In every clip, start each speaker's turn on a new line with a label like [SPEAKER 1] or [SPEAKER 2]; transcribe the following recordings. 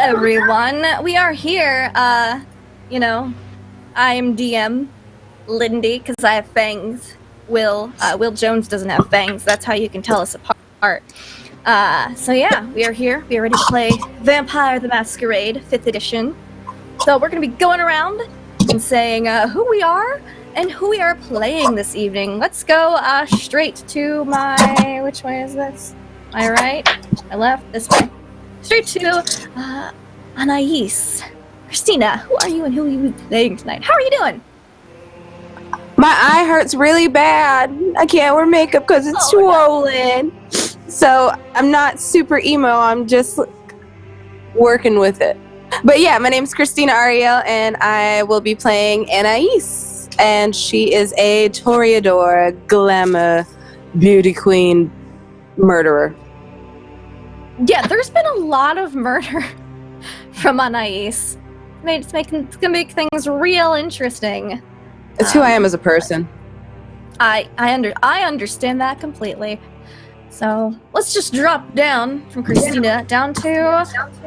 [SPEAKER 1] everyone. We are here. I'm DM Lindy because I have fangs. Will Jones doesn't have fangs. That's how you can tell us apart. So yeah, we are here. We are ready to play Vampire the Masquerade 5th edition. So we're going to be going around and saying who we are and who we are playing this evening. Let's go straight to my... Which way is this? My right? My left? This way. Straight to Anais. Christina, who are you and who are you playing tonight? How are you doing?
[SPEAKER 2] My eye hurts really bad. I can't wear makeup because it's swollen. So I'm not super emo. I'm just working with it. But yeah, my name's Christina Ariel, and I will be playing Anais. And she is a toreador, glamour, beauty queen, murderer.
[SPEAKER 1] Yeah, there's been a lot of murder from Anais. It's gonna make things real interesting.
[SPEAKER 2] It's who I am as a person.
[SPEAKER 1] I understand that completely. So let's just drop down from Christina down to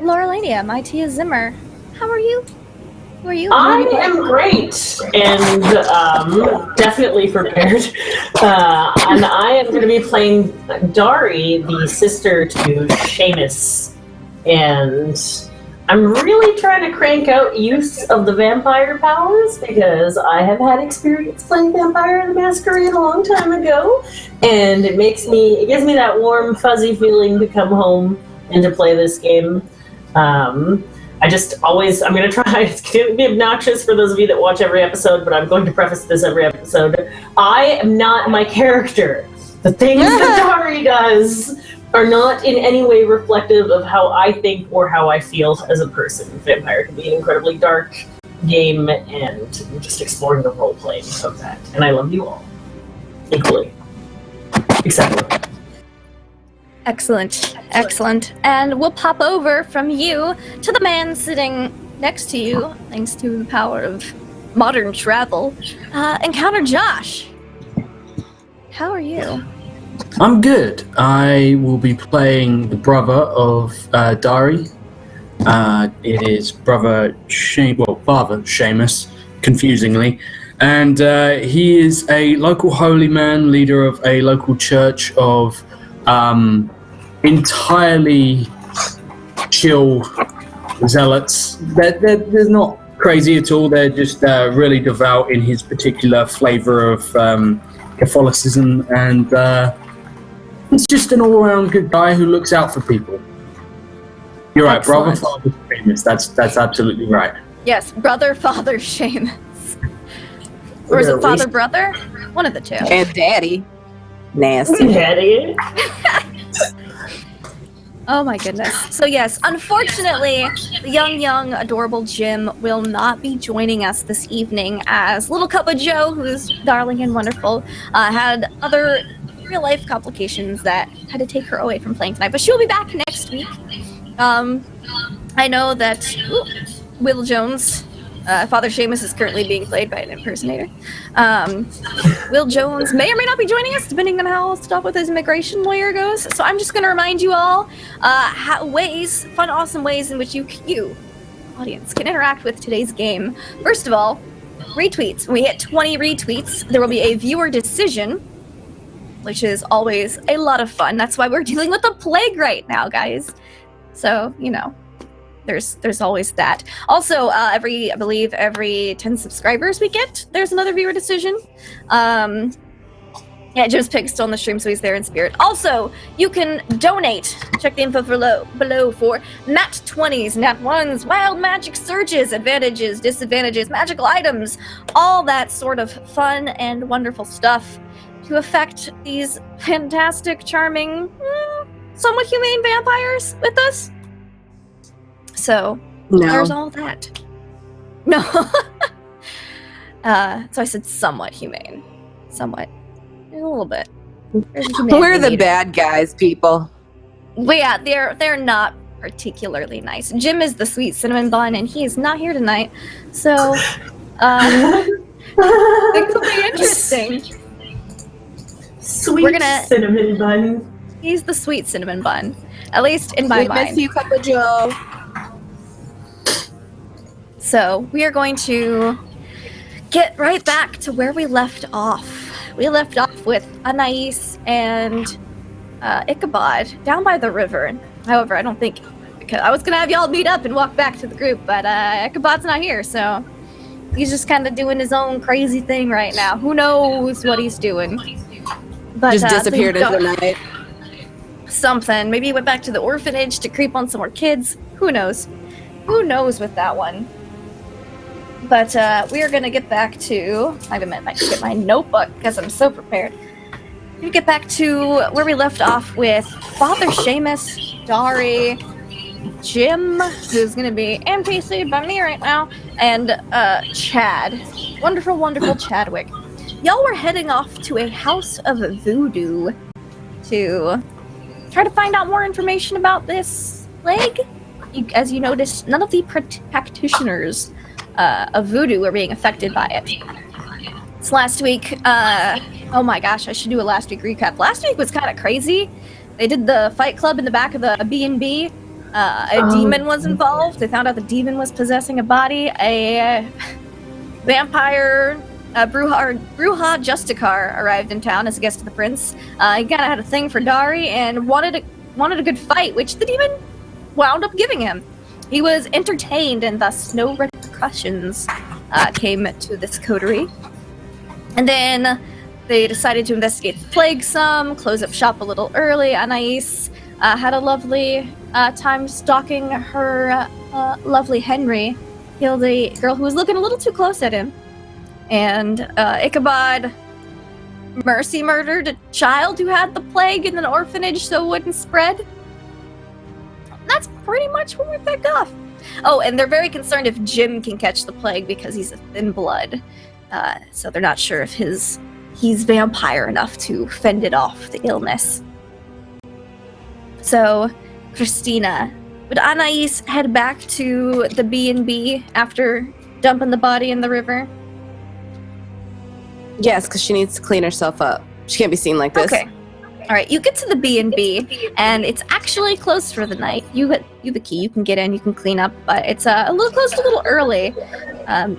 [SPEAKER 1] Laurelania, my Tia Zimmer. How are you? Who are you?
[SPEAKER 3] I am great and definitely prepared. And I am going to be playing Dari, the sister to Seamus. And I'm really trying to crank out use of the vampire powers because I have had experience playing Vampire the Masquerade a long time ago, and it gives me that warm, fuzzy feeling to come home and to play this game. I'm going to try, it's going to be obnoxious for those of you that watch every episode, but I'm going to preface this every episode. I am not my character. The things that Dari does are not in any way reflective of how I think or how I feel as a person. Vampire can be an incredibly dark game, and just exploring the role playing of that. And I love you all equally, except for me.
[SPEAKER 1] Excellent. And we'll pop over from you to the man sitting next to you, thanks to the power of modern travel. Encounter Josh. How are you?
[SPEAKER 4] I'm good. I will be playing the brother of Dari. It is father Seamus, confusingly. And he is a local holy man, leader of a local church of entirely chill zealots. They're not crazy at all. They're just really devout in his particular flavor of Catholicism, and he's just an all-around good guy who looks out for people. You're right, brother, father, Seamus. That's absolutely right.
[SPEAKER 1] Yes, brother, father, Seamus. Or is it father, brother? One of the two.
[SPEAKER 2] And daddy. Nasty.
[SPEAKER 3] Daddy.
[SPEAKER 1] Oh my goodness. So yes, unfortunately, the young, adorable Jim will not be joining us this evening, as little Cup of Joe, who's darling and wonderful, had other real-life complications that had to take her away from playing tonight. But she'll be back next week. I know that Will Jones, Father Seamus, is currently being played by an impersonator. Will Jones may or may not be joining us, depending on how stuff with his immigration lawyer goes. So I'm just going to remind you all fun, awesome ways in which you, audience, can interact with today's game. First of all, retweets. When we hit 20 retweets, there will be a viewer decision, which is always a lot of fun. That's why we're dealing with the plague right now, guys. So, there's always that. Also, every 10 subscribers we get, there's another viewer decision. Yeah, Jim's Pig's still on the stream, so he's there in spirit. Also, you can donate. Check the info below for Nat 20s, Nat 1s, wild magic surges, advantages, disadvantages, magical items, all that sort of fun and wonderful stuff to affect these fantastic, charming, somewhat humane vampires with us. So, There's all that. No. So I said somewhat humane. Somewhat. A little bit.
[SPEAKER 2] We're the bad guys, people.
[SPEAKER 1] But yeah, they're not particularly nice. Jim is the sweet cinnamon bun, and he is not here tonight. So, it could be interesting.
[SPEAKER 3] Sweet cinnamon bun.
[SPEAKER 1] He's the sweet cinnamon bun. At least in my mind.
[SPEAKER 2] We miss you, Cup of Joe.
[SPEAKER 1] So we are going to get right back to where we left off. We left off with Anais and Ichabod down by the river. However, I don't think, because I was gonna have y'all meet up and walk back to the group, but Ichabod's not here, so he's just kind of doing his own crazy thing right now. Who knows what he's doing? But
[SPEAKER 2] Just disappeared into the night.
[SPEAKER 1] Something. Maybe he went back to the orphanage to creep on some more kids. Who knows? Who knows with that one? But we are going to get back to... I might get my notebook because I'm so prepared. We're going to get back to where we left off with Father Seamus, Dari, Jim, who's going to be NPC'd by me right now, and Chad. Wonderful, wonderful Chadwick. Y'all were heading off to a house of voodoo to try to find out more information about this plague. As you noticed, none of the practitioners of voodoo were being affected by it. It's last week. Oh my gosh, I should do a last week recap. Last week was kind of crazy. They did the fight club in the back of the B&B. A demon was involved. They found out the demon was possessing a body. A vampire, Bruja Justicar arrived in town as a guest of the prince. He kind of had a thing for Dari and wanted a good fight, which the demon wound up giving him. He was entertained, and thus no repercussions came to this coterie. And then they decided to investigate the plague some, close up shop a little early. Anais had a lovely time stalking her lovely Henry, killed a girl who was looking a little too close at him. And Ichabod mercy murdered a child who had the plague in an orphanage so it wouldn't spread. That's pretty much where we picked off. Oh, and they're very concerned if Jim can catch the plague because he's a thin blood. So they're not sure if he's vampire enough to fend it off, the illness. So, Christina, would Anais head back to the B&B after dumping the body in the river?
[SPEAKER 2] Yes, because she needs to clean herself up. She can't be seen like this.
[SPEAKER 1] Okay. All right, you get to the B&B, and it's actually closed for the night. You have the key. You can get in. You can clean up, but it's a little closed a little early.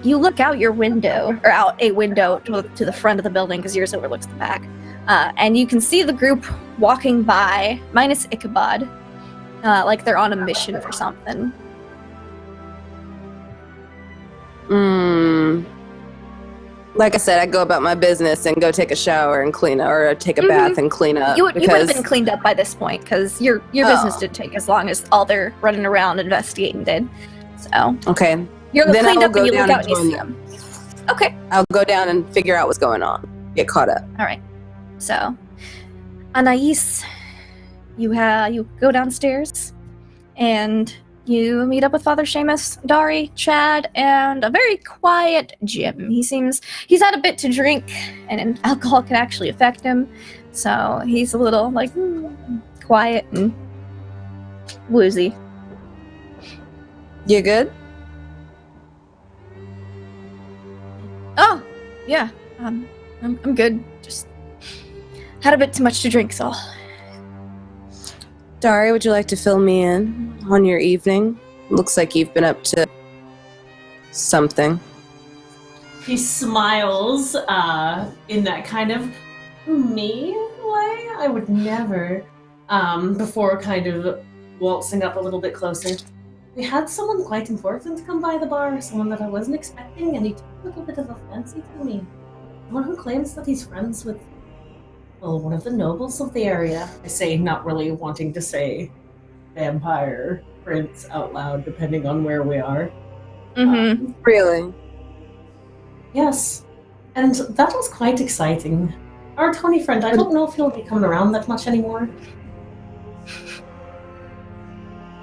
[SPEAKER 1] You look out your window, or out a window to the front of the building, because yours overlooks the back, and you can see the group walking by, minus Ichabod, like they're on a mission for something.
[SPEAKER 2] Like I said, I go about my business and go take a shower and clean up, or take a bath and clean up.
[SPEAKER 1] You would have been cleaned up by this point, because your business didn't take as long as all their running around investigating did. So
[SPEAKER 2] okay,
[SPEAKER 1] you're
[SPEAKER 2] then
[SPEAKER 1] cleaned
[SPEAKER 2] I'll
[SPEAKER 1] up
[SPEAKER 2] go
[SPEAKER 1] and you
[SPEAKER 2] down
[SPEAKER 1] look out
[SPEAKER 2] and
[SPEAKER 1] and you see
[SPEAKER 2] join
[SPEAKER 1] them. Okay.
[SPEAKER 2] I'll go down and figure out what's going on. Get caught up.
[SPEAKER 1] All right. So, Anais, you go downstairs, and you meet up with Father Seamus, Dari, Chad, and a very quiet Jim. He's had a bit to drink, and alcohol can actually affect him, so he's a little like quiet and woozy.
[SPEAKER 2] You good?
[SPEAKER 1] Oh, yeah. I'm good. Just had a bit too much to drink, so.
[SPEAKER 2] Dari, would you like to fill me in on your evening? Looks like you've been up to something.
[SPEAKER 3] He smiles in that kind of me way. I would never. Before kind of waltzing up a little bit closer. We had someone quite important come by the bar, someone that I wasn't expecting, and he took a little bit of a fancy to me. Someone who claims that he's friends with, well, one of the nobles of the area. I say, not really wanting to say vampire prince out loud, depending on where we are.
[SPEAKER 1] Mm-hmm.
[SPEAKER 2] Really?
[SPEAKER 3] Yes. And that was quite exciting. Our Tony friend, I don't know if he'll be coming around that much anymore.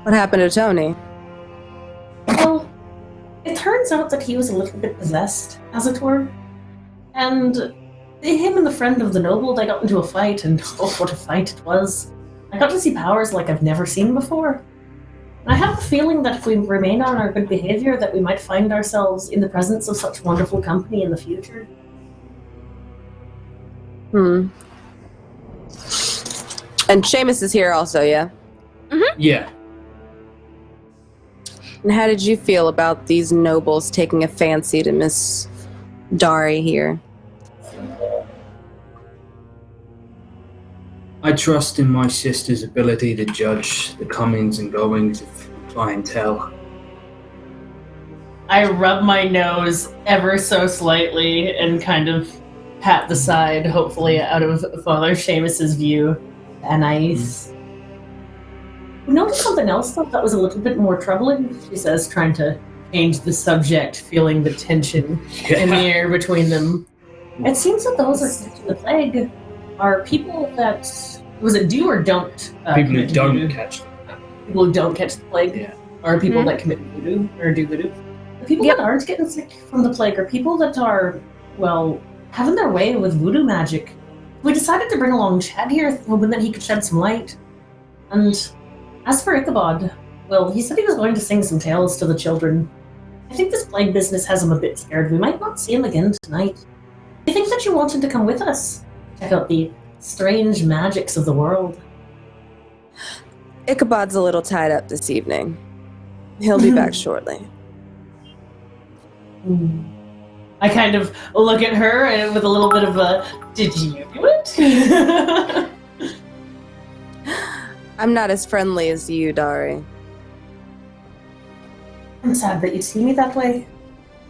[SPEAKER 2] What happened to Tony?
[SPEAKER 3] Well, it turns out that he was a little bit possessed, as it were. And him and the friend of the noble, they got into a fight, and oh, what a fight it was. I got to see powers like I've never seen before. And I have the feeling that if we remain on our good behavior, that we might find ourselves in the presence of such wonderful company in the future.
[SPEAKER 2] And Seamus is here also, yeah?
[SPEAKER 4] Yeah.
[SPEAKER 2] And how did you feel about these nobles taking a fancy to Miss Dari here?
[SPEAKER 4] I trust in my sister's ability to judge the comings and goings of clientele.
[SPEAKER 3] I rub my nose ever so slightly and kind of pat the side, hopefully out of Father Seamus's view. And I noticed something else though that was a little bit more troubling, she says, trying to change the subject, feeling the tension in the air between them. It seems that those are connected to the plague are people that, was it do or don't?
[SPEAKER 4] People who don't
[SPEAKER 3] voodoo?
[SPEAKER 4] catch them.
[SPEAKER 3] People who don't catch the plague?
[SPEAKER 4] Yeah.
[SPEAKER 3] Are people that commit voodoo or do voodoo? The people that aren't getting sick from the plague are people that are, well, having their way with voodoo magic. We decided to bring along Chad here, hoping that he could shed some light. And as for Ichabod, well, he said he was going to sing some tales to the children. I think this plague business has him a bit scared. We might not see him again tonight. I think that you wanted to come with us. Check out the strange magics of the world.
[SPEAKER 2] Ichabod's a little tied up this evening. He'll be back shortly.
[SPEAKER 3] I kind of look at her and with a little bit of a, did you do it?
[SPEAKER 2] I'm not as friendly as you, Dari.
[SPEAKER 3] I'm sad that you see me that way,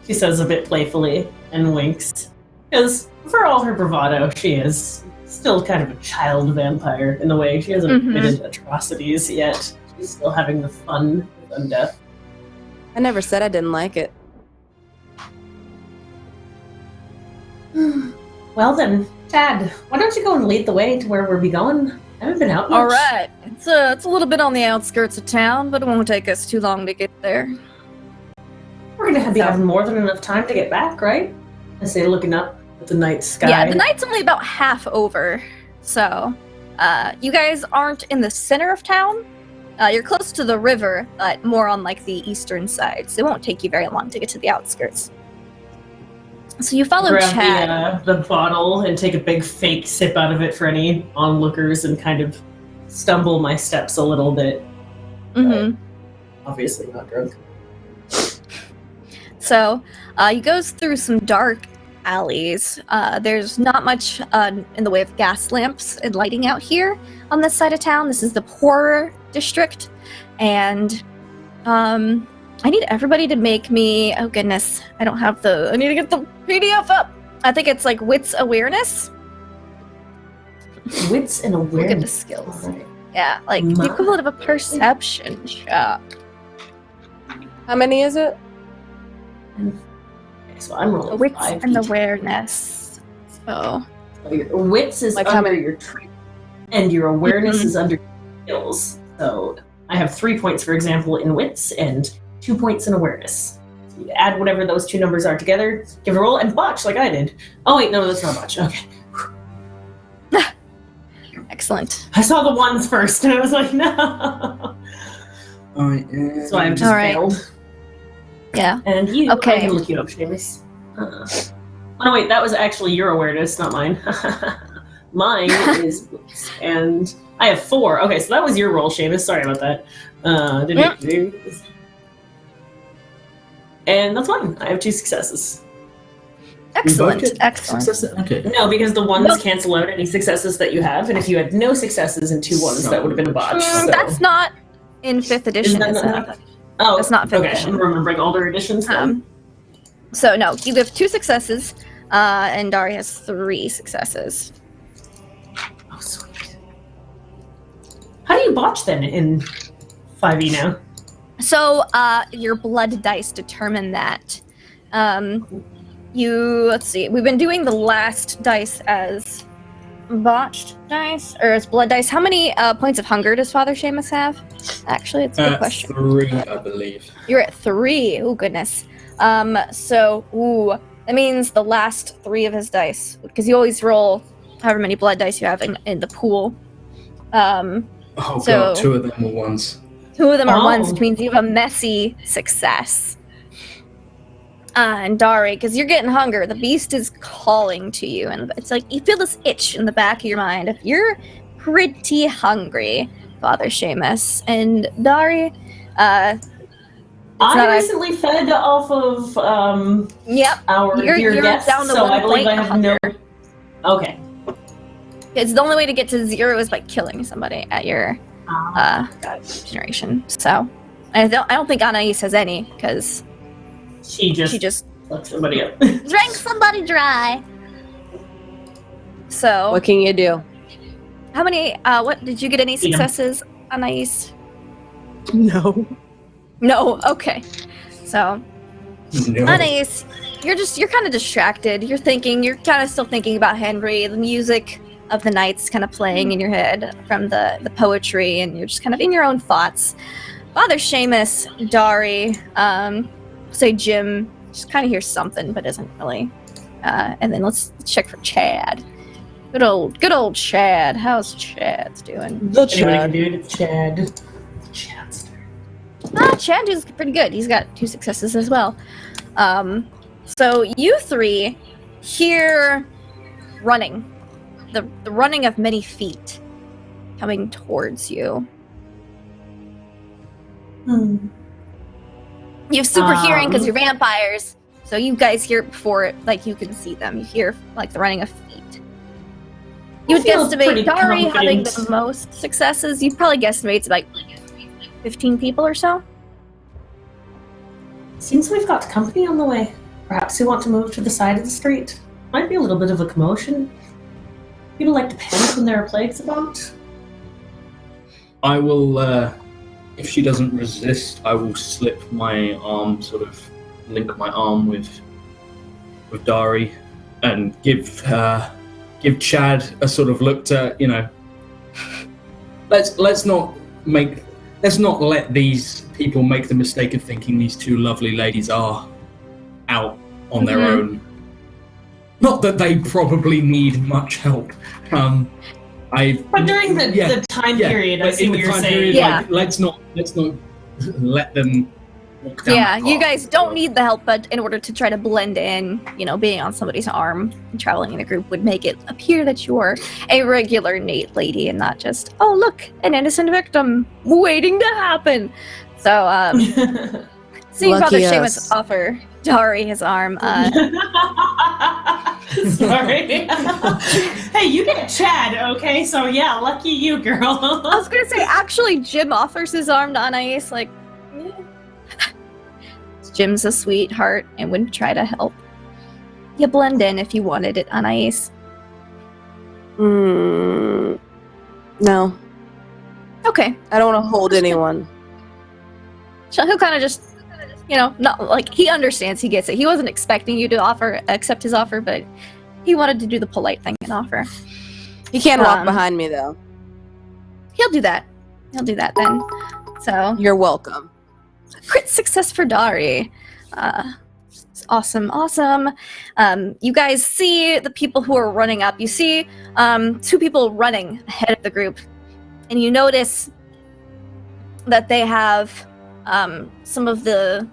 [SPEAKER 3] she says a bit playfully and winks. Because for all her bravado, she is still kind of a child vampire in the way. She hasn't committed atrocities yet. She's still having the fun with undeath.
[SPEAKER 2] I never said I didn't like it.
[SPEAKER 3] Well then, Chad, why don't you go and lead the way to where we'll be going? I haven't been out much.
[SPEAKER 1] All right. It's a little bit on the outskirts of town, but it won't take us too long to get there.
[SPEAKER 3] We're going to be having more than enough time to get back, right? I say, looking up at the night sky.
[SPEAKER 1] Yeah, the night's only about half over, so you guys aren't in the center of town. You're close to the river, but more on like the eastern side, so it won't take you very long to get to the outskirts. So you follow Chad.
[SPEAKER 3] The bottle and take a big fake sip out of it for any onlookers and kind of stumble my steps a little bit. Obviously not drunk.
[SPEAKER 1] So he goes through some dark alleys. There's not much in the way of gas lamps and lighting out here on this side of town. This is the poorer district. And I need everybody to make me, oh goodness, I need to get the PDF up. I think it's like wits awareness.
[SPEAKER 3] Wits and awareness.
[SPEAKER 1] Look at the skills. Yeah, like the equivalent of a perception check.
[SPEAKER 2] How many is it?
[SPEAKER 3] Okay, so I'm rolling
[SPEAKER 1] Wits
[SPEAKER 3] 5
[SPEAKER 1] and
[SPEAKER 3] each.
[SPEAKER 1] awareness. So
[SPEAKER 3] Your wits is
[SPEAKER 2] Like
[SPEAKER 3] under your trait, and your awareness is under skills. So I have 3 points, for example, in wits, and 2 points in awareness. So you add whatever those two numbers are together, give a roll, and botch like I did. Oh wait, no, that's not botch. Okay.
[SPEAKER 1] excellent.
[SPEAKER 3] I saw the ones first, and I was like, no. So I've just failed.
[SPEAKER 1] Yeah.
[SPEAKER 3] And you,
[SPEAKER 1] Okay.
[SPEAKER 3] I can look you up, Seamus. Oh no, wait, that was actually your awareness, not mine. Mine is, and I have 4. Okay, so that was your roll, Seamus. Sorry about that. And that's mine. I have 2 successes.
[SPEAKER 1] Excellent. Excellent.
[SPEAKER 4] Okay.
[SPEAKER 3] No, because the ones cancel out any successes that you have, and if you had no successes and 2 ones, that would have been a botch. So.
[SPEAKER 1] That's not in 5th edition.
[SPEAKER 3] Is that
[SPEAKER 1] is
[SPEAKER 3] not-
[SPEAKER 1] it?
[SPEAKER 3] Oh,
[SPEAKER 1] That's not 5th
[SPEAKER 3] okay.
[SPEAKER 1] edition.
[SPEAKER 3] I'm remembering older editions. Then.
[SPEAKER 1] So no, you have 2 successes, and Dari has 3 successes.
[SPEAKER 3] Oh, sweet. How do you botch then in 5e now?
[SPEAKER 1] So your blood dice determine that. Let's see. We've been doing the last dice as botched dice or as blood dice. How many points of hunger does Father Seamus have? Actually, it's a good question.
[SPEAKER 4] 3, I believe.
[SPEAKER 1] You're at 3. Oh goodness. That means the last 3 of his dice, because you always roll however many blood dice you have in the pool.
[SPEAKER 4] Oh
[SPEAKER 1] So-
[SPEAKER 4] god, 2 of them were ones.
[SPEAKER 1] 2 of them are
[SPEAKER 3] Oh.
[SPEAKER 1] ones, which means you have a messy success. And Dari, because you're getting hunger, the beast is calling to you, and it's like you feel this itch in the back of your mind. If you're pretty hungry, Father Seamus, and Dari,
[SPEAKER 3] I recently fed off of
[SPEAKER 1] Yep.
[SPEAKER 3] our
[SPEAKER 1] You're
[SPEAKER 3] dear guests,
[SPEAKER 1] down to
[SPEAKER 3] so
[SPEAKER 1] 1
[SPEAKER 3] I believe
[SPEAKER 1] point
[SPEAKER 3] I have no. Okay.
[SPEAKER 1] It's the only way to get to 0 is by killing somebody at your generation. So I don't think Anais has any because
[SPEAKER 3] She just fucked somebody up.
[SPEAKER 1] drank somebody dry. So
[SPEAKER 2] What can you do?
[SPEAKER 1] how many? What did you get? Any successes, Anais?
[SPEAKER 2] No.
[SPEAKER 1] No. Okay. So
[SPEAKER 4] No.
[SPEAKER 1] Anais, you're kind of distracted. You're kind of still thinking about Henry. The music of the night's kind of playing in your head from the poetry, and you're just kind of in your own thoughts. Father Seamus, Dari, say Jim, just kind of hears something, but isn't really. And then let's check for Chad. Good old Chad. How's Chad's doing?
[SPEAKER 2] The
[SPEAKER 3] Anybody can
[SPEAKER 2] Chad.
[SPEAKER 3] do it. It's Chad. Chadster.
[SPEAKER 1] Chad is pretty good. He's got 2 successes as well. So you 3 hear running. The running of many feet coming towards you. You have super hearing because you're vampires, so you guys hear it before it, like you can see them. You hear like the running of feet. You would guesstimate Dari having the most successes. You'd probably guesstimate it's like 15 people or so.
[SPEAKER 3] Seems we've got company on the way. Perhaps we want to move to the side of the street. Might be a little bit of a commotion. People like to panic when there are plagues about.
[SPEAKER 4] I will, if she doesn't resist, I will slip my arm, sort of link my arm with Dari, and give Chad a sort of look to, let's not let these people make the mistake of thinking these 2 lovely ladies are out on their own. Not that they probably need much help. But
[SPEAKER 3] during the time period, I see what you're saying.
[SPEAKER 4] Period,
[SPEAKER 1] Yeah.
[SPEAKER 4] like, let's not let them walk down.
[SPEAKER 1] Yeah,
[SPEAKER 4] that
[SPEAKER 1] you
[SPEAKER 4] path.
[SPEAKER 1] guys don't need the help, but in order to try to blend in, being on somebody's arm and traveling in a group would make it appear that you're a regular Nate lady and not just, oh look, an innocent victim waiting to happen. So, seeing
[SPEAKER 2] Lucky
[SPEAKER 1] Father
[SPEAKER 2] us.
[SPEAKER 1] Seamus offer Dari his arm,
[SPEAKER 3] Sorry. Hey, you get Chad, okay? So yeah, lucky you, girl.
[SPEAKER 1] I was gonna say, actually, Jim offers his arm to Anais, like, Jim's a sweetheart and wouldn't try to help. You blend in if you wanted it, Anais.
[SPEAKER 2] No.
[SPEAKER 1] Okay.
[SPEAKER 2] I don't want to hold anyone.
[SPEAKER 1] So he'll kind of just, not like he understands, he gets it. He wasn't expecting you to accept his offer, but he wanted to do the polite thing and offer.
[SPEAKER 2] He can't walk behind me, though.
[SPEAKER 1] He'll do that. He'll do that then. So
[SPEAKER 2] You're welcome.
[SPEAKER 1] crit success for Dari. Awesome. You guys see the people who are running up. You see 2 people running ahead of the group, and you notice that they have some of the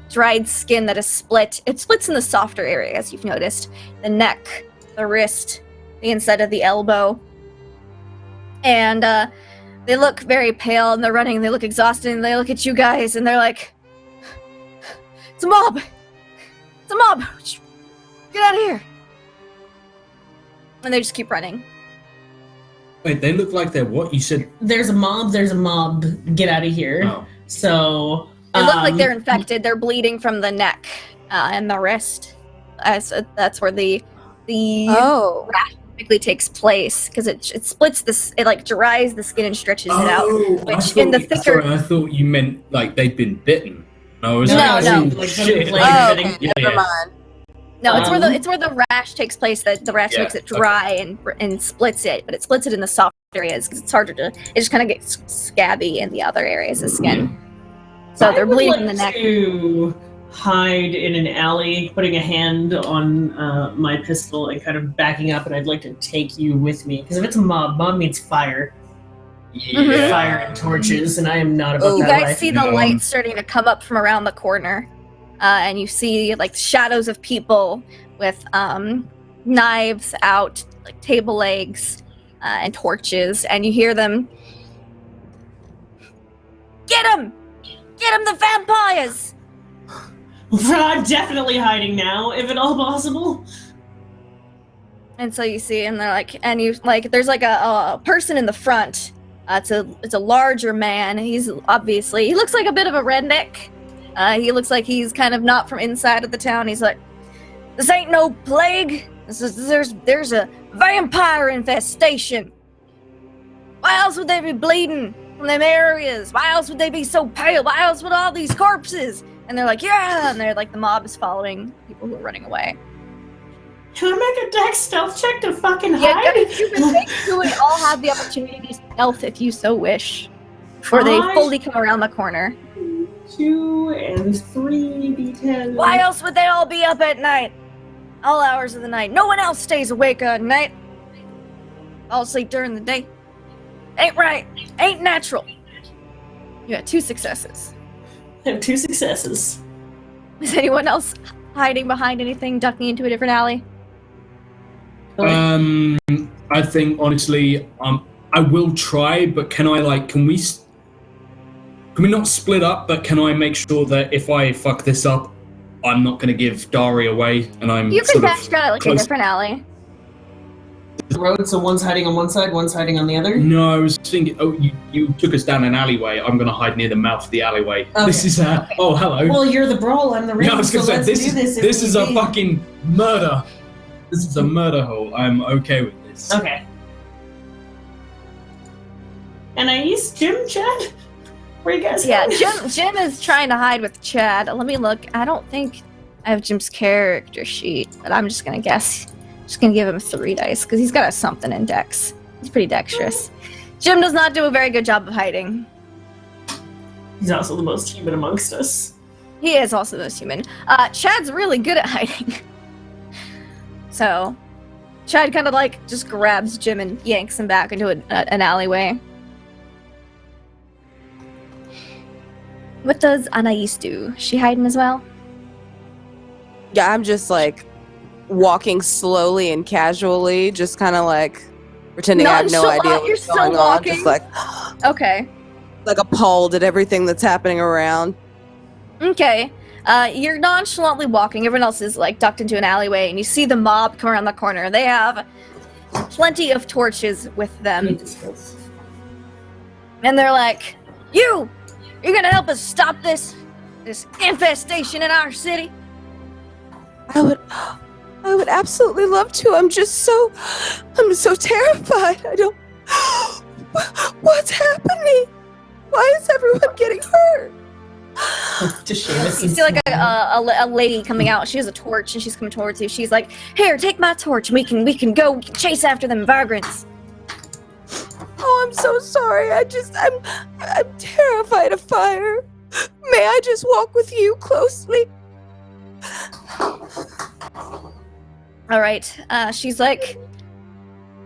[SPEAKER 1] dried skin that is split. It splits in the softer areas, you've noticed. The neck, the wrist, the inside of the elbow. And they look very pale, and they're running, and they look exhausted, and they look at you guys, and they're like, it's a mob! It's a mob! Get out of here! And they just keep running.
[SPEAKER 4] Wait, they look like they're what? You said...
[SPEAKER 3] There's a mob, get out of here.
[SPEAKER 4] Oh.
[SPEAKER 3] So...
[SPEAKER 1] They look like they're infected. They're bleeding from the neck and the wrist. That's where the rash typically takes place, because it splits this. It like dries the skin and stretches it out. Which in the thicker.
[SPEAKER 4] Sorry, I thought you meant like they'd been bitten. No.
[SPEAKER 1] No.
[SPEAKER 3] Like,
[SPEAKER 4] Shit.
[SPEAKER 3] okay.
[SPEAKER 2] Never mind.
[SPEAKER 1] No, it's where the rash takes place. That the rash makes it dry and splits it, but it splits it in the soft areas because it's harder to. It just kind of gets scabby in the other areas of skin. So they're bleeding from the neck.
[SPEAKER 3] To hide in an alley, putting a hand on my pistol and kind of backing up, and I'd like to take you with me, because if it's a mob means fire.
[SPEAKER 4] Yeah.
[SPEAKER 3] Fire and torches, and I am not about
[SPEAKER 1] You
[SPEAKER 3] that
[SPEAKER 1] guys
[SPEAKER 3] life.
[SPEAKER 1] see the light starting to come up from around the corner, and you see like shadows of people with knives out, like table legs, and torches, and you hear them. Get him! Get him, the vampires!
[SPEAKER 3] I'm definitely hiding now, if at all possible.
[SPEAKER 1] And so you see, and they're like, and you like, there's like a person in the front. It's a larger man. He looks like a bit of a redneck. He looks like he's kind of not from inside of the town. He's like, this ain't no plague. There's a vampire infestation. Why else would they be bleeding from them areas? Why else would they be so pale? Why else would all these corpses? And they're like, yeah, and they're like, the mob is following people who are running away.
[SPEAKER 3] Can I make a dex stealth check to fucking hide?
[SPEAKER 1] Yeah, you would all have the opportunity to stealth if you so wish. Before they fully come around the corner.
[SPEAKER 3] 2 and 3 d10.
[SPEAKER 1] Why else would they all be up at night? All hours of the night. No one else stays awake at night. All sleep during the day. Ain't right. Ain't natural. You got 2 successes.
[SPEAKER 3] I have 2 successes.
[SPEAKER 1] Is anyone else hiding behind anything, ducking into a different alley?
[SPEAKER 4] I think honestly, I will try, but can we not split up? But can I make sure that if I fuck this up, I'm not going to give Dari away, and I'm
[SPEAKER 1] you can dash out like a different alley.
[SPEAKER 3] Road, so one's hiding on one side, one's hiding on the other?
[SPEAKER 4] No, I was thinking, you took us down an alleyway. I'm going to hide near the mouth of the alleyway.
[SPEAKER 3] Okay.
[SPEAKER 4] This is oh, hello.
[SPEAKER 3] Well, you're the brawl, I'm the ring,
[SPEAKER 4] I was gonna say, this is a fucking murder. This is a murder hole. I'm okay with this.
[SPEAKER 3] Okay. Anais, Jim, Chad? Where you guys
[SPEAKER 1] Yeah,
[SPEAKER 3] going?
[SPEAKER 1] Jim is trying to hide with Chad. Let me look. I don't think I have Jim's character sheet, but I'm just gonna guess. Just gonna give him 3 dice, because he's got a something in dex. He's pretty dexterous. Jim does not do a very good job of hiding.
[SPEAKER 3] He's also the most human amongst us.
[SPEAKER 1] He is also the most human. Chad's really good at hiding. So, Chad kind of like just grabs Jim and yanks him back into an alleyway. What does Anais do? She hiding as well?
[SPEAKER 2] Yeah, I'm just like walking slowly and casually, just kind of like pretending I have no idea what's going on. Just like,
[SPEAKER 1] okay,
[SPEAKER 2] like appalled at everything that's happening around.
[SPEAKER 1] Okay. You're nonchalantly walking. Everyone else is like ducked into an alleyway, and you see the mob come around the corner. They have plenty of torches with them, and they're like, "You're gonna help us stop this infestation in our city?"
[SPEAKER 2] I would absolutely love to. I'm so terrified. I don't. What's happening? Why is everyone getting hurt?
[SPEAKER 3] You
[SPEAKER 1] see like a lady coming out. She has a torch and she's coming towards you. She's like, "Here, take my torch and we can go chase after them vagrants."
[SPEAKER 2] Oh, I'm so sorry. I'm terrified of fire. May I just walk with you closely?
[SPEAKER 1] All right. She's like,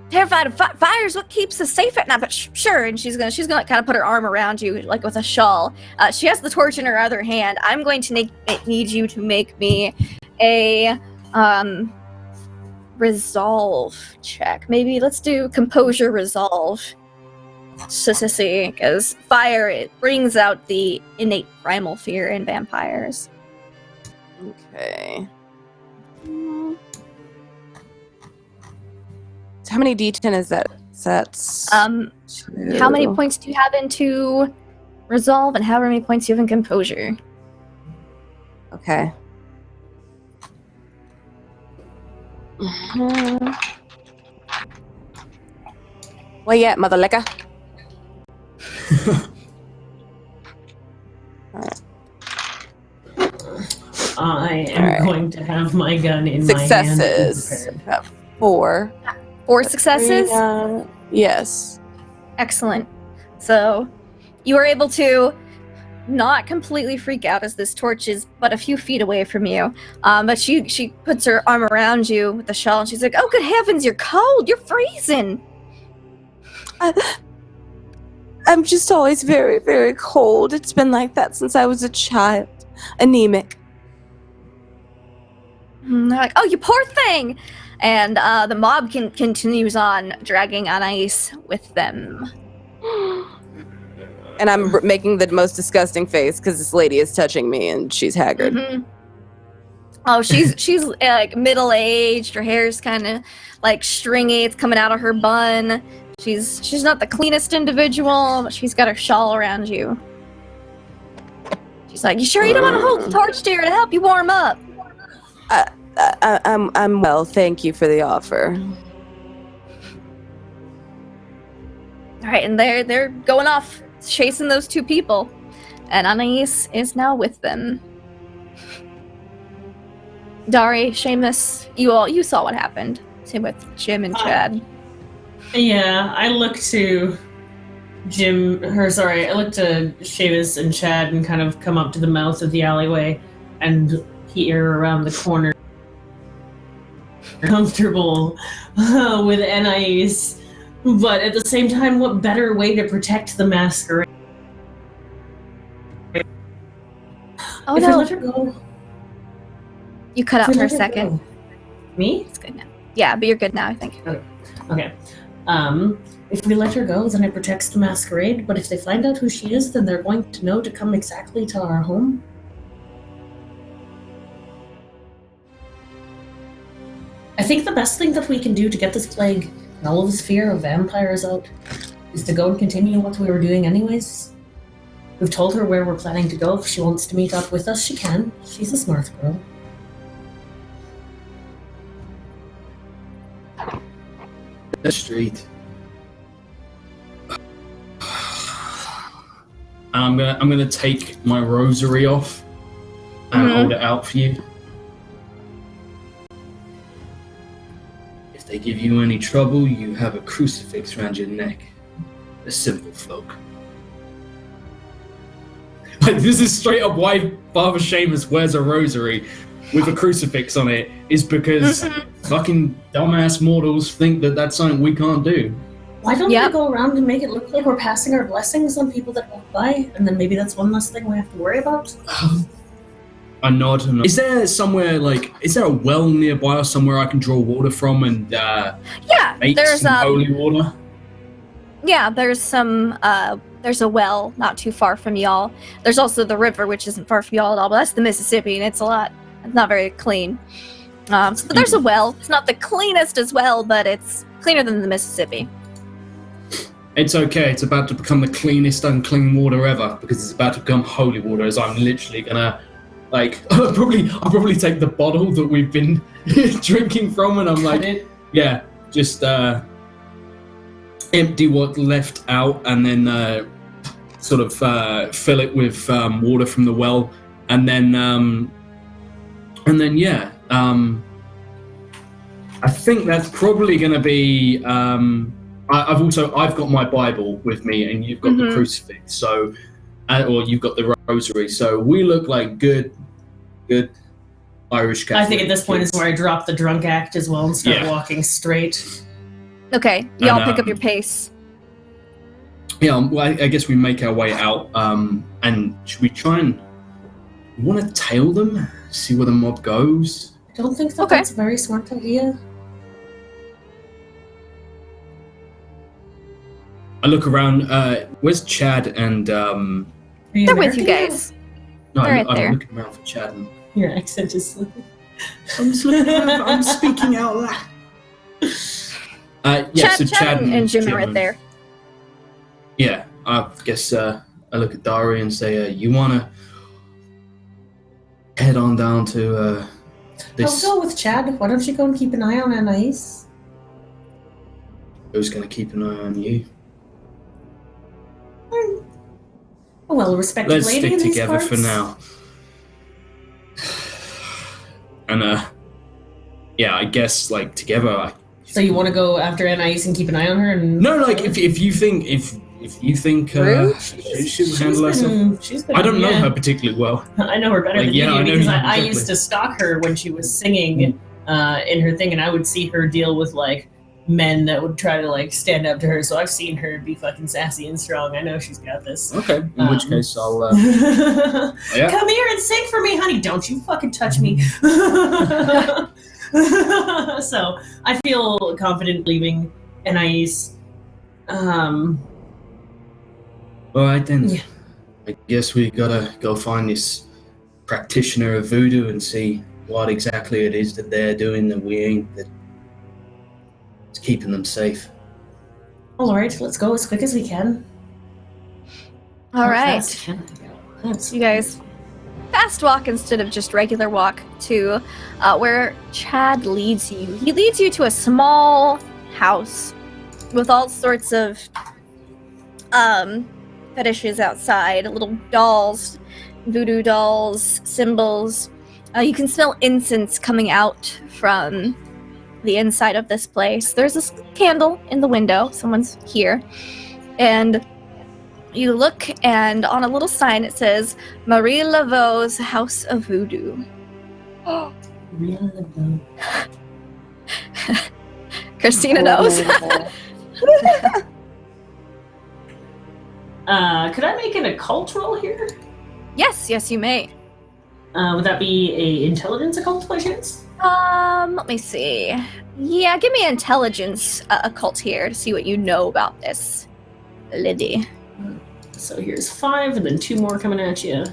[SPEAKER 1] terrified of fires. What keeps us safe at night? But sure. And she's gonna kind of put her arm around you, like with a shawl. She has the torch in her other hand. I'm going to need you to make me a resolve check. Maybe let's do composure resolve. Just to see, because fire, it brings out the innate primal fear in vampires.
[SPEAKER 2] Okay. So how many D10 is that? That's
[SPEAKER 1] how many points do you have into resolve, and how many points do you have in composure?
[SPEAKER 2] Okay. Where you at, mother liquor?
[SPEAKER 3] I am going to have my gun in my hand.
[SPEAKER 2] Successes. 4.
[SPEAKER 1] 4 successes?
[SPEAKER 2] 3, yes.
[SPEAKER 1] Excellent. So, you are able to not completely freak out as this torch is but a few feet away from you. But she puts her arm around you with the shawl, and she's like, "Oh, good heavens, you're cold! You're freezing!"
[SPEAKER 2] I'm just always very, very cold. It's been like that since I was a child. Anemic.
[SPEAKER 1] And they're like, "Oh, you poor thing!" And the mob continues on, dragging Anais with them.
[SPEAKER 2] And I'm making the most disgusting face because this lady is touching me and she's haggard.
[SPEAKER 1] Mm-hmm. Oh, she's like middle-aged. Her hair's kind of like stringy. It's coming out of her bun. She's not the cleanest individual, but she's got her shawl around you. She's like, "You sure you don't want to hold the torch to her to help you warm up?"
[SPEAKER 2] I'm well, thank you for the offer.
[SPEAKER 1] All right, and they're going off chasing those two people, and Anais is now with them. Dari, Seamus, you saw what happened with Jim and Chad.
[SPEAKER 3] Yeah, I look to Seamus and Chad and kind of come up to the mouth of the alleyway and peer around the corner. Comfortable with Anais, but at the same time, what better way to protect the Masquerade?
[SPEAKER 1] Oh
[SPEAKER 3] if
[SPEAKER 1] no!
[SPEAKER 3] we let her go,
[SPEAKER 1] You cut out
[SPEAKER 3] if we
[SPEAKER 1] for a
[SPEAKER 3] let her
[SPEAKER 1] second.
[SPEAKER 3] go- Me?
[SPEAKER 1] It's good now. Yeah, but you're good now, I think.
[SPEAKER 3] Okay. If we let her go, then it protects the Masquerade, but if they find out who she is, then they're going to know to come exactly to our home. I think the best thing that we can do to get this plague and all of this fear of vampires out is to go and continue what we were doing anyways. We've told her where we're planning to go. If she wants to meet up with us, she can. She's a smart girl.
[SPEAKER 4] The street. I'm gonna take my rosary off and hold it out for you. If they give you any trouble, you have a crucifix around your neck. A simple folk. Like, this is straight up why Father Seamus wears a rosary with a crucifix on it, is because fucking dumbass mortals think that that's something we can't do.
[SPEAKER 3] Why don't we go around and make it look like we're passing our blessings on people that walk by, and then maybe that's one less thing we have to worry about?
[SPEAKER 4] I nod. Is there somewhere, is there a well nearby or somewhere I can draw water from and make
[SPEAKER 1] there's
[SPEAKER 4] some holy water?
[SPEAKER 1] Yeah, there's a well not too far from y'all. There's also the river, which isn't far from y'all at all, but that's the Mississippi, and it's not very clean. But there's a well. It's not the cleanest as well, but it's cleaner than the Mississippi.
[SPEAKER 4] It's okay. It's about to become the cleanest unclean water ever, because it's about to become holy water, as I'm literally gonna, I'll probably take the bottle that we've been drinking from, and I'm like, yeah, just empty what's left out, and then fill it with water from the well, and then I think that's probably going to be. I've got my Bible with me, and you've got the crucifix, so, or you've got the rosary, so we look like good Irish Catholic.
[SPEAKER 3] I think at this point is where I drop the drunk act as well and start walking straight.
[SPEAKER 1] Okay, y'all pick up your pace.
[SPEAKER 4] Yeah, well, I guess we make our way out, and should we try and want to tail them, see where the mob goes?
[SPEAKER 3] I don't think that's a very smart idea.
[SPEAKER 4] I look around. Where's Chad and?
[SPEAKER 1] They're with you guys.
[SPEAKER 4] No,
[SPEAKER 1] They're right
[SPEAKER 4] I'm
[SPEAKER 1] there.
[SPEAKER 4] looking around for Chad. And
[SPEAKER 3] your accent is slipping.
[SPEAKER 4] I'm speaking out loud.
[SPEAKER 1] Chad and Jim are right there.
[SPEAKER 4] Yeah, I guess I look at Dari and say, "You wanna head on down to this?"
[SPEAKER 3] I'll go with Chad. Why don't you go and keep an eye on Anais?
[SPEAKER 4] Who's gonna keep an eye on you?
[SPEAKER 3] A well-respected
[SPEAKER 4] Let's
[SPEAKER 3] lady
[SPEAKER 4] stick
[SPEAKER 3] in these
[SPEAKER 4] together
[SPEAKER 3] parts.
[SPEAKER 4] for now. And I guess together.
[SPEAKER 3] So you want to go after Anais and keep an eye on her? And
[SPEAKER 4] No, if you think she would handle herself. I don't know her particularly well.
[SPEAKER 3] I know her better than you
[SPEAKER 4] I
[SPEAKER 3] do
[SPEAKER 4] know
[SPEAKER 3] because
[SPEAKER 4] you
[SPEAKER 3] I
[SPEAKER 4] exactly.
[SPEAKER 3] used to stalk her when she was singing in her thing, and I would see her deal with men that would try to stand up to her. So I've seen her be fucking sassy and strong. I know she's got this.
[SPEAKER 4] Okay, in which case I'll. Yeah.
[SPEAKER 3] Come here and sing for me, honey. Don't you fucking touch me. So I feel confident leaving Anais.
[SPEAKER 4] All right then.
[SPEAKER 3] Yeah.
[SPEAKER 4] I guess we gotta go find this practitioner of voodoo and see what exactly it is that they're doing that we ain't. That's keeping them safe.
[SPEAKER 3] All right, let's go as quick as we can.
[SPEAKER 1] All
[SPEAKER 3] How
[SPEAKER 1] right.
[SPEAKER 3] fast can I go? That's
[SPEAKER 1] You guys fast walk instead of just regular walk to where Chad leads you. He leads you to a small house with all sorts of fetishes outside, little dolls, voodoo dolls, symbols. You can smell incense coming out from the inside of this place. There's this candle in the window. Someone's here. And you look, and on a little sign it says, Marie Laveau's House of Voodoo. Christina knows.
[SPEAKER 3] Could I make an occult roll here?
[SPEAKER 1] Yes, you may.
[SPEAKER 3] Would that be a intelligence occult by chance?
[SPEAKER 1] Let me see. Yeah, give me an intelligence occult here to see what you know about this lady.
[SPEAKER 3] So here's 5, and then 2 more coming at you.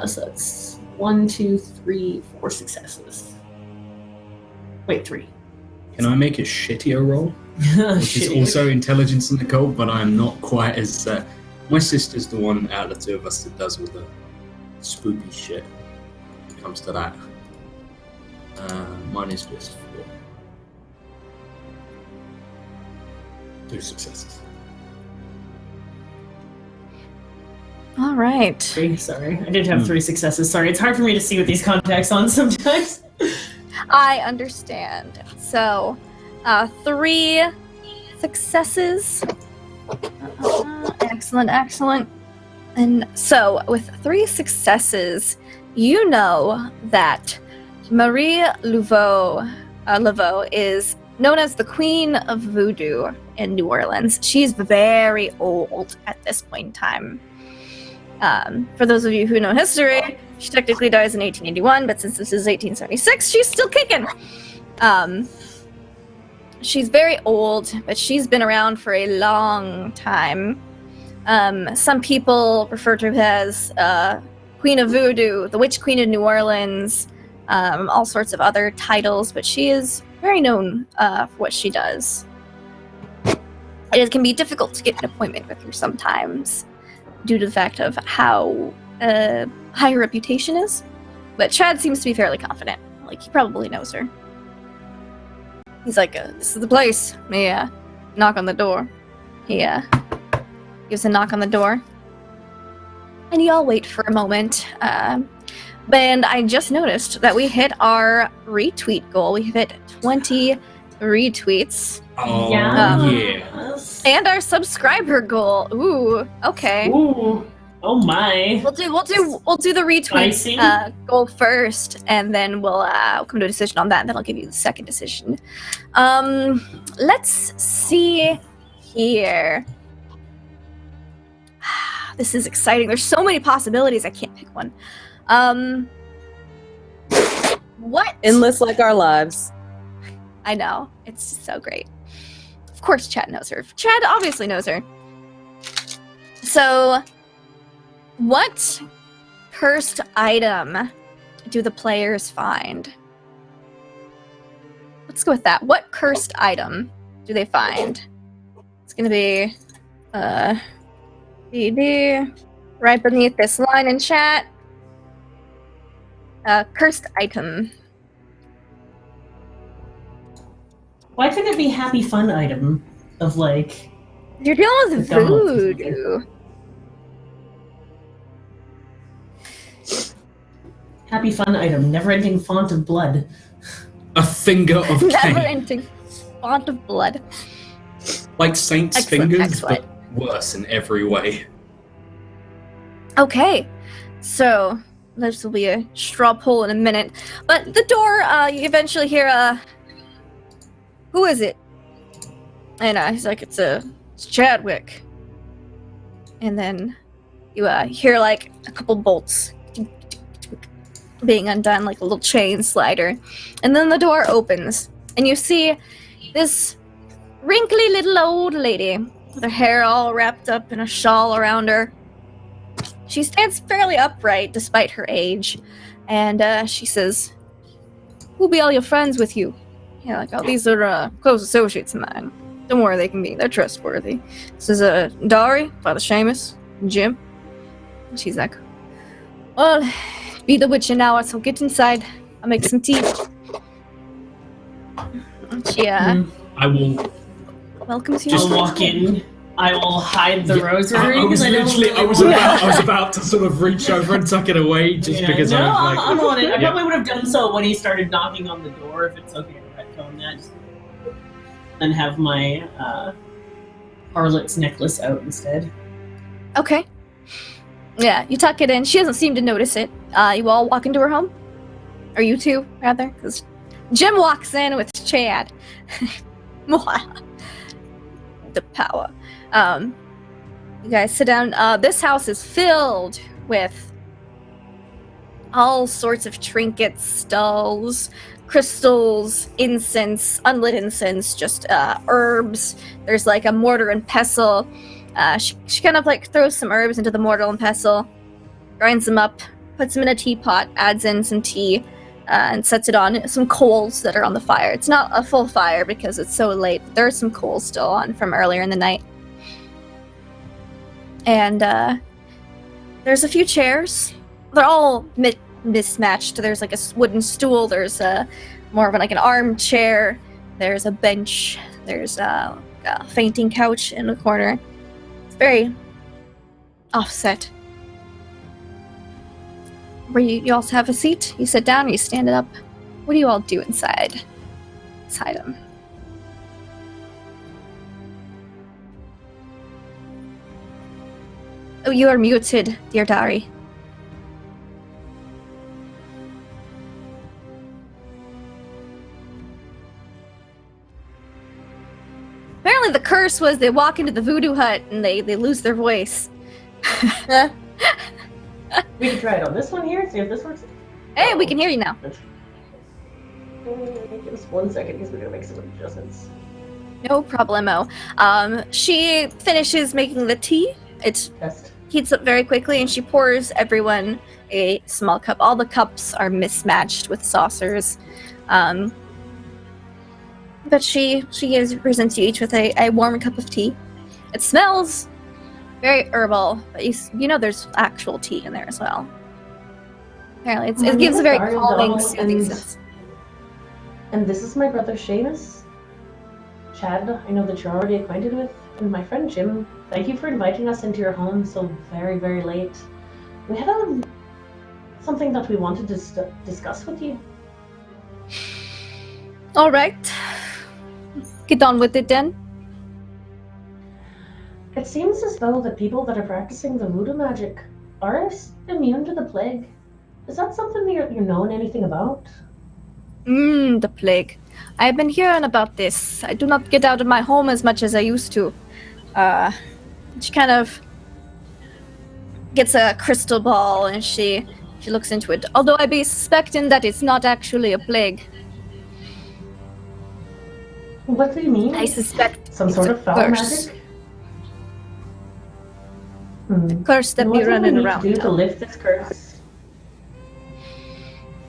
[SPEAKER 3] So that's 1, 2, 3, 4 successes. Wait, 3.
[SPEAKER 4] Can I make a shittier roll? Which is also intelligence in the code, but I'm not quite as... my sister's the one out of the two of us that does all the spooky shit when it comes to that. Mine is just 4. 2 successes.
[SPEAKER 1] All right.
[SPEAKER 3] 3, sorry. I did have 3 successes. Sorry, it's hard for me to see with these contacts on sometimes.
[SPEAKER 1] I understand. So, 3 successes. Excellent. And so, with 3 successes, you know that Marie Laveau is known as the Queen of Voodoo in New Orleans. She's very old at this point in time. For those of you who know history, she technically dies in 1881, but since this is 1876, she's still kicking. She's very old, but she's been around for a long time. Some people refer to her as Queen of Voodoo, the Witch Queen of New Orleans, all sorts of other titles, but she is very known for what she does. It can be difficult to get an appointment with her sometimes, due to the fact of how high her reputation is. But Chad seems to be fairly confident. Like, he probably knows her. He's like, this is the place. Yeah. Knock on the door. He gives a knock on the door. And y'all wait for a moment. And I just noticed that we hit our retweet goal. We hit 20 retweets.
[SPEAKER 4] Oh,
[SPEAKER 3] Yeah.
[SPEAKER 1] And our subscriber goal. Ooh, okay.
[SPEAKER 3] Ooh. Oh my.
[SPEAKER 1] We'll do the retweet goal first, and then we'll come to a decision on that, and then I'll give you the second decision. Let's see here. This is exciting. There's so many possibilities. I can't pick one. What?
[SPEAKER 2] Endless like our lives.
[SPEAKER 1] I know. It's just so great. Of course Chad knows her. Chad obviously knows her. So, what cursed item do the players find? Let's go with that. What cursed item do they find? It's going to be BB right beneath this line in chat. Cursed item.
[SPEAKER 3] Why couldn't it be happy fun item of like...
[SPEAKER 1] You're dealing with
[SPEAKER 3] McDonald's.
[SPEAKER 1] voodoo.
[SPEAKER 3] Happy fun item, never-ending font of blood.
[SPEAKER 4] A finger of cane.
[SPEAKER 1] Never-ending font of blood.
[SPEAKER 4] Like Saint's
[SPEAKER 1] Excellent,
[SPEAKER 4] fingers,
[SPEAKER 1] excellent.
[SPEAKER 4] but worse in every way.
[SPEAKER 1] Okay, so this will be a straw poll in a minute. But the door, you eventually hear who is it? And he's like, it's Chadwick. And then you hear like a couple bolts being undone, like a little chain slider. And then the door opens, and you see this wrinkly little old lady with her hair all wrapped up in a shawl around her. She stands fairly upright despite her age, and she says, "Who'll be all your friends with you?" Yeah, like, "Oh, these are close associates of mine. Don't worry, they're trustworthy." This is Dari, Father Seamus, and Jim. And she's like, "Well, be the witching hour, so get inside. I'll make some tea." And she
[SPEAKER 4] I will.
[SPEAKER 1] welcomes you.
[SPEAKER 3] I'll walk in. I will hide the rosary.
[SPEAKER 4] I was about to sort of reach over and tuck it away just because
[SPEAKER 3] no,
[SPEAKER 4] I was like.
[SPEAKER 3] I'm on it. I
[SPEAKER 4] Yeah.
[SPEAKER 3] probably would have done so when he started knocking on the door, if it's okay to retcon that. Just, and have my harlot's necklace out instead.
[SPEAKER 1] Okay. Yeah, you tuck it in. She doesn't seem to notice it. You all walk into her home? Or you two, rather? Because Jim walks in with Chad. The power. You guys sit down. This house is filled with all sorts of trinkets, skulls, crystals, incense, unlit incense, just herbs. There's like a mortar and pestle. She kind of like throws some herbs into the mortar and pestle, grinds them up, puts them in a teapot, adds in some tea, and sets it on some coals that are on the fire. It's not a full fire because it's so late, but there are some coals still on from earlier in the night. And there's a few chairs. They're all mismatched. There's like a wooden stool. There's more of like an armchair. There's a bench. There's a fainting couch in the corner. It's very offset. Where you also have a seat. You sit down. You stand it up. What do you all do inside them? Oh, you are muted, dear Dari. Apparently the curse was they walk into the voodoo hut and they lose their voice.
[SPEAKER 3] We can try it on this one here, see if this works.
[SPEAKER 1] Hey, we can hear you now.
[SPEAKER 3] Give us 1 second because we're going to make some adjustments.
[SPEAKER 1] No problemo. She finishes making the tea. It
[SPEAKER 3] Test.
[SPEAKER 1] heats up very quickly, and she pours everyone a small cup. All the cups are mismatched with saucers. But she presents you each with a warm cup of tea. It smells very herbal, but you know there's actual tea in there as well. Apparently, it gives a very calming, soothing sense.
[SPEAKER 3] And this is my brother Seamus. Chad, I know that you're already acquainted with, and my friend Jim. Thank you for inviting us into your home so very, very late. We had something that we wanted to discuss with you.
[SPEAKER 1] All right. Get on with it then.
[SPEAKER 3] It seems as though the people that are practicing the voodoo magic are immune to the plague. Is that something that you're knowing anything about?
[SPEAKER 1] The plague. I've been hearing about this. I do not get out of my home as much as I used to. She kind of gets a crystal ball and she looks into it. Although I be suspecting that it's not actually a plague.
[SPEAKER 3] What do you mean?
[SPEAKER 1] I suspect
[SPEAKER 3] Some
[SPEAKER 1] it's
[SPEAKER 3] sort
[SPEAKER 1] a
[SPEAKER 3] of foul
[SPEAKER 1] curse.
[SPEAKER 3] magic?
[SPEAKER 1] Curse that
[SPEAKER 3] And
[SPEAKER 1] be
[SPEAKER 3] what do we
[SPEAKER 1] running
[SPEAKER 3] need
[SPEAKER 1] around.
[SPEAKER 3] to do to lift this curse?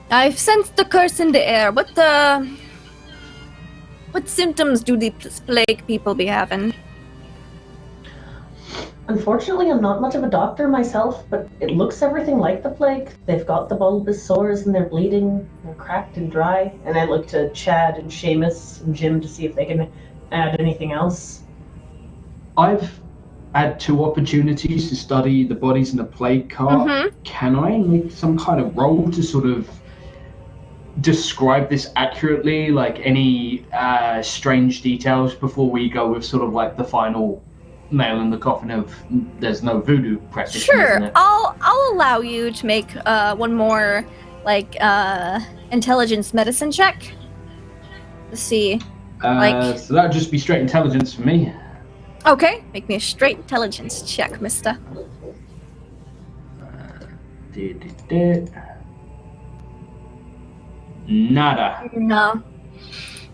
[SPEAKER 1] I've sensed the curse in the air. What symptoms do these plague people be having?
[SPEAKER 3] Unfortunately, I'm not much of a doctor myself, but it looks everything like the plague. They've got the bulbous sores and they're bleeding, they're cracked and dry. And I look to Chad and Seamus and Jim to see if they can add anything else.
[SPEAKER 5] I've had 2 opportunities to study the bodies in the plague cart.
[SPEAKER 1] Mm-hmm.
[SPEAKER 5] Can I make some kind of roll to sort of describe this accurately, like any strange details before we go with sort of like the final nail in the coffin of there's no voodoo practitioner?
[SPEAKER 1] Sure,
[SPEAKER 5] Isn't it?
[SPEAKER 1] I'll allow you to make one more like intelligence medicine check to see.
[SPEAKER 5] So that would just be straight intelligence for me.
[SPEAKER 1] Okay, make me a straight intelligence check, mister.
[SPEAKER 5] Nada.
[SPEAKER 1] No.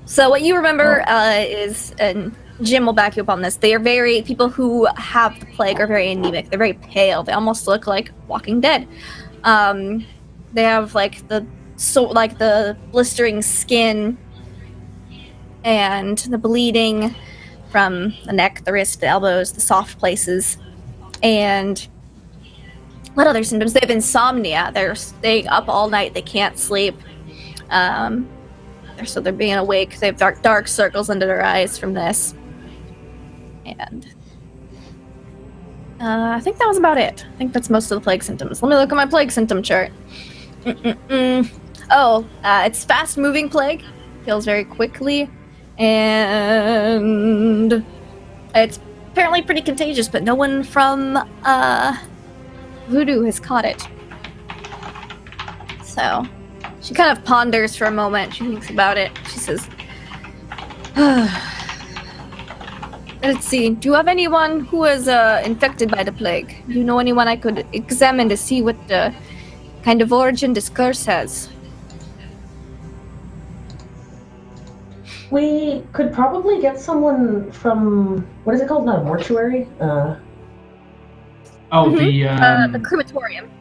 [SPEAKER 1] So what you remember is Jim will back you up on this. They are people who have the plague are very anemic. They're very pale. They almost look like Walking Dead. They have like the blistering skin and the bleeding from the neck, the wrist, the elbows, the soft places, and what other symptoms? They have insomnia. They're staying up all night. They can't sleep. So they're being awake. They have dark circles under their eyes from this. And I think that was about it. I think that's most of the plague symptoms. Let me look at my plague symptom chart. It's fast-moving plague. Kills very quickly. And it's apparently pretty contagious, but no one from Voodoo has caught it. So she kind of ponders for a moment. She thinks about it. She says, let's see. Do you have anyone who is infected by the plague? Do you know anyone I could examine to see what kind of origin this curse has?
[SPEAKER 3] We could probably get someone from, what is it called now? Mortuary?
[SPEAKER 5] The
[SPEAKER 1] crematorium.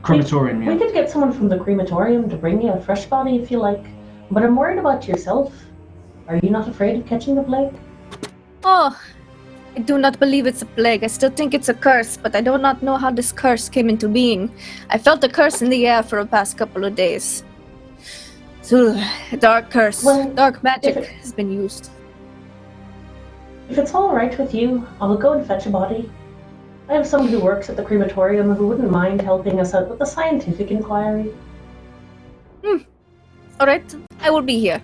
[SPEAKER 5] Crematorium, yeah.
[SPEAKER 3] We could get someone from the crematorium to bring you a fresh body if you like. But I'm worried about yourself. Are you not afraid of catching the plague?
[SPEAKER 1] Oh, I do not believe it's a plague. I still think it's a curse, but I do not know how this curse came into being. I felt a curse in the air for the past couple of days. So, a dark curse, dark magic has been used.
[SPEAKER 3] If it's all right with you, I'll go and fetch a body. I have someone who works at the crematorium who wouldn't mind helping us out with the scientific inquiry.
[SPEAKER 1] Alright, I will be here.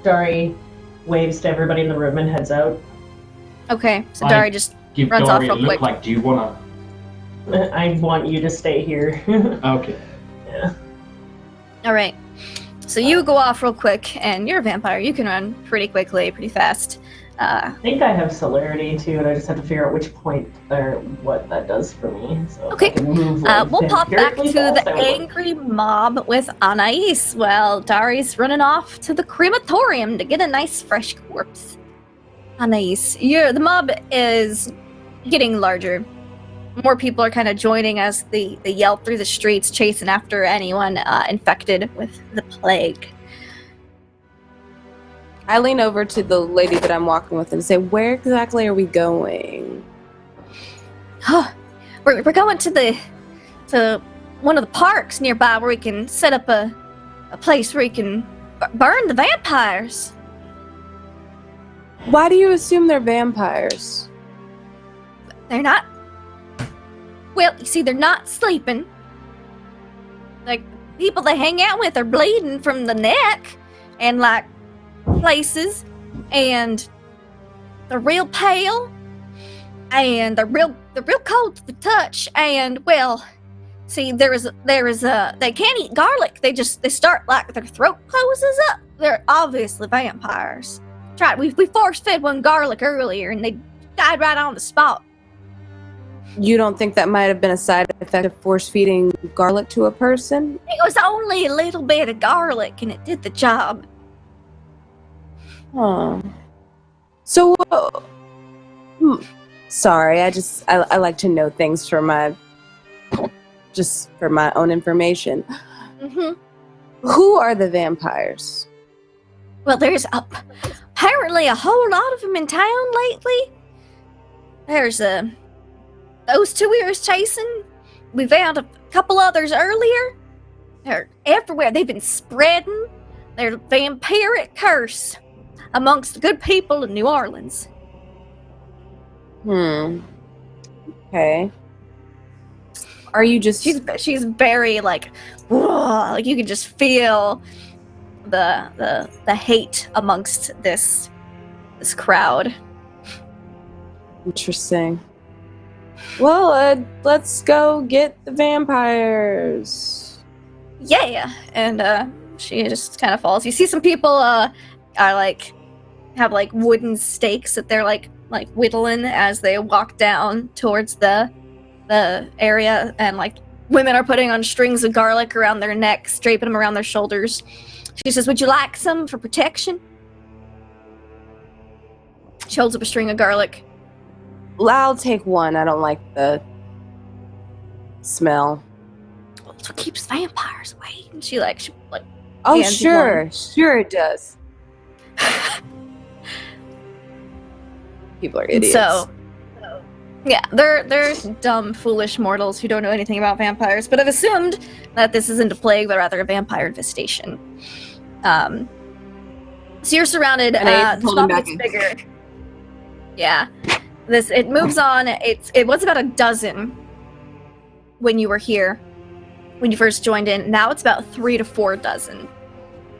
[SPEAKER 3] Dari waves to everybody in the room and heads out.
[SPEAKER 1] Okay, so Dari just
[SPEAKER 5] Give
[SPEAKER 1] runs
[SPEAKER 5] Dari
[SPEAKER 1] off
[SPEAKER 5] a
[SPEAKER 1] real
[SPEAKER 5] look
[SPEAKER 1] quick.
[SPEAKER 5] like, do you wanna...
[SPEAKER 3] I want you to stay here.
[SPEAKER 5] Okay.
[SPEAKER 3] Yeah.
[SPEAKER 1] Alright, so you go off real quick, and you're a vampire. You can run pretty quickly, pretty fast.
[SPEAKER 3] I think I have celerity too, and I just have to figure out which point or what that does for me. So
[SPEAKER 1] Okay.
[SPEAKER 3] I can move, like,
[SPEAKER 1] We'll pop back to
[SPEAKER 3] empirically fast,
[SPEAKER 1] the
[SPEAKER 3] I will.
[SPEAKER 1] angry mob with Anais while Dari's running off to the crematorium to get a nice fresh corpse. Anais, the mob is getting larger. More people are kind of joining as they yell through the streets, chasing after anyone infected with the plague.
[SPEAKER 2] I lean over to the lady that I'm walking with and say, where exactly are we going?
[SPEAKER 1] We're going to one of the parks nearby where we can set up a place where we can burn the vampires.
[SPEAKER 2] Why do you assume they're vampires?
[SPEAKER 1] They're not. Well, you see, they're not sleeping. Like, people they hang out with are bleeding from the neck and, like, places, and they're real pale, and they're real cold to the touch, and, well, see, there is they can't eat garlic. They start, like, their throat closes up. They're obviously vampires. We force-fed one garlic earlier, and they died right on the spot.
[SPEAKER 2] You don't think that might have been a side effect of force-feeding garlic to a person?
[SPEAKER 1] It was only a little bit of garlic, and it did the job.
[SPEAKER 2] Huh. So, sorry, I like to know things for my own information.
[SPEAKER 1] Mm-hmm.
[SPEAKER 2] Who are the vampires?
[SPEAKER 1] Well, there's apparently a whole lot of them in town lately. There's those two we were chasing. We found a couple others earlier. They're everywhere. They've been spreading their vampiric curse amongst the good people in New Orleans.
[SPEAKER 2] Okay. Are you just...
[SPEAKER 1] She's very like you can just feel the hate amongst this crowd.
[SPEAKER 2] Interesting. Well, let's go get the vampires.
[SPEAKER 1] Yeah, and she just kind of falls. You see some people are like have like wooden stakes that they're like whittling as they walk down towards the area, and like women are putting on strings of garlic around their necks, draping them around their shoulders. She says, "Would you like some for protection?" She holds up a string of garlic.
[SPEAKER 2] I'll take one. I don't like the smell.
[SPEAKER 1] Well, it's what keeps vampires away. And she like
[SPEAKER 2] Oh,
[SPEAKER 1] hands you
[SPEAKER 2] sure. Sure it does. People are idiots.
[SPEAKER 1] So, yeah, they're dumb, foolish mortals who don't know anything about vampires, but have assumed that this isn't a plague, but rather a vampire infestation. So you're surrounded. The swamp gets bigger. Yeah, it moves on. It was about a dozen when you were here, when you first joined in. Now it's about 3 to 4 dozen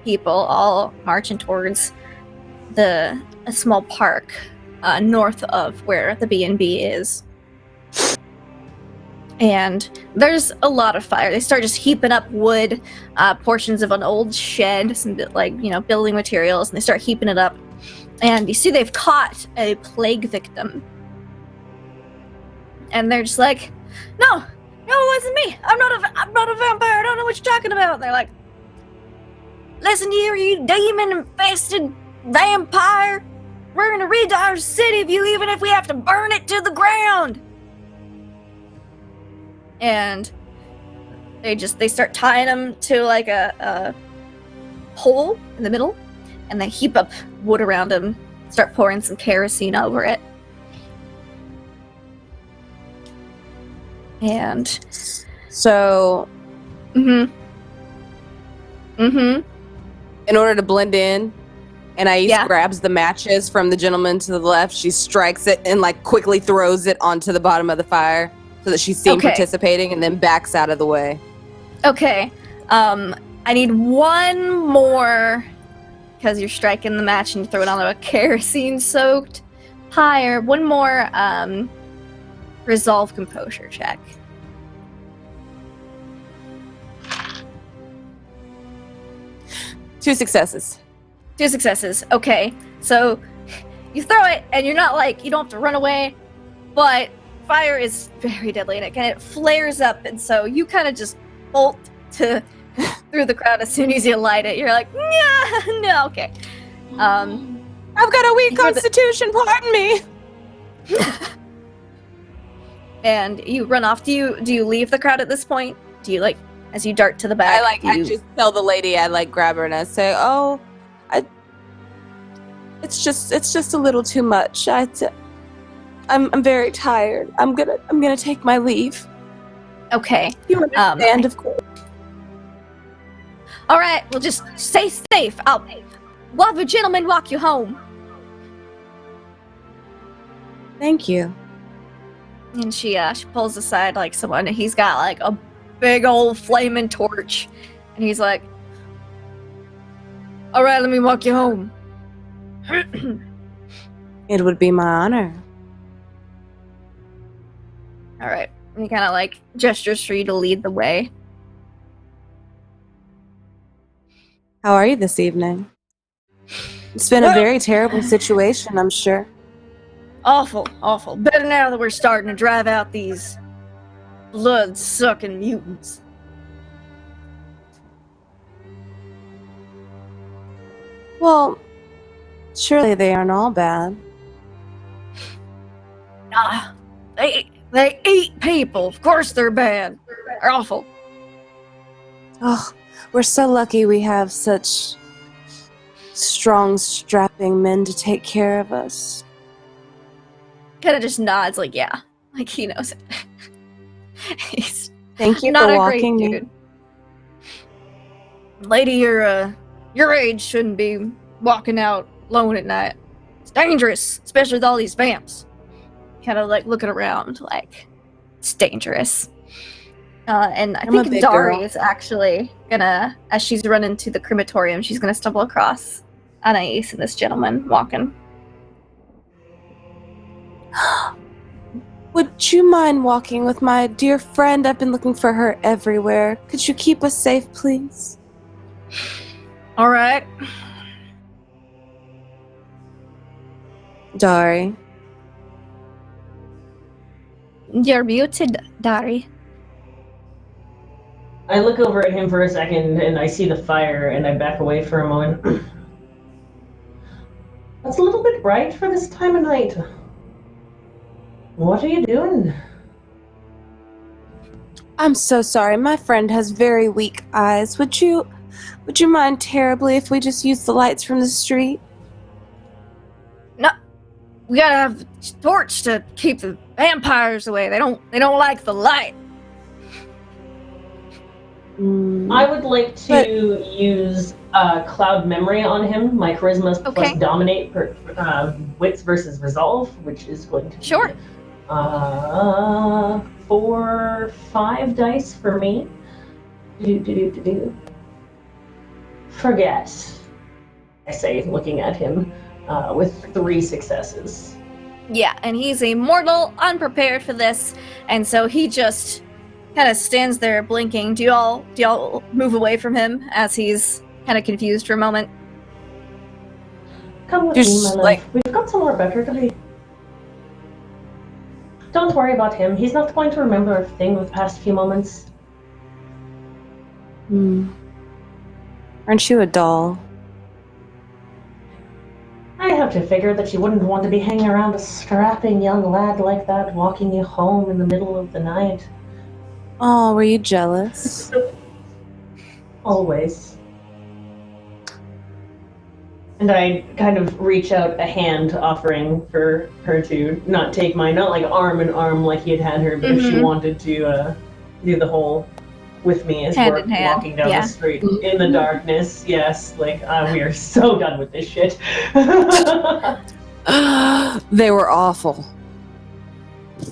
[SPEAKER 1] people, all marching towards a small park. North of where the B&B is. And there's a lot of fire. They start just heaping up wood, portions of an old shed, some building materials, and they start heaping it up. And you see they've caught a plague victim. And they're just like, no, it wasn't me. I'm not a vampire. I don't know what you're talking about. And they're like, listen here, you demon-infested vampire. We're gonna rid our city of you, even if we have to burn it to the ground. And they start tying them to like a pole in the middle, and they heap up wood around them, start pouring some kerosene over it. And
[SPEAKER 2] so,
[SPEAKER 1] in
[SPEAKER 2] order to blend in, Anais grabs the matches from the gentleman to the left. She strikes it and quickly throws it onto the bottom of the fire so that she's seen participating, and then backs out of the way.
[SPEAKER 1] Okay. I need one more, because you're striking the match and you throw it onto a kerosene-soaked pyre. One more resolve composure check.
[SPEAKER 2] Two successes.
[SPEAKER 1] Okay. So you throw it, and you're not you don't have to run away, but fire is very deadly, and it flares up, and so you kind of just bolt through the crowd as soon as you light it. You're like, no, okay.
[SPEAKER 2] I've got a weak constitution, pardon me.
[SPEAKER 1] And you run off. Do you leave the crowd at this point? Do you as you dart to the back?
[SPEAKER 2] I just tell the lady, I grab her and I say, oh, it's just a little too much. I'm very tired. I'm gonna take my leave.
[SPEAKER 1] Okay.
[SPEAKER 2] You understand, of course.
[SPEAKER 1] All right. Well, just stay safe. I'll have a gentleman walk you home.
[SPEAKER 2] Thank you.
[SPEAKER 1] And she pulls aside someone. He's got a big old flaming torch, and he's like, "All right, let me walk you home."
[SPEAKER 2] It would be my honor.
[SPEAKER 1] All right. And he kind of gestures for you to lead the way.
[SPEAKER 2] How are you this evening? It's been a very terrible situation, I'm sure.
[SPEAKER 1] Awful. Better now that we're starting to drive out these blood-sucking mutants.
[SPEAKER 2] Well, surely they aren't all bad.
[SPEAKER 1] They eat people. Of course they're bad. They're awful.
[SPEAKER 2] Oh, we're so lucky we have such strong, strapping men to take care of us.
[SPEAKER 1] Kind of just nods, yeah. He knows it. He's
[SPEAKER 2] Thank you
[SPEAKER 1] not
[SPEAKER 2] for
[SPEAKER 1] a
[SPEAKER 2] walking
[SPEAKER 1] great
[SPEAKER 2] me.
[SPEAKER 1] dude. Lady, your age shouldn't be walking out alone at night. It's dangerous, especially with all these vamps. Kind of looking around, it's dangerous. And I think Dari is actually gonna, as she's running to the crematorium, she's gonna stumble across Anais and this gentleman walking.
[SPEAKER 2] Would you mind walking with my dear friend? I've been looking for her everywhere. Could you keep us safe, please?
[SPEAKER 1] All right.
[SPEAKER 2] Dari.
[SPEAKER 1] You're muted, Dari.
[SPEAKER 3] I look over at him for a second, and I see the fire, and I back away for a moment. That's a little bit bright for this time of night. What are you doing?
[SPEAKER 2] I'm so sorry. My friend has very weak eyes. Would you mind terribly if we just use the lights from the street?
[SPEAKER 1] No, we gotta have a torch to keep the vampires away. They don't like the light.
[SPEAKER 3] I would like to use Cloud Memory on him. My charisma plus Dominate per wits versus resolve, which is going to be 5 dice for me. Forget, I say, looking at him with 3 successes.
[SPEAKER 1] Yeah, and he's a mortal, unprepared for this, and so he just kind of stands there blinking. Do y'all move away from him as he's kind of confused for a moment?
[SPEAKER 3] Come with me, my love. We've got somewhere better to be. Don't worry about him. He's not going to remember a thing of the past few moments.
[SPEAKER 2] Aren't you a doll?
[SPEAKER 3] I have to figure that you wouldn't want to be hanging around a strapping young lad like that, walking you home in the middle of the night.
[SPEAKER 2] Oh, were you jealous?
[SPEAKER 3] Always. And I kind of reach out a hand, offering for her to not take mine, not like arm in arm like he had her, but if she wanted to do the whole with me as we're walking down the street in the darkness. Yes, like we are so done with this shit.
[SPEAKER 2] They were awful.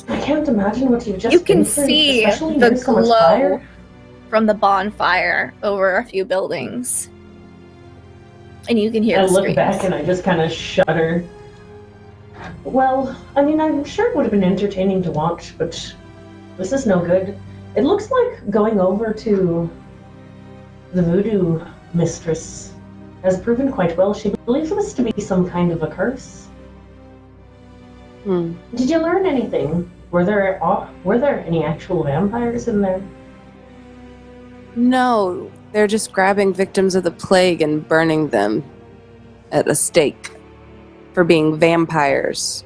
[SPEAKER 3] I can't imagine what you've just
[SPEAKER 1] You can
[SPEAKER 3] been through,
[SPEAKER 1] see
[SPEAKER 3] especially
[SPEAKER 1] the
[SPEAKER 3] near so much
[SPEAKER 1] glow
[SPEAKER 3] fire.
[SPEAKER 1] from the bonfire over a few buildings. And you can hear
[SPEAKER 3] I
[SPEAKER 1] the
[SPEAKER 3] look
[SPEAKER 1] screams.
[SPEAKER 3] back and I just kind of shudder. Well, I mean, I'm sure it would have been entertaining to watch, but this is no good. It looks like going over to the Voodoo mistress has proven quite well. She believes this to be some kind of a curse. Did you learn anything? Were there any actual vampires in there?
[SPEAKER 2] No, they're just grabbing victims of the plague and burning them at a stake for being vampires.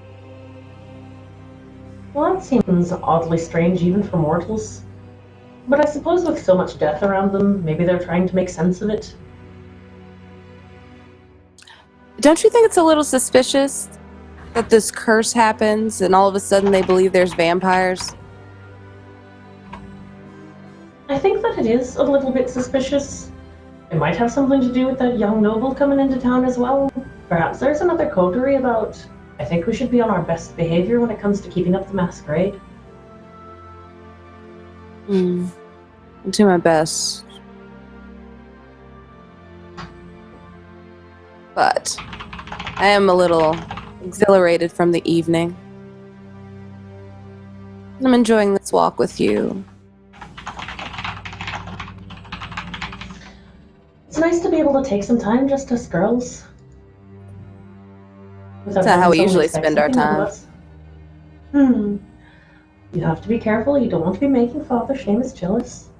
[SPEAKER 3] Well, that seems oddly strange even for mortals. But I suppose with so much death around them, maybe they're trying to make sense of it.
[SPEAKER 2] Don't you think it's a little suspicious that this curse happens and all of a sudden they believe there's vampires?
[SPEAKER 3] I think that it is a little bit suspicious. It might have something to do with that young noble coming into town as well. Perhaps there's another coterie about, I think we should be on our best behavior when it comes to keeping up the masquerade.
[SPEAKER 2] I'll do my best. But I am a little exhilarated from the evening. I'm enjoying this walk with you.
[SPEAKER 3] It's nice to be able to take some time just us girls.
[SPEAKER 2] That's not how we usually spend our time.
[SPEAKER 3] You have to be careful. You don't want to be making Father Seamus jealous.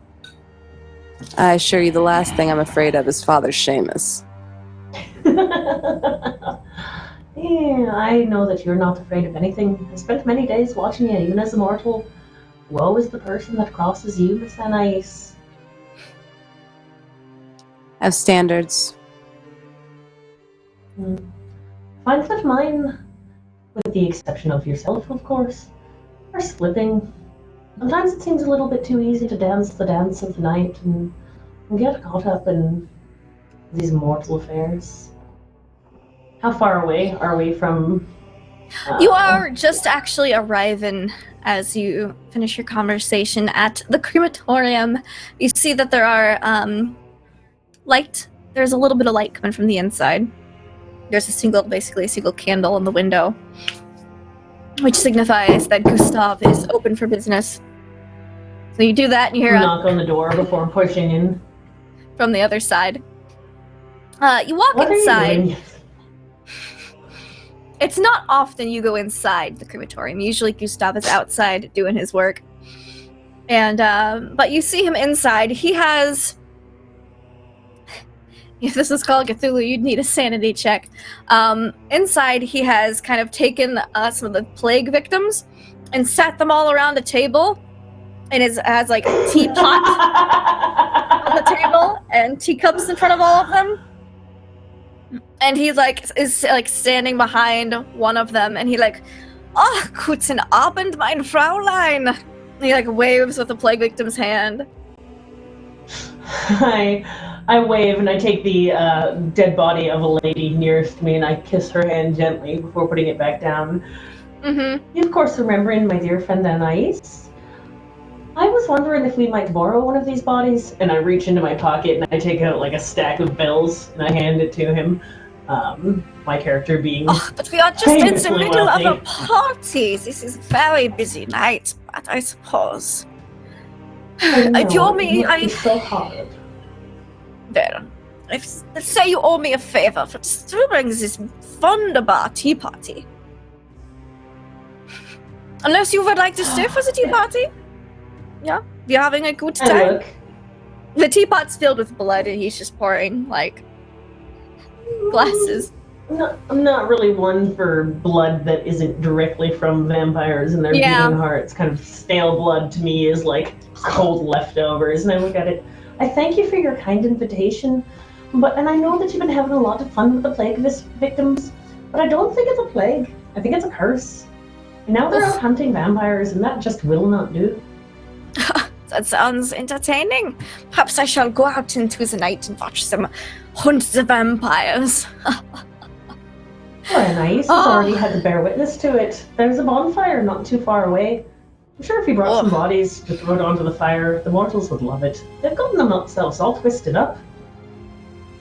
[SPEAKER 2] I assure you the last thing I'm afraid of is Father Seamus.
[SPEAKER 3] Yeah, I know that you're not afraid of anything. I spent many days watching you, even as a mortal. Woe is the person that crosses you, Miss Anais.
[SPEAKER 2] I have standards.
[SPEAKER 3] Find that mine, with the exception of yourself, of course, are slipping. Sometimes it seems a little bit too easy to dance the dance of the night and get caught up in these mortal affairs. How far away are we from...
[SPEAKER 1] You are just actually arriving as you finish your conversation at the crematorium. You see that there are light. There's a little bit of light coming from the inside. There's basically a single candle in the window, which signifies that Gustav is open for business. So you do that and you hear a
[SPEAKER 3] knock on the door before pushing in.
[SPEAKER 1] From the other side. You walk
[SPEAKER 3] What
[SPEAKER 1] inside.
[SPEAKER 3] Are you doing?
[SPEAKER 1] It's not often you go inside the crematorium. Usually Gustav is outside doing his work. And but you see him inside. He has If this is called Cthulhu, you'd need a sanity check. Inside, he has kind of taken some of the plague victims and sat them all around a table, and has like a teapot on the table and teacups in front of all of them. And he is standing behind one of them, and he "Ah, guten Abend, mein Fraulein." And he waves with the plague victim's hand.
[SPEAKER 3] I wave and I take the dead body of a lady nearest me and I kiss her hand gently before putting it back down.
[SPEAKER 1] Mm-hmm.
[SPEAKER 3] You of course remembering my dear friend Anais. I was wondering if we might borrow one of these bodies, and I reach into my pocket and I take out a stack of bills and I hand it to him. My character being
[SPEAKER 1] but we are just in the
[SPEAKER 3] famously
[SPEAKER 1] middle
[SPEAKER 3] wealthy.
[SPEAKER 1] of a party. This is a very busy night, but I suppose. If you owe me,
[SPEAKER 3] It's so hard.
[SPEAKER 1] Well, let's say you owe me a favor for throwing this wunderbar tea party. Unless you would like to stay for the tea party? Yeah? You're having a good
[SPEAKER 3] And
[SPEAKER 1] time?
[SPEAKER 3] look,
[SPEAKER 1] The teapot's filled with blood and he's just pouring, glasses.
[SPEAKER 3] I'm not really one for blood that isn't directly from vampires and their
[SPEAKER 1] Yeah.
[SPEAKER 3] beating hearts. Kind of stale blood to me is like cold leftovers, and I look at it. I thank you for your kind invitation, and I know that you've been having a lot of fun with the plague victims, but I don't think it's a plague. I think it's a curse. And now they're out hunting vampires, and that just will not do.
[SPEAKER 1] That sounds entertaining. Perhaps I shall go out into the night and watch them hunt the vampires.
[SPEAKER 3] Well, nice. He's already had to bear witness to it. There's a bonfire not too far away. I'm sure if he brought some bodies to throw it onto the fire, the mortals would love it. They've gotten themselves all twisted up.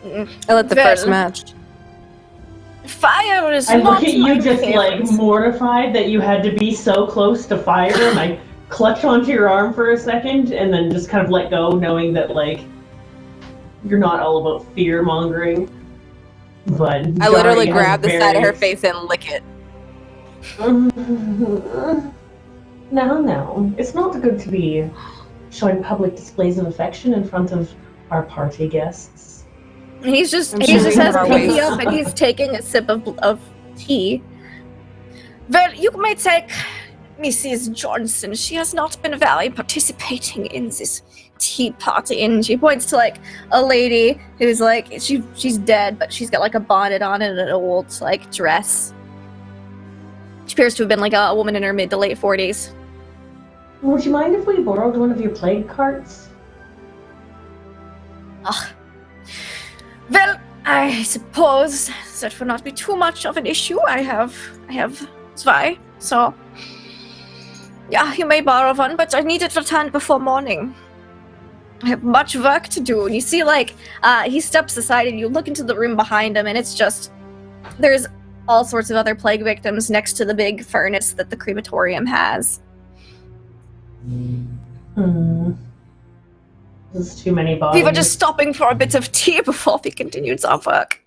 [SPEAKER 2] I lit the
[SPEAKER 1] Well,
[SPEAKER 2] first match.
[SPEAKER 1] Fire is
[SPEAKER 3] I
[SPEAKER 1] not
[SPEAKER 3] look at you
[SPEAKER 1] my
[SPEAKER 3] just
[SPEAKER 1] favorite.
[SPEAKER 3] mortified that you had to be so close to fire, and I clutch onto your arm for a second and then just kind of let go, knowing that you're not all about fear mongering. But
[SPEAKER 2] I literally
[SPEAKER 3] Dari
[SPEAKER 2] grab the
[SPEAKER 3] has
[SPEAKER 2] side of her
[SPEAKER 3] very-
[SPEAKER 2] face and lick it.
[SPEAKER 3] No. It's not good to be showing public displays of affection in front of our party guests.
[SPEAKER 1] He just
[SPEAKER 2] I'm
[SPEAKER 1] has
[SPEAKER 2] sure
[SPEAKER 1] his
[SPEAKER 2] our
[SPEAKER 1] pinky
[SPEAKER 2] ways.
[SPEAKER 1] up and he's taking a sip of tea. Well, you may take Mrs. Johnson. She has not been very participating in this tea party, and she points to a lady who's she's dead, but she's got a bonnet on and an old dress. She appears to have been a woman in her mid to late 40s.
[SPEAKER 3] Would you mind if we borrowed one of your plague carts?
[SPEAKER 1] Well, I suppose that would not be too much of an issue. I have zwei, so yeah, you may borrow one, but I need it returned before morning. I have much work to do. And you see, he steps aside, and you look into the room behind him, and it's just there's all sorts of other plague victims next to the big furnace that the crematorium has.
[SPEAKER 3] There's too many bodies.
[SPEAKER 1] We were just stopping for a bit of tea before we continued our work.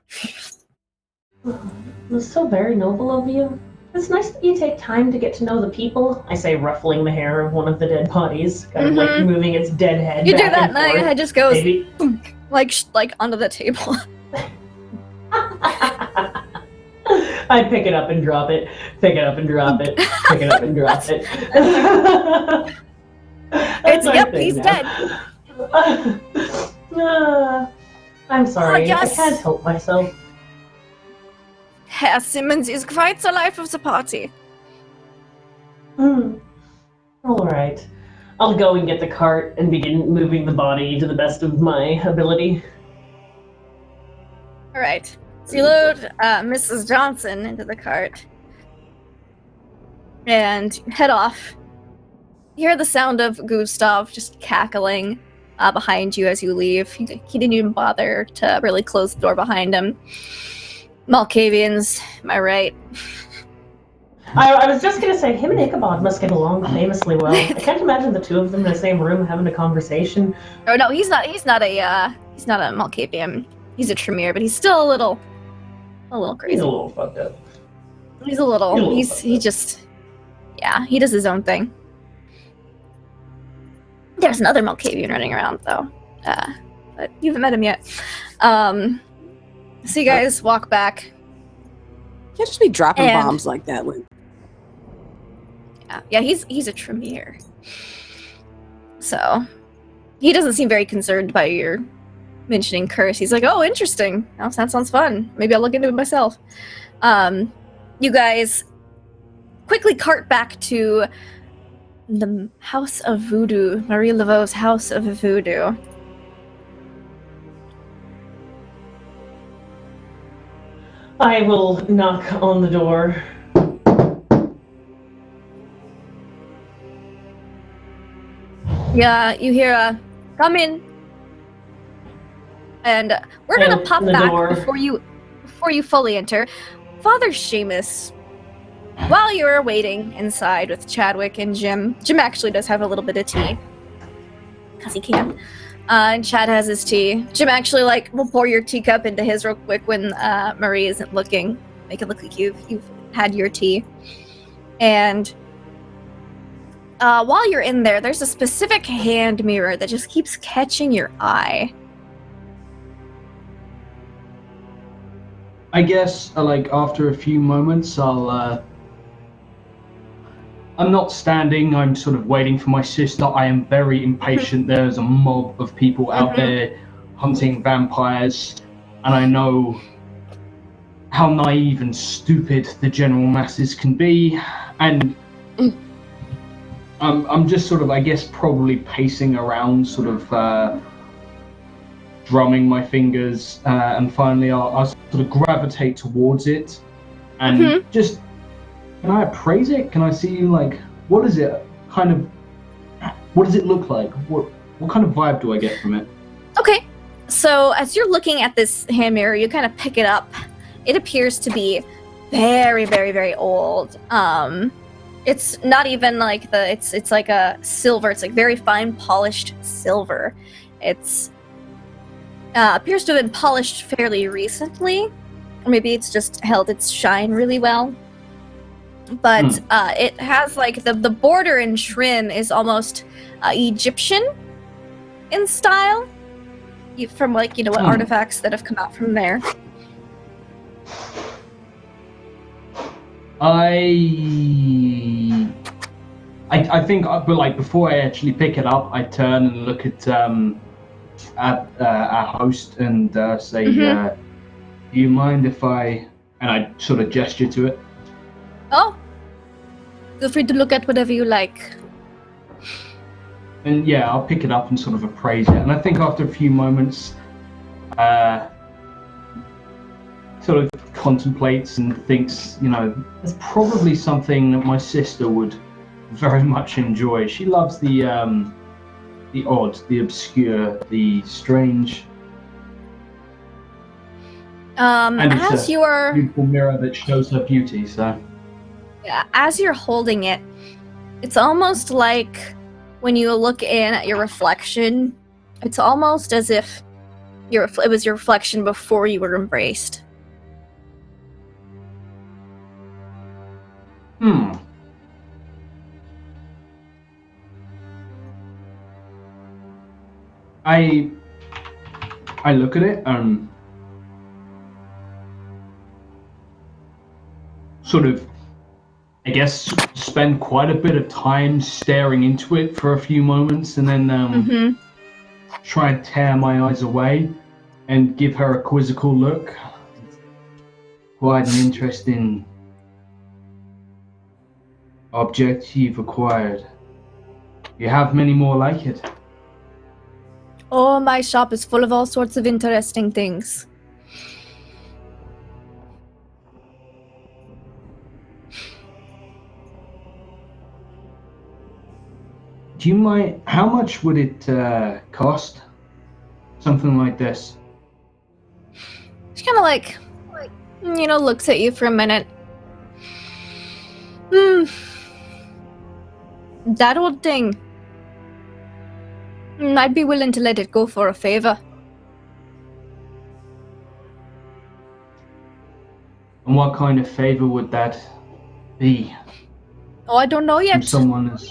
[SPEAKER 3] It was so very noble of you. It's nice that you take time to get to know the people. I say, ruffling the hair of one of the dead bodies, kind of moving its dead head.
[SPEAKER 1] You do
[SPEAKER 3] back
[SPEAKER 1] that,
[SPEAKER 3] and
[SPEAKER 1] and
[SPEAKER 3] forth.
[SPEAKER 1] your head just goes
[SPEAKER 3] Maybe.
[SPEAKER 1] onto the table.
[SPEAKER 3] I pick it up and drop it. Pick it up and drop it. Pick it up and drop it. That's my thing
[SPEAKER 1] he's
[SPEAKER 3] now.
[SPEAKER 1] dead.
[SPEAKER 3] I'm sorry.
[SPEAKER 1] yes.
[SPEAKER 3] I can't help myself.
[SPEAKER 1] Herr Simmons is quite the life of the party.
[SPEAKER 3] All right. I'll go and get the cart and begin moving the body to the best of my ability.
[SPEAKER 1] All right. So you load Mrs. Johnson into the cart and head off. You hear the sound of Gustav just cackling behind you as you leave. He didn't even bother to really close the door behind him. Malkavians, am I right?
[SPEAKER 3] I was just going to say, him and Ichabod must get along famously well. I can't imagine the two of them in the same room having a conversation.
[SPEAKER 1] Oh no, he's not a Malkavian. He's a Tremere, but he's still a little crazy.
[SPEAKER 3] He's a little fucked up.
[SPEAKER 1] He just he does his own thing. There's another Malkavian running around though. but you haven't met him yet. So you guys walk back.
[SPEAKER 2] Can't just be dropping
[SPEAKER 1] And-
[SPEAKER 2] bombs like that.
[SPEAKER 1] Yeah, he's a Tremere. So he doesn't seem very concerned by your mentioning curse. He's like, oh, interesting. Oh, that sounds fun. Maybe I'll look into it myself. You guys quickly cart back to the House of Voodoo, Marie Laveau's House of Voodoo.
[SPEAKER 3] I will knock on the door.
[SPEAKER 1] Yeah, you hear a come in. And we're gonna
[SPEAKER 3] Open
[SPEAKER 1] pop
[SPEAKER 3] the
[SPEAKER 1] back
[SPEAKER 3] door.
[SPEAKER 1] before you fully enter. Father Seamus, while you're waiting inside with Chadwick and Jim actually does have a little bit of tea. Because he can. And Chad has his tea. Jim actually will pour your teacup into his real quick when Marie isn't looking. Make it look like you've had your tea. And while you're in there, there's a specific hand mirror that just keeps catching your eye.
[SPEAKER 5] I guess, after a few moments, I'm not standing, I'm sort of waiting for my sister. I am very impatient. There's a mob of people out there hunting vampires, and I know how naive and stupid the general masses can be, and I'm just sort of, I guess, probably pacing around, sort of drumming my fingers, and finally I'll sort of gravitate towards it, and just, can I appraise it? Can I see, what is it? What does it look like? What kind of vibe do I get from it?
[SPEAKER 1] Okay, so as you're looking at this hand mirror, you kind of pick it up. It appears to be very, very, very old. It's not even like it's like a silver. It's like very fine polished silver. It's appears to have been polished fairly recently, or maybe it's just held its shine really well. But it has the border and trim is almost Egyptian in style, from what artifacts that have come out from there.
[SPEAKER 5] I think, but before I actually pick it up, I turn and look at our host and say, "Do you mind if I?" And I sort of gesture to it.
[SPEAKER 1] Oh, feel free to look at whatever you like.
[SPEAKER 5] And yeah, I'll pick it up and sort of appraise it. And I think after a few moments, sort of contemplates and thinks, there's probably something that my sister would very much enjoy. She loves the odd, the obscure, the strange. And it's
[SPEAKER 1] as you are
[SPEAKER 5] beautiful mirror that shows her beauty. So
[SPEAKER 1] as you're holding it, it's almost like when you look in at your reflection, it's almost as if it was your reflection before you were embraced.
[SPEAKER 5] I look at it and sort of, I guess, spend quite a bit of time staring into it for a few moments, and then try and tear my eyes away and give her a quizzical look. Quite an interesting object you've acquired. You have many more like it.
[SPEAKER 1] Oh, my shop is full of all sorts of interesting things.
[SPEAKER 5] Do you mind, how much would it cost? Something like this.
[SPEAKER 1] She kind of looks at you for a minute. That old thing. I'd be willing to let it go for a favor.
[SPEAKER 5] And what kind of favor would that be?
[SPEAKER 1] Oh, I don't know
[SPEAKER 5] From
[SPEAKER 1] yet.
[SPEAKER 5] someone as...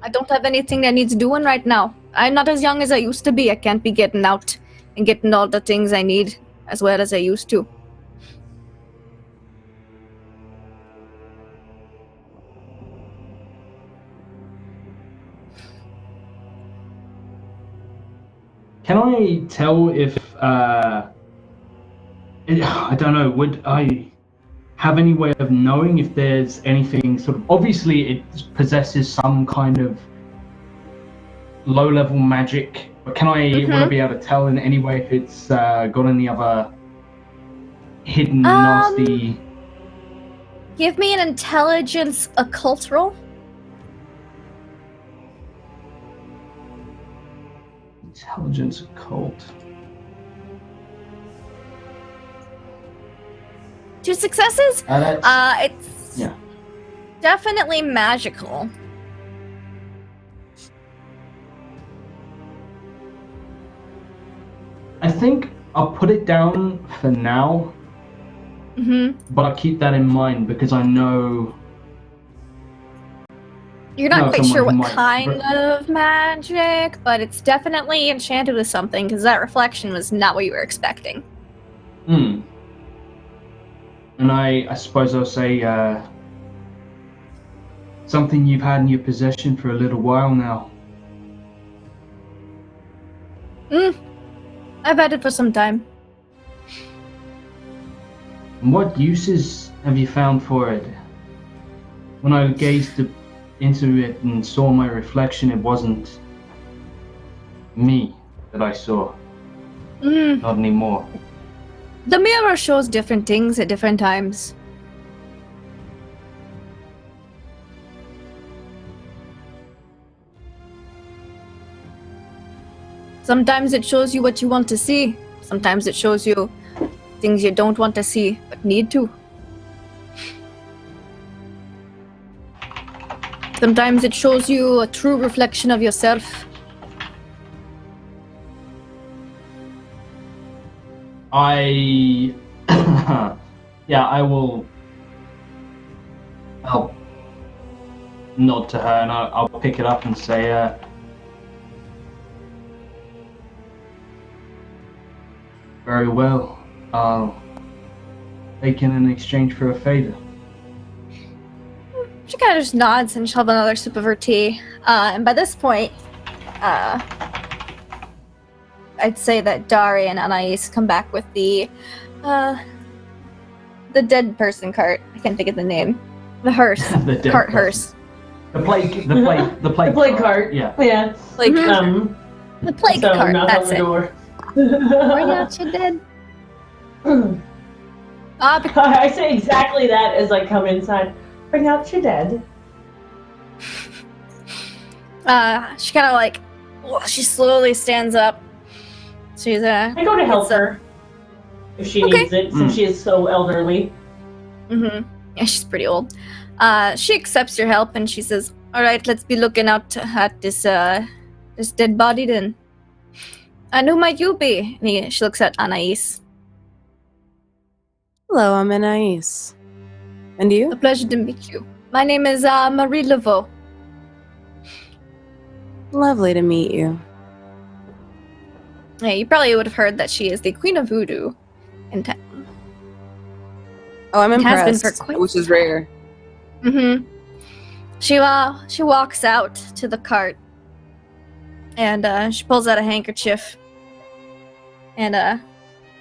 [SPEAKER 1] I don't have anything that needs doing right now. I'm not as young as I used to be. I can't be getting out and getting all the things I need as well as I used to.
[SPEAKER 5] Can I tell if I don't know, would I have any way of knowing if there's anything sort of, obviously it possesses some kind of low-level magic, but can I would I be able to tell in any way if it's got any other hidden nasty?
[SPEAKER 1] Give me an intelligence occult roll.
[SPEAKER 5] Intelligence occult.
[SPEAKER 1] 2 successes? It's
[SPEAKER 5] yeah.
[SPEAKER 1] definitely magical.
[SPEAKER 5] I think I'll put it down for now, but I'll keep that in mind because I know
[SPEAKER 1] You're not quite
[SPEAKER 5] someone
[SPEAKER 1] sure
[SPEAKER 5] who
[SPEAKER 1] what
[SPEAKER 5] might-
[SPEAKER 1] kind of magic, but it's definitely enchanted with something, because that reflection was not what you were expecting.
[SPEAKER 5] And I suppose I'll say something you've had in your possession for a little while now.
[SPEAKER 1] I've had it for some time.
[SPEAKER 5] And what uses have you found for it? When I gazed into it and saw my reflection, it wasn't me that I saw. Not anymore.
[SPEAKER 1] The mirror shows different things at different times. Sometimes it shows you what you want to see. Sometimes it shows you things you don't want to see, but need to. Sometimes it shows you a true reflection of yourself.
[SPEAKER 5] I I will. I'll nod to her and I'll pick it up and say, very well. I'll take it in exchange for a favor.
[SPEAKER 1] She kind of just nods and she'll have another sip of her tea. And by this point, I'd say that Dari and Anais come back with the dead person cart. I can't think of the name. The hearse.
[SPEAKER 5] The dead
[SPEAKER 1] Cart
[SPEAKER 5] person.
[SPEAKER 1] hearse.
[SPEAKER 5] The plague
[SPEAKER 3] The plague cart.
[SPEAKER 5] Yeah.
[SPEAKER 3] Yeah.
[SPEAKER 1] Like
[SPEAKER 3] Um,
[SPEAKER 1] the plague
[SPEAKER 3] so
[SPEAKER 1] cart.
[SPEAKER 3] knock
[SPEAKER 1] That's
[SPEAKER 3] on the
[SPEAKER 1] it.
[SPEAKER 3] door.
[SPEAKER 1] Bring out your dead.
[SPEAKER 3] I say exactly that as I come inside. Bring out your dead.
[SPEAKER 1] She kind of like, she slowly stands up. She's
[SPEAKER 3] I go to help her if she
[SPEAKER 1] Okay.
[SPEAKER 3] needs it, since she is so elderly.
[SPEAKER 1] Yeah, she's pretty old. She accepts your help and she says, "All right, let's be looking out at this dead body then." And who might you be? And she looks at Anais.
[SPEAKER 2] Hello, I'm Anais. And you?
[SPEAKER 1] A pleasure to meet you. My name is Marie Laveau.
[SPEAKER 2] Lovely to meet you.
[SPEAKER 1] Yeah, you probably would have heard that she is the Queen of Voodoo in town.
[SPEAKER 2] Oh, I'm
[SPEAKER 1] It has been
[SPEAKER 2] impressed,
[SPEAKER 1] for quite
[SPEAKER 2] which is
[SPEAKER 1] some time.
[SPEAKER 2] rare.
[SPEAKER 1] She walks out to the cart and she pulls out a handkerchief and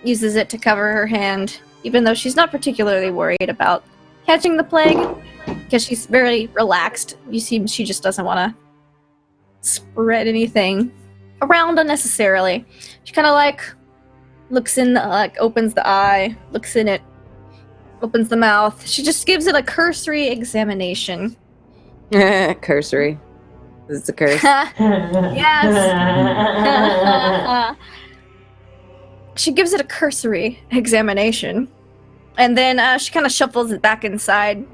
[SPEAKER 1] uses it to cover her hand, even though she's not particularly worried about catching the plague because she's very relaxed. You see, she just doesn't want to spread anything around unnecessarily. She kind of like looks in, opens the eye, looks in it, opens the mouth. She just gives it a cursory examination.
[SPEAKER 2] Cursory. It's a curse.
[SPEAKER 1] Yes. She gives it a cursory examination, and then she kind of shuffles it back inside.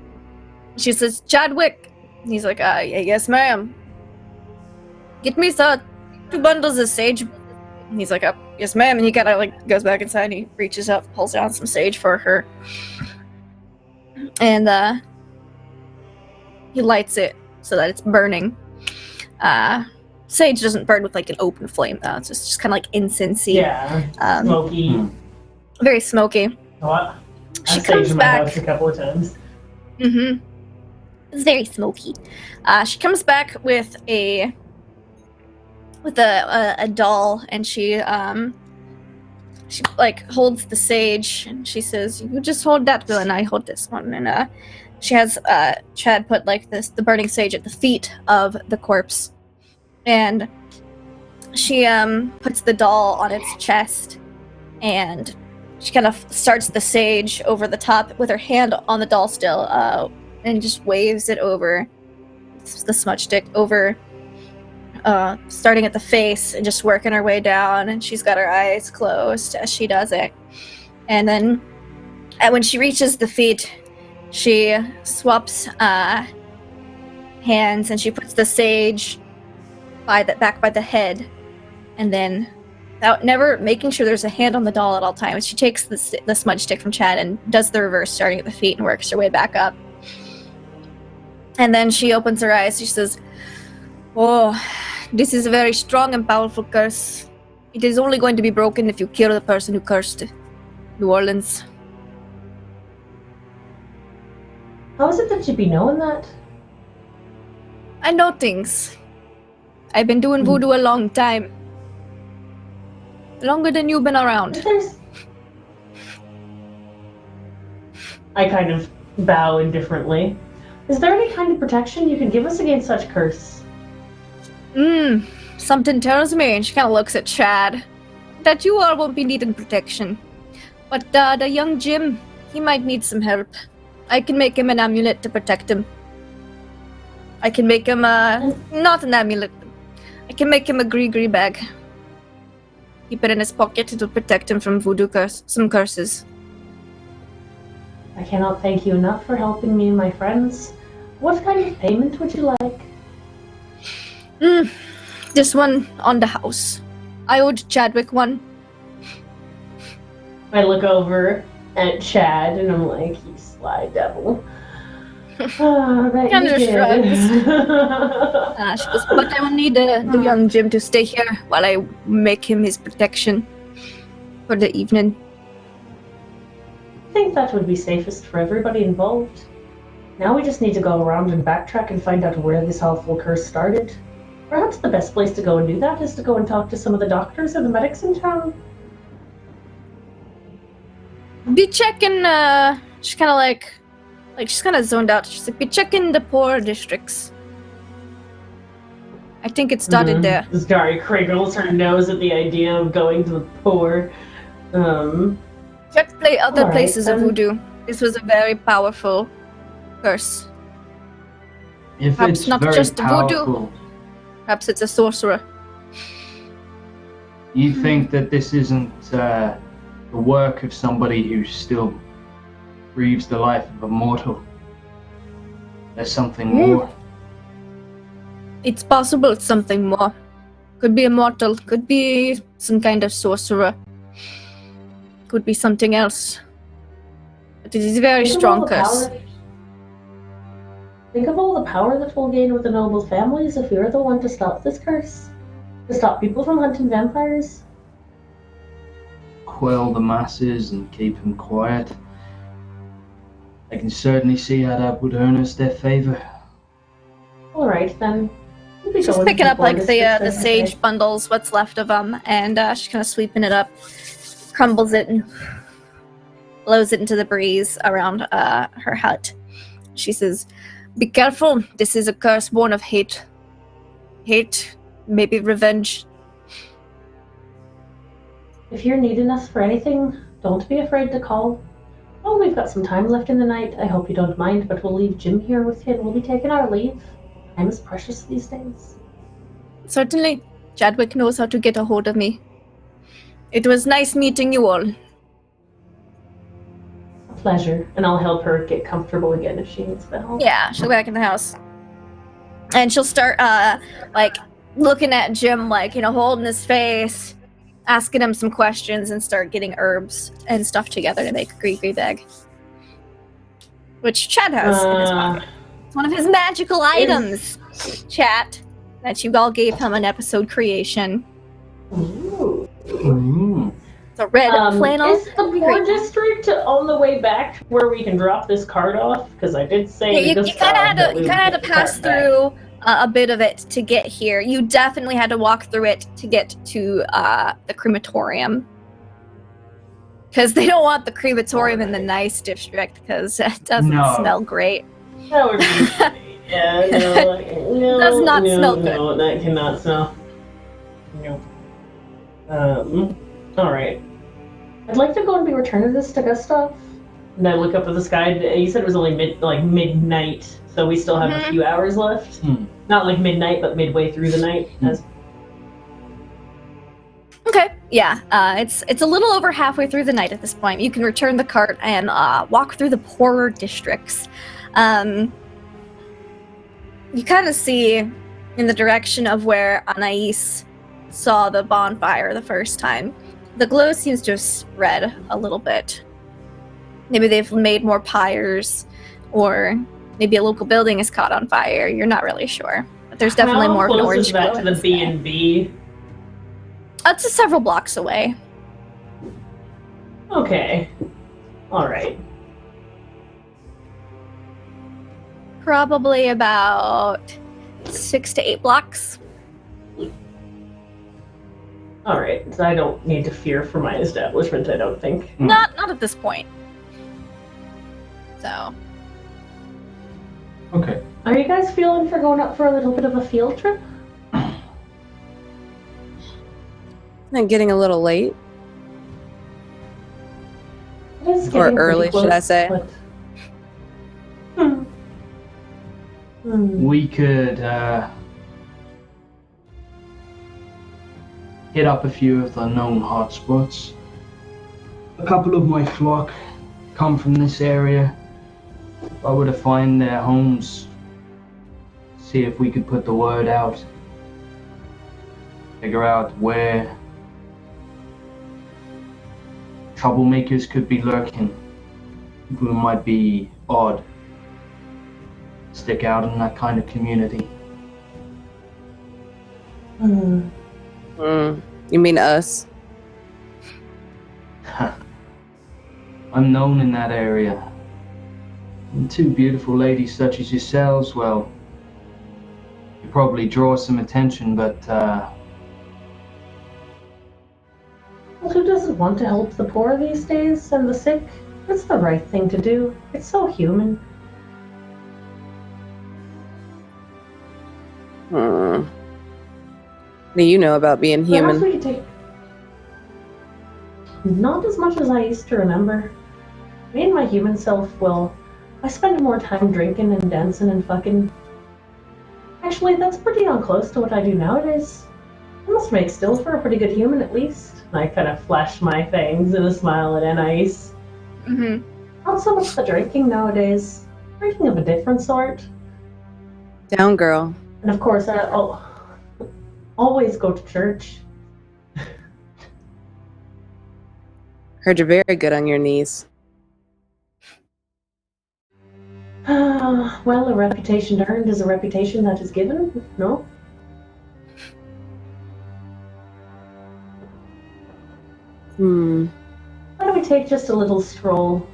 [SPEAKER 1] She says, "Chadwick." He's like, "Yes, ma'am. Get me 2 bundles of sage." And he's like, "Yes, ma'am." And he kind of like goes back inside. And he reaches up, pulls down some sage for her, and he lights it so that it's burning. Sage doesn't burn with like an open flame though. It's just kind of like incensey.
[SPEAKER 3] Yeah, smoky.
[SPEAKER 1] Very smoky.
[SPEAKER 3] What?
[SPEAKER 1] She
[SPEAKER 3] I've
[SPEAKER 1] comes
[SPEAKER 3] staged my
[SPEAKER 1] back.
[SPEAKER 3] house a couple of times.
[SPEAKER 1] Mm-hmm. It's very smoky. She comes back with a doll, and she like holds the sage, and she says, "You just hold that one, and I hold this one." And she has Chad put like the burning sage at the feet of the corpse, and she puts the doll on its chest, and she kind of starts the sage over the top with her hand on the doll still, and just waves it over the smudge stick over, starting at the face and just working her way down. And she's got her eyes closed as she does it. And then, when she reaches the feet, she swaps hands and she puts the sage back by the head, and then, without never making sure there's a hand on the doll at all times, she takes the smudge stick from Chad and does the reverse, starting at the feet, and works her way back up. And then she opens her eyes. She says, "Oh, this is a very strong and powerful curse. It is only going to be broken if you kill the person who cursed New Orleans."
[SPEAKER 3] How is it that you'd be knowing that?
[SPEAKER 1] I know things. I've been doing voodoo a long time. Longer than you've been around.
[SPEAKER 3] I kind of bow indifferently. Is there any kind of protection you can give us against such curse?
[SPEAKER 1] Something tells me, and she kind of looks at Chad, that you all won't be needing protection. But the young Jim, he might need some help. I can make him an amulet to protect him. I can make him not an amulet. I can make him a gree bag. Keep it in his pocket. It'll protect him from voodoo some curses.
[SPEAKER 3] I cannot thank you enough for helping me and my friends. What kind of payment would you like?
[SPEAKER 1] This one on the house. I owed Chadwick one.
[SPEAKER 3] I look over at Chad and I'm like, "You sly devil." That
[SPEAKER 1] Kind
[SPEAKER 3] you
[SPEAKER 1] of
[SPEAKER 3] did.
[SPEAKER 1] shrugs. She goes, "But I will need the young Jim to stay here while I make him his protection for the evening."
[SPEAKER 3] I think that would be safest for everybody involved. Now we just need to go around and backtrack and find out where this awful curse started. Perhaps the best place to go and do that is to go and talk to some of the doctors or the medics in town.
[SPEAKER 1] Be checking, she's kind of like she's kind of zoned out. She's like, be checking the poor districts. I think it started there.
[SPEAKER 3] Dari crinkles her nose at the idea of going to the poor.
[SPEAKER 1] Check other
[SPEAKER 3] Alright,
[SPEAKER 1] places of
[SPEAKER 3] then.
[SPEAKER 1] voodoo. This was a very powerful curse.
[SPEAKER 5] If
[SPEAKER 1] Perhaps
[SPEAKER 5] it's
[SPEAKER 1] not
[SPEAKER 5] very
[SPEAKER 1] just the voodoo.
[SPEAKER 5] powerful,
[SPEAKER 1] Perhaps it's a sorcerer.
[SPEAKER 5] you think that this isn't the work of somebody who still breathes the life of a mortal? There's something more.
[SPEAKER 1] It's possible it's something more. Could be immortal. Could be some kind of sorcerer. Could be something else. But it is a very strong curse.
[SPEAKER 3] Think of all the power that we'll gain with the noble families if you're the one to stop this curse. To stop people from hunting vampires.
[SPEAKER 5] Quell the masses and keep them quiet. I can certainly see how that would earn us their favor.
[SPEAKER 3] Alright then. We'll be
[SPEAKER 1] She's
[SPEAKER 3] going
[SPEAKER 1] picking
[SPEAKER 3] to
[SPEAKER 1] up like the
[SPEAKER 3] districts
[SPEAKER 1] sage
[SPEAKER 3] anyway.
[SPEAKER 1] bundles, what's left of them, and she's kind of sweeping it up, crumbles it, and blows it into the breeze around her hut. She says, "Be careful. This is a curse born of hate. Hate, maybe revenge."
[SPEAKER 3] If you're needing us for anything, don't be afraid to call. Oh, we've got some time left in the night. I hope you don't mind, but we'll leave Jim here with you and we'll be taking our leave. Time is precious these days.
[SPEAKER 1] Certainly, Chadwick knows how to get a hold of me. It was nice meeting you all.
[SPEAKER 3] A pleasure. And I'll help her get comfortable again if she needs the help.
[SPEAKER 1] Yeah, she'll go back in the house. And she'll start, like, looking at Jim, like, holding his face, asking him some questions, and start getting herbs and stuff together to make a gree bag. Which Chad has in his pocket. It's one of his magical items, chat. that you all gave him an episode creation.
[SPEAKER 3] Ooh.
[SPEAKER 1] It's a red flannel.
[SPEAKER 3] Is the poor district on the way back where we can drop this card off? Because I did say
[SPEAKER 1] You kind of had to pass through a bit of it to get here. You definitely had to walk through it to get to the crematorium. Because they don't want the crematorium in the nice district, because it doesn't smell great.
[SPEAKER 3] That would be yeah, no,
[SPEAKER 1] does not smell good.
[SPEAKER 3] No, that cannot smell. Nope. Alright. I'd like to go and be returning this to Gustav. And I look up at the sky. You said it was only midnight, so we still have a few hours left. Not like midnight, but midway through the night.
[SPEAKER 1] Okay, yeah. It's a little over halfway through the night at this point. You can return the cart and walk through the poorer districts. You kind of see in the direction of where Anais saw the bonfire the first time. The glow seems to have spread a little bit. Maybe they've made more pyres, or maybe a local building is caught on fire. You're not really sure. But there's definitely more of an orange glow.
[SPEAKER 3] How close is that to the B&B?
[SPEAKER 1] It's several blocks away.
[SPEAKER 3] Okay. Alright.
[SPEAKER 1] Probably about 6 to 8 blocks.
[SPEAKER 3] Alright, so I don't need to fear for my establishment, I don't think.
[SPEAKER 1] Not at this point. So.
[SPEAKER 5] Okay.
[SPEAKER 3] Are you guys feeling for going up for a little bit of a field trip?
[SPEAKER 2] Isn't it getting a little late?
[SPEAKER 3] It is
[SPEAKER 2] Or
[SPEAKER 3] getting
[SPEAKER 2] early,
[SPEAKER 3] pretty
[SPEAKER 2] should I
[SPEAKER 3] close,
[SPEAKER 2] say?
[SPEAKER 3] but-
[SPEAKER 5] We could hit up a few of the known hotspots. A couple of my flock come from this area. If I were to find their homes, see if we could put the word out. Figure out where troublemakers could be lurking. People who might be odd. Stick out in that kind of community.
[SPEAKER 2] You mean us?
[SPEAKER 5] I'm known in that area. And two beautiful ladies such as yourselves, well, you probably draw some attention, but
[SPEAKER 3] Well, who doesn't want to help the poor these days and the sick? It's the right thing to do. It's so human.
[SPEAKER 2] What do you know about being
[SPEAKER 3] Perhaps
[SPEAKER 2] human?
[SPEAKER 3] we could take... Not as much as I used to remember. Me and my human self, well, I spend more time drinking and dancing and fucking. Actually, that's pretty on close to what I do nowadays. I must make still for a pretty good human at least. And I kind of flash my fangs in a smile at Anais. Not so much the drinking nowadays. Drinking of a different sort.
[SPEAKER 2] Down, girl.
[SPEAKER 3] And of course, I'll always go to church.
[SPEAKER 2] Heard you're very good on your knees.
[SPEAKER 3] Well, a reputation earned is a reputation that is given, no? Why don't we take just a little stroll,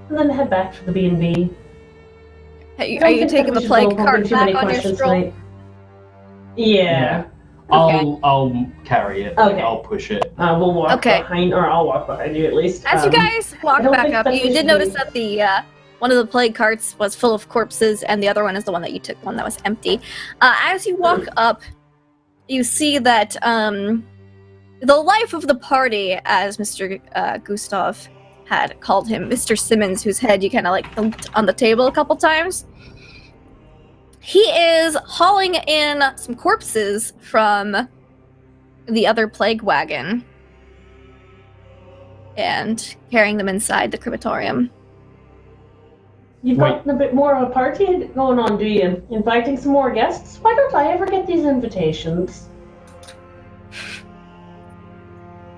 [SPEAKER 3] and then head back to the B&B?
[SPEAKER 1] Are you taking the plague cart back on your stroll?
[SPEAKER 3] Yeah.
[SPEAKER 5] I'll carry it.
[SPEAKER 3] Okay.
[SPEAKER 5] I'll push it.
[SPEAKER 3] We'll walk behind, or I'll walk behind you at least.
[SPEAKER 1] As you guys walk
[SPEAKER 3] I don't
[SPEAKER 1] back
[SPEAKER 3] think
[SPEAKER 1] up,
[SPEAKER 3] that
[SPEAKER 1] you
[SPEAKER 3] we
[SPEAKER 1] did
[SPEAKER 3] should
[SPEAKER 1] notice
[SPEAKER 3] be-
[SPEAKER 1] that the one of the plague carts was full of corpses, and the other one is the one that you took, one that was empty. As you walk up, you see that the life of the party, as Mr. Gustav had called him, Mr. Simmons, whose head you kind of like thumped on the table a couple times. He is hauling in some corpses from the other plague wagon and carrying them inside the crematorium.
[SPEAKER 3] You've gotten a bit more of a party going on, do you? Inviting some more guests? Why don't I ever get these invitations?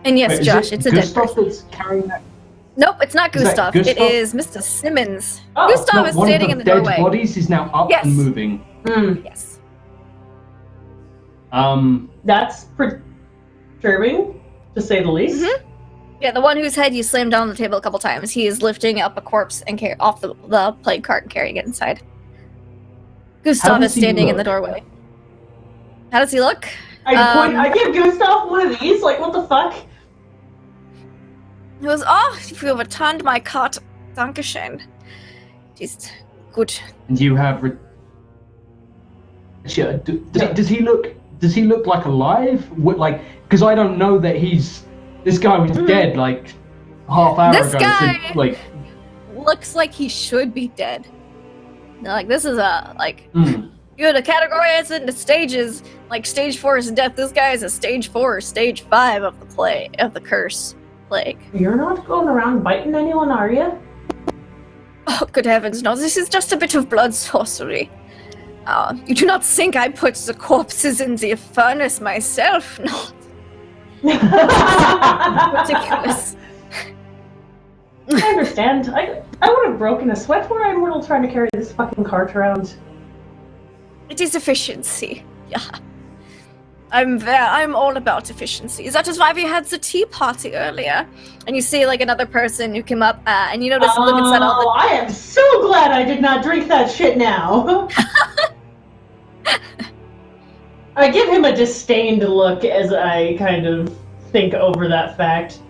[SPEAKER 1] And yes,
[SPEAKER 5] Wait, is
[SPEAKER 1] Josh,
[SPEAKER 5] it
[SPEAKER 1] it's a dead
[SPEAKER 5] Gustav
[SPEAKER 1] person.
[SPEAKER 5] that's carrying that?
[SPEAKER 1] Nope, it's not
[SPEAKER 5] Is that
[SPEAKER 1] Gustav.
[SPEAKER 5] Gustav?
[SPEAKER 1] It is Mr. Simmons.
[SPEAKER 3] Oh,
[SPEAKER 1] Gustav is
[SPEAKER 5] One
[SPEAKER 1] standing
[SPEAKER 5] of
[SPEAKER 1] in
[SPEAKER 5] the
[SPEAKER 1] the
[SPEAKER 5] dead
[SPEAKER 1] doorway.
[SPEAKER 5] bodies is now up
[SPEAKER 1] Yes.
[SPEAKER 5] and moving.
[SPEAKER 1] Yes.
[SPEAKER 3] That's perturbing, to say the least.
[SPEAKER 1] Mhm. Yeah, the one whose head you slammed down on the table a couple times. He is lifting up a corpse and off the plague cart and carrying it inside. Gustav is standing in the doorway. How does he look?
[SPEAKER 3] I give Gustav one of these. Like, what the fuck?
[SPEAKER 1] He goes, if you returned my cart, Dankeschön. Just good.
[SPEAKER 5] And you have. Does he look like alive? Like, because I don't know that this guy was dead like half hour
[SPEAKER 1] This
[SPEAKER 5] ago.
[SPEAKER 1] guy
[SPEAKER 5] So, like,
[SPEAKER 1] looks like he should be dead. Like, this is you had to categorize it into stages. Like, stage 4 is death. This guy is a stage 4 or stage 5 of the curse plague.
[SPEAKER 3] You're not going around biting anyone, are you?
[SPEAKER 1] Oh, good heavens, no. This is just a bit of blood sorcery. You do not think I put the corpses in the furnace myself? No. Ridiculous.
[SPEAKER 3] I understand. I would have broken a sweat were I mortal trying to carry this fucking cart around.
[SPEAKER 1] It is efficiency. Yeah. I'm all about efficiency. That is why we had the tea party earlier. And you see, like, another person who came up, and you notice look inside all the...
[SPEAKER 3] I am so glad I did not drink that shit now. I give him a disdained look as I kind of think over that fact.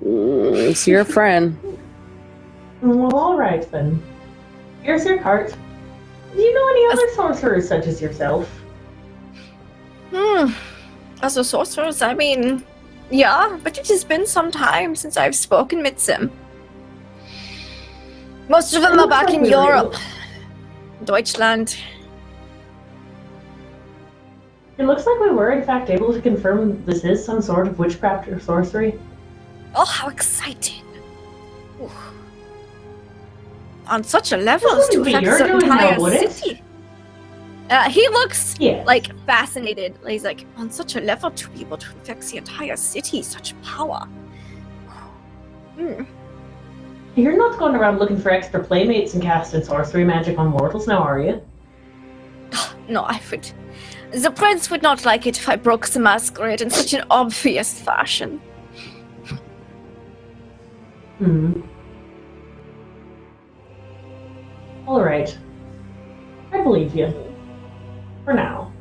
[SPEAKER 2] It's your friend.
[SPEAKER 3] Well, alright then. Here's your cart. Do you know any other sorcerers such as yourself?
[SPEAKER 1] As a sorcerers, I mean, yeah, but it has been some time since I've spoken with them. Most of them are back in Europe. Deutschland.
[SPEAKER 3] It looks like we were in fact able to confirm this is some sort of witchcraft or sorcery.
[SPEAKER 1] Oh, how exciting. Ooh. On such a level as to affect the entire city. He looks like fascinated. He's like, on such a level to be able to affect the entire city, such power.
[SPEAKER 3] You're not going around looking for extra playmates and casting sorcery magic on mortals now, are you?
[SPEAKER 1] No, I would. The prince would not like it if I broke the masquerade in such an obvious fashion.
[SPEAKER 3] Alright. I believe you. For now.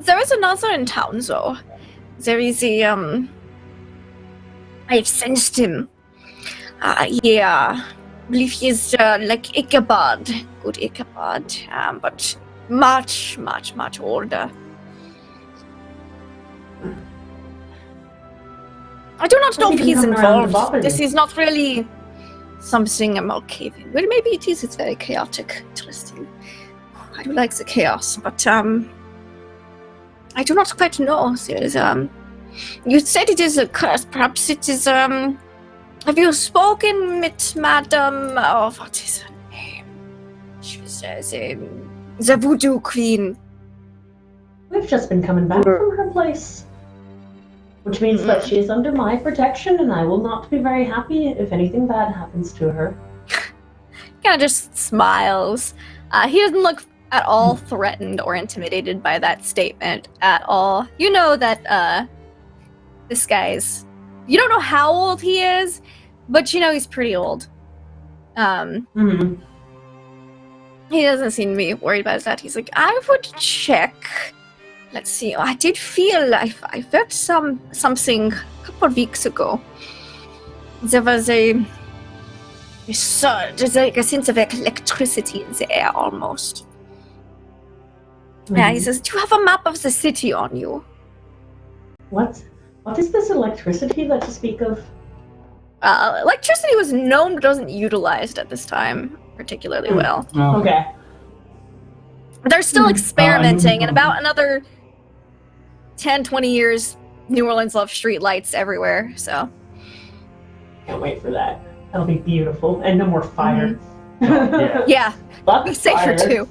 [SPEAKER 1] There is another in town, though. There is a, I've sensed him. I believe he is, like Ichabod. Good Ichabod. But much, much, much older. I do not know if he's involved. This is not really something I'm okay with. Well, maybe it is. It's very chaotic. Interesting. I do like the chaos, but I do not quite know. There is, you said it is a curse. Perhaps it is, have you spoken with Madam, what is her name? She was, the Voodoo Queen.
[SPEAKER 3] We've just been coming back from her place. Which means that she is under my protection, and I will not be very happy if anything bad happens to her.
[SPEAKER 1] Kind of just smiles. He doesn't look at all threatened or intimidated by that statement at all. You know that this guy's... You don't know how old he is, but you know he's pretty old. He doesn't seem to be worried about that. He's like, I would check... Let's see. I did feel I felt something a couple of weeks ago. There was a surge. There's like a sense of electricity in the air almost. Yeah, he says, "Do you have a map of the city on you?"
[SPEAKER 3] What is this electricity that you speak of?
[SPEAKER 1] Electricity was known but wasn't utilized at this time particularly well.
[SPEAKER 3] Okay.
[SPEAKER 1] They're still experimenting, and about another 10, 20 years, New Orleans will have street lights everywhere, so.
[SPEAKER 3] Can't wait for that. That'll be beautiful. And no more fire.
[SPEAKER 1] Yeah. Be safer too.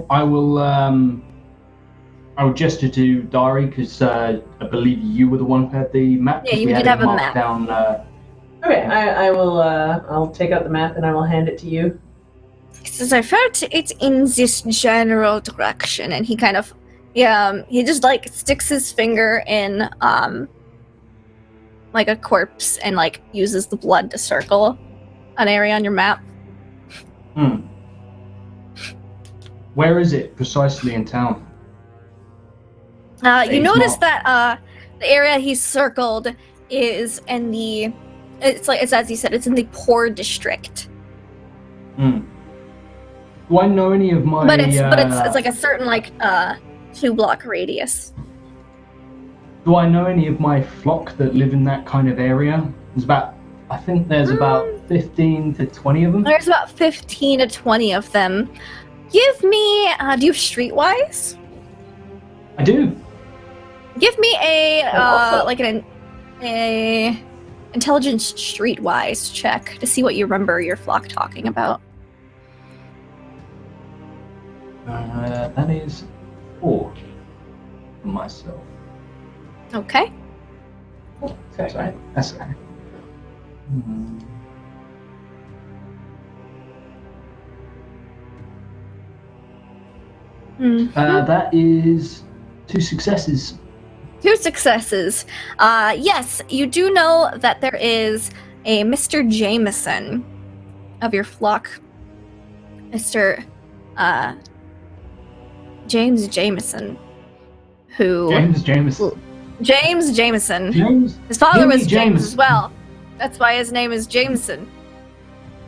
[SPEAKER 5] I will gesture to Dari because I believe you were the one who had the map.
[SPEAKER 1] Yeah, you
[SPEAKER 5] did
[SPEAKER 1] have a map.
[SPEAKER 5] Down,
[SPEAKER 3] Okay, I will. I'll take out the map and I will hand it to you.
[SPEAKER 1] He says, I felt it's in this general direction, and he kind of, he just like sticks his finger in, like a corpse and like uses the blood to circle an area on your map.
[SPEAKER 5] Where is it precisely in town?
[SPEAKER 1] You notice that the area he circled is in the, it's as you said, it's in the poor district.
[SPEAKER 5] Do I know any of my?
[SPEAKER 1] But it's like a certain 2-block radius.
[SPEAKER 5] Do I know any of my flock that live in that kind of area? I think there's about 15 to 20 of them.
[SPEAKER 1] There's about 15 to 20 of them. Give me, do you have Streetwise?
[SPEAKER 5] I do.
[SPEAKER 1] Give me a intelligence Streetwise check to see what you remember your flock talking about.
[SPEAKER 5] That is 4 for myself.
[SPEAKER 1] Okay.
[SPEAKER 5] That's right. That's right. That is 2 successes.
[SPEAKER 1] 2 successes. Yes, you do know that there is a Mr. Jameson of your flock. Mr. James Jameson.
[SPEAKER 5] James Jameson.
[SPEAKER 1] James Jameson.
[SPEAKER 5] James.
[SPEAKER 1] His father was James
[SPEAKER 5] Jameson.
[SPEAKER 1] as well. That's why his name is Jameson.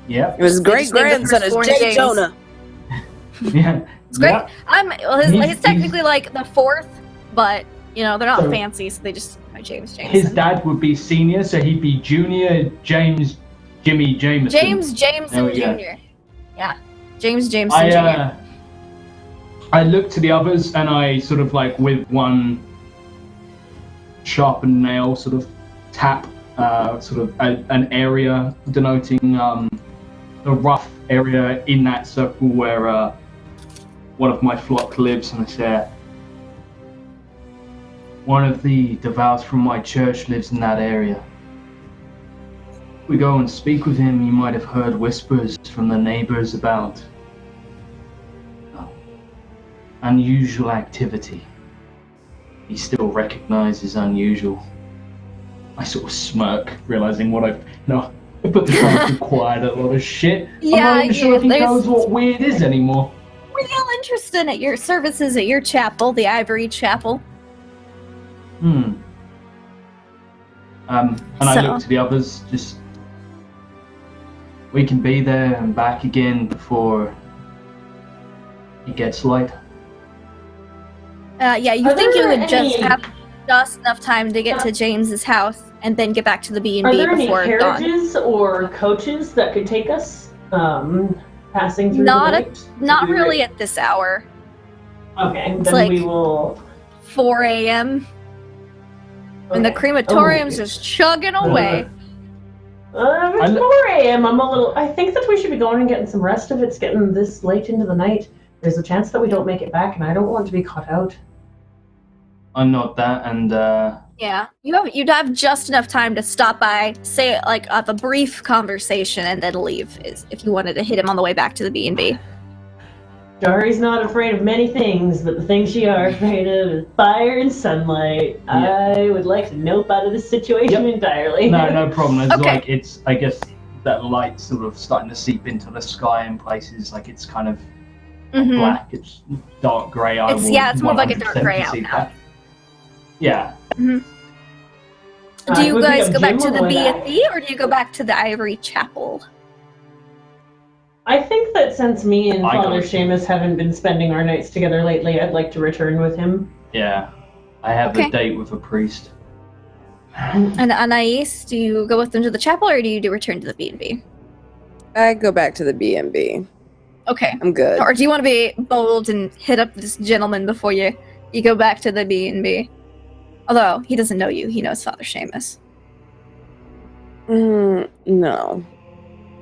[SPEAKER 5] Yep.
[SPEAKER 2] His
[SPEAKER 1] They
[SPEAKER 2] great
[SPEAKER 1] just named the
[SPEAKER 2] grandson is
[SPEAKER 1] firstborn
[SPEAKER 2] Jay
[SPEAKER 1] James.
[SPEAKER 2] Jonah.
[SPEAKER 5] Yeah.
[SPEAKER 1] It's great.
[SPEAKER 5] Yeah.
[SPEAKER 1] He's technically like the 4th, but they're not
[SPEAKER 5] So-
[SPEAKER 1] fancy, so they just James Jameson.
[SPEAKER 5] His dad would be senior, so he'd be junior James Jimmy Jameson.
[SPEAKER 1] James Jameson
[SPEAKER 5] There we go.
[SPEAKER 1] Jr. Yeah, James Jameson Jr.
[SPEAKER 5] I look to the others and I sort of with one sharpened nail sort of tap an area denoting the rough area in that circle where one of my flock lives, and I say, one of the devout from my church lives in that area. If we go and speak with him, you might have heard whispers from the neighbors about unusual activity. He still recognizes unusual. I sort of smirk, realizing what I put the guy through quite a lot of shit.
[SPEAKER 1] Yeah,
[SPEAKER 5] I'm not even sure if he
[SPEAKER 1] there's-
[SPEAKER 5] knows what weird is anymore.
[SPEAKER 1] Real interested at your services at your chapel, the Ivory Chapel.
[SPEAKER 5] And I
[SPEAKER 1] So-
[SPEAKER 5] look to the others, just we can be there and back again before it gets light.
[SPEAKER 1] Yeah, you
[SPEAKER 3] Are
[SPEAKER 1] think you
[SPEAKER 3] there
[SPEAKER 1] would just
[SPEAKER 3] any-
[SPEAKER 1] have just enough time to get to James's house and then get back to the
[SPEAKER 3] Are
[SPEAKER 1] B&B
[SPEAKER 3] there any
[SPEAKER 1] before dawn.
[SPEAKER 3] carriages or coaches that could take us passing through
[SPEAKER 1] Not
[SPEAKER 3] the
[SPEAKER 1] at-
[SPEAKER 3] night?
[SPEAKER 1] Not really at this hour.
[SPEAKER 3] Okay,
[SPEAKER 1] It's
[SPEAKER 3] then we will.
[SPEAKER 1] 4 a.m. And the
[SPEAKER 3] Okay.
[SPEAKER 1] crematorium's just chugging away.
[SPEAKER 3] It's 4 a.m. I think that we should be going and getting some rest if it's getting this late into the night. There's a chance that we don't make it back, and I don't want to be caught out.
[SPEAKER 5] I note that, and
[SPEAKER 1] Yeah, you'd have just enough time to stop by, say have a brief conversation, and then leave. If you wanted to hit him on the way back to the B&B.
[SPEAKER 3] Dari's not afraid of many things, but the thing she are afraid of is fire and sunlight.
[SPEAKER 5] Yeah.
[SPEAKER 3] I would like to nope out of this situation entirely.
[SPEAKER 5] no problem. It's
[SPEAKER 1] Okay.
[SPEAKER 5] it's I guess that light sort of starting to seep into the sky in places. It's kind of
[SPEAKER 1] Mhm.
[SPEAKER 5] black. It's dark grey.
[SPEAKER 1] It's more like a dark grey out now.
[SPEAKER 5] Yeah.
[SPEAKER 1] Do you guys go back to the B&B, or do you go back to the Ivory Chapel?
[SPEAKER 3] I think that since me and
[SPEAKER 5] I
[SPEAKER 3] Father
[SPEAKER 5] go-
[SPEAKER 3] Seamus haven't been spending our nights together lately, I'd like to return with him.
[SPEAKER 5] Yeah. I have
[SPEAKER 1] Okay.
[SPEAKER 5] a date with a priest.
[SPEAKER 1] And Anais, do you go with them to the chapel, or do you return to the B&B?
[SPEAKER 2] I go back to the B&B.
[SPEAKER 1] Okay.
[SPEAKER 2] I'm good.
[SPEAKER 1] Or do you want to be bold and hit up this gentleman before you go back to the B&B? Although, he doesn't know you. He knows Father Seamus.
[SPEAKER 2] No.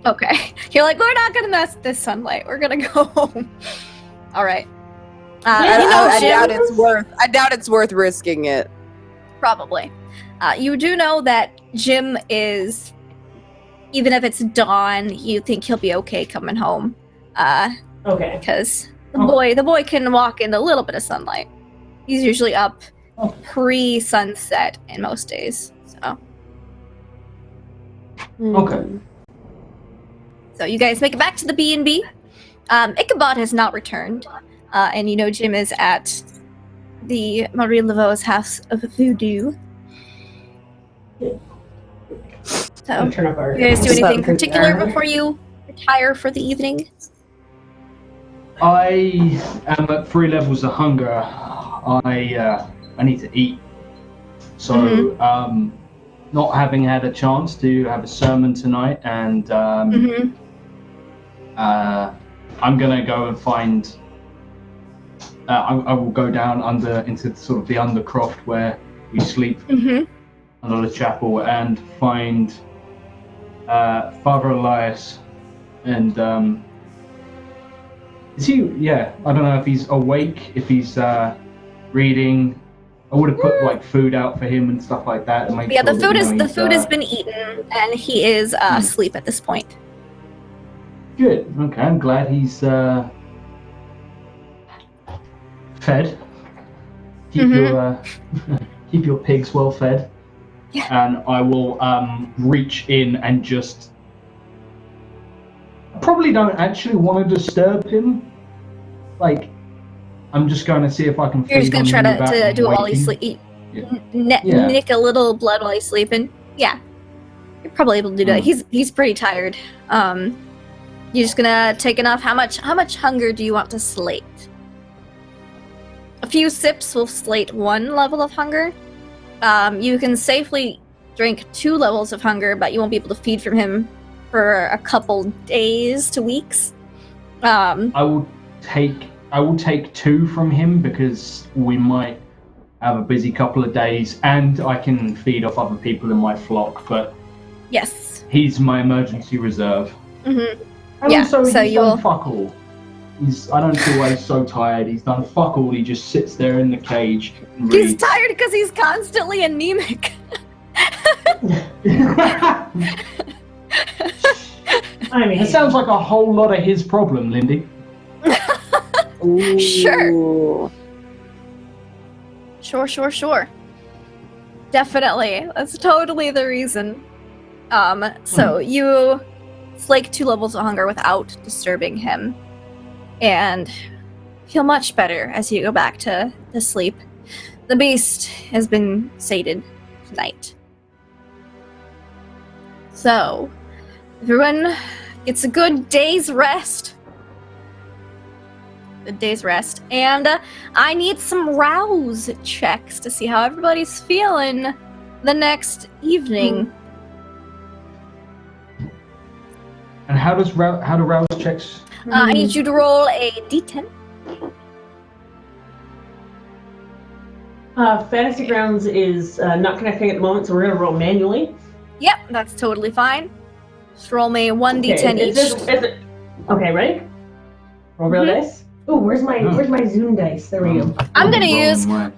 [SPEAKER 1] Okay. You're like, we're not going to mess with this sunlight. We're going to go home. All right.
[SPEAKER 2] I
[SPEAKER 1] Jim,
[SPEAKER 2] doubt it's worth risking it.
[SPEAKER 1] probably. You do know that Jim is even if it's dawn, you think he'll be okay coming home.
[SPEAKER 3] Okay.
[SPEAKER 1] Because the boy can walk in a little bit of sunlight. He's usually up pre-sunset in most days. So
[SPEAKER 5] Okay.
[SPEAKER 1] So you guys make it back to the B&B. Ichabod has not returned, and you know Jim is at the Marie Laveau's house of Voodoo. So,
[SPEAKER 3] Turn up our.
[SPEAKER 1] you guys do anything
[SPEAKER 2] Something
[SPEAKER 1] particular
[SPEAKER 2] there.
[SPEAKER 1] before you retire for the evening?
[SPEAKER 5] I am at 3 levels of hunger. I need to eat. So, not having had a chance to have a sermon tonight, and I'm gonna go and find. I will go down into sort of the undercroft where we sleep under the chapel and find Father Elias. And is he? Yeah, I don't know if he's awake, if he's reading. I would have put like food out for him and stuff like that. And make
[SPEAKER 1] Yeah,
[SPEAKER 5] sure
[SPEAKER 1] the food
[SPEAKER 5] that,
[SPEAKER 1] is
[SPEAKER 5] you know,
[SPEAKER 1] food has been eaten, and he is asleep at this point.
[SPEAKER 5] Good. Okay, I'm glad he's fed. Keep your keep your pigs well fed.
[SPEAKER 1] Yeah.
[SPEAKER 5] And I will reach in and just. I probably don't actually want to disturb him. Like, I'm just going to see if I can.
[SPEAKER 1] You're just
[SPEAKER 5] feed
[SPEAKER 1] gonna
[SPEAKER 5] on
[SPEAKER 1] try
[SPEAKER 5] him without
[SPEAKER 1] to
[SPEAKER 5] him
[SPEAKER 1] do it while
[SPEAKER 5] waking.
[SPEAKER 1] he's sleep.
[SPEAKER 5] Yeah.
[SPEAKER 1] Nick a little blood while he's sleeping. Yeah, you're probably able to do that. He's pretty tired. You're just gonna take enough. How much hunger do you want to slate? A few sips will slate 1 level of hunger. You can safely drink 2 levels of hunger, but you won't be able to feed from him for a couple days to weeks.
[SPEAKER 5] I will take 2 from him because we might have a busy couple of days, and I can feed off other people in my flock. But
[SPEAKER 1] Yes.
[SPEAKER 5] he's my emergency reserve.
[SPEAKER 1] Mm-hmm.
[SPEAKER 5] And
[SPEAKER 1] Yeah,
[SPEAKER 5] also,
[SPEAKER 1] so
[SPEAKER 5] he's
[SPEAKER 1] you'll-
[SPEAKER 5] done fuck all. I don't see why he's so tired. He's done fuck all. He just sits there in the cage and
[SPEAKER 1] He's
[SPEAKER 5] reads.
[SPEAKER 1] tired because he's constantly anemic.
[SPEAKER 3] I mean,
[SPEAKER 5] It sounds like a whole lot of his problem, Lindy.
[SPEAKER 1] Sure. Sure. Definitely. That's totally the reason. So you slake 2 levels of hunger without disturbing him. And feel much better as you go back to sleep. The beast has been sated tonight. So, everyone gets a good day's rest. And I need some rouse checks to see how everybody's feeling the next evening.
[SPEAKER 5] And how do rouse checks?
[SPEAKER 1] I need you to roll a d10.
[SPEAKER 3] Fantasy Grounds is not connecting at the moment, so we're gonna roll manually.
[SPEAKER 1] Yep, that's totally fine. Just roll me 1d10 each.
[SPEAKER 3] Okay, ready? Roll real dice. Oh, where's my Zoom dice? There we go.
[SPEAKER 1] I'm gonna use my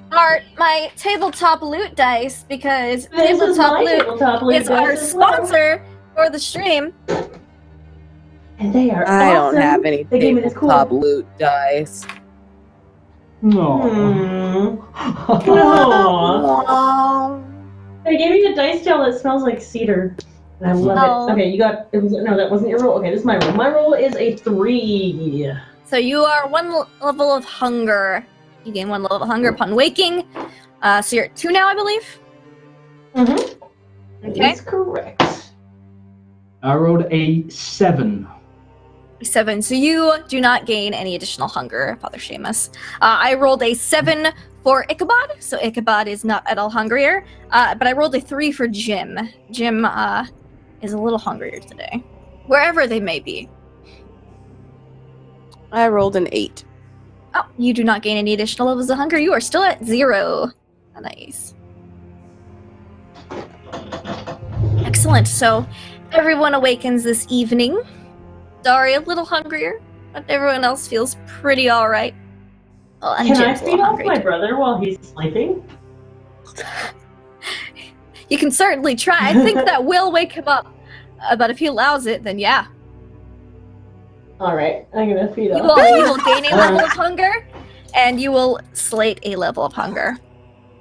[SPEAKER 1] tabletop loot dice because
[SPEAKER 3] This is
[SPEAKER 1] tabletop
[SPEAKER 3] my
[SPEAKER 1] loot
[SPEAKER 3] tabletop loot
[SPEAKER 1] is our
[SPEAKER 3] dice as well.
[SPEAKER 1] sponsor for the stream.
[SPEAKER 3] And they are
[SPEAKER 2] I
[SPEAKER 3] awesome.
[SPEAKER 2] don't have any
[SPEAKER 3] They gave me this cool.
[SPEAKER 2] tabletop loot dice.
[SPEAKER 5] No.
[SPEAKER 3] Aw. They gave me a dice gel that smells like cedar. And I love
[SPEAKER 1] Oh.
[SPEAKER 3] it. Okay, you got. No, that wasn't your roll. Okay, this is my roll. My roll is a 3.
[SPEAKER 1] So you are 1 level of hunger. You gain 1 level of hunger upon waking. So you're at 2 now, I believe.
[SPEAKER 3] Mm-hmm.
[SPEAKER 1] Okay.
[SPEAKER 3] That's correct.
[SPEAKER 5] I rolled a 7.
[SPEAKER 1] 7. So you do not gain any additional hunger, Father Seamus. I rolled a 7 for Ichabod, so Ichabod is not at all hungrier. But I rolled a 3 for Jim. Jim is a little hungrier today, wherever they may be.
[SPEAKER 2] I rolled an 8.
[SPEAKER 1] Oh, you do not gain any additional levels of hunger. You are still at 0. Nice. Excellent. So everyone awakens this evening. Dari a little hungrier, but everyone else feels pretty all right. Well, and
[SPEAKER 3] Can I
[SPEAKER 1] Jim's a
[SPEAKER 3] feed
[SPEAKER 1] little
[SPEAKER 3] off
[SPEAKER 1] hungry
[SPEAKER 3] my
[SPEAKER 1] too.
[SPEAKER 3] brother while he's sleeping?
[SPEAKER 1] You can certainly try. I think that will wake him up But if he allows it, then yeah.
[SPEAKER 3] All right, I'm gonna feed
[SPEAKER 1] You
[SPEAKER 3] him.
[SPEAKER 1] will gain a level of hunger, and you will slate a level of hunger.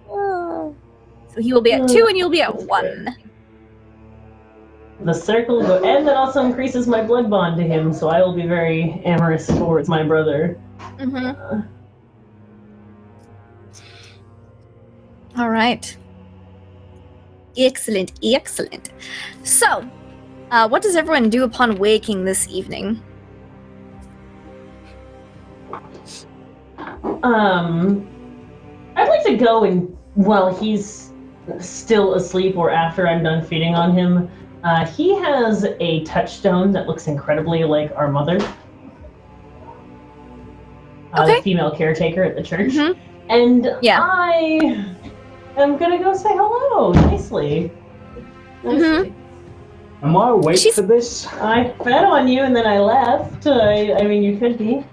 [SPEAKER 1] So he will be at 2, and you'll be at 1.
[SPEAKER 3] The circle will go, and that also increases my blood bond to him, so I will be very amorous towards my brother.
[SPEAKER 1] Mm-hmm. All right. Excellent, excellent. So, what does everyone do upon waking this evening?
[SPEAKER 3] I'd like to go and while he's still asleep or after I'm done feeding on him, he has a touchstone that looks incredibly like our mother.
[SPEAKER 1] Okay.
[SPEAKER 3] The female caretaker at the church.
[SPEAKER 1] Mm-hmm.
[SPEAKER 3] And
[SPEAKER 1] Yeah.
[SPEAKER 3] I am gonna go say hello nicely.
[SPEAKER 1] Mm-hmm.
[SPEAKER 5] Am I awake
[SPEAKER 1] She's-
[SPEAKER 5] for this?
[SPEAKER 3] I fed on you and then I left. I mean, you could be.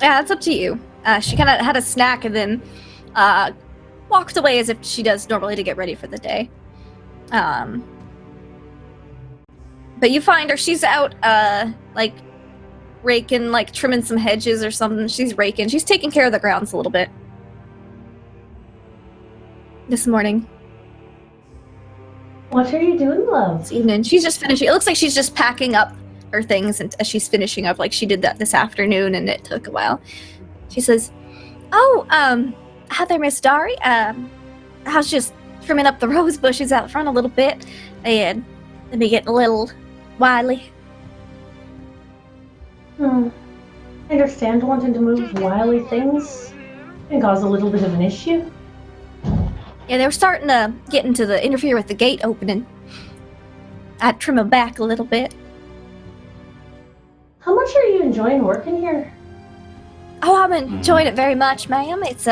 [SPEAKER 1] Yeah, it's up to you. She kind of had a snack and then walked away as if she does normally to get ready for the day. But you find her, she's out, like, raking, like, trimming some hedges or something. She's raking. She's taking care of the grounds a little bit. This morning.
[SPEAKER 3] What are you doing, love?
[SPEAKER 1] This evening. She's just finishing. It looks like she's just packing up her things and as she's finishing up, like she did that this afternoon and it took a while. She says, "Oh, hi there, Miss Dari. I was just trimming up the rose bushes out front a little bit and let me get a little wily."
[SPEAKER 3] I understand wanting to move wily things can cause a little bit of an issue.
[SPEAKER 1] Yeah, they were starting to get into the interfere with the gate opening. I'd trim them back a little bit.
[SPEAKER 3] How much are you enjoying working here?
[SPEAKER 1] Oh, I'm enjoying it very much, ma'am. It's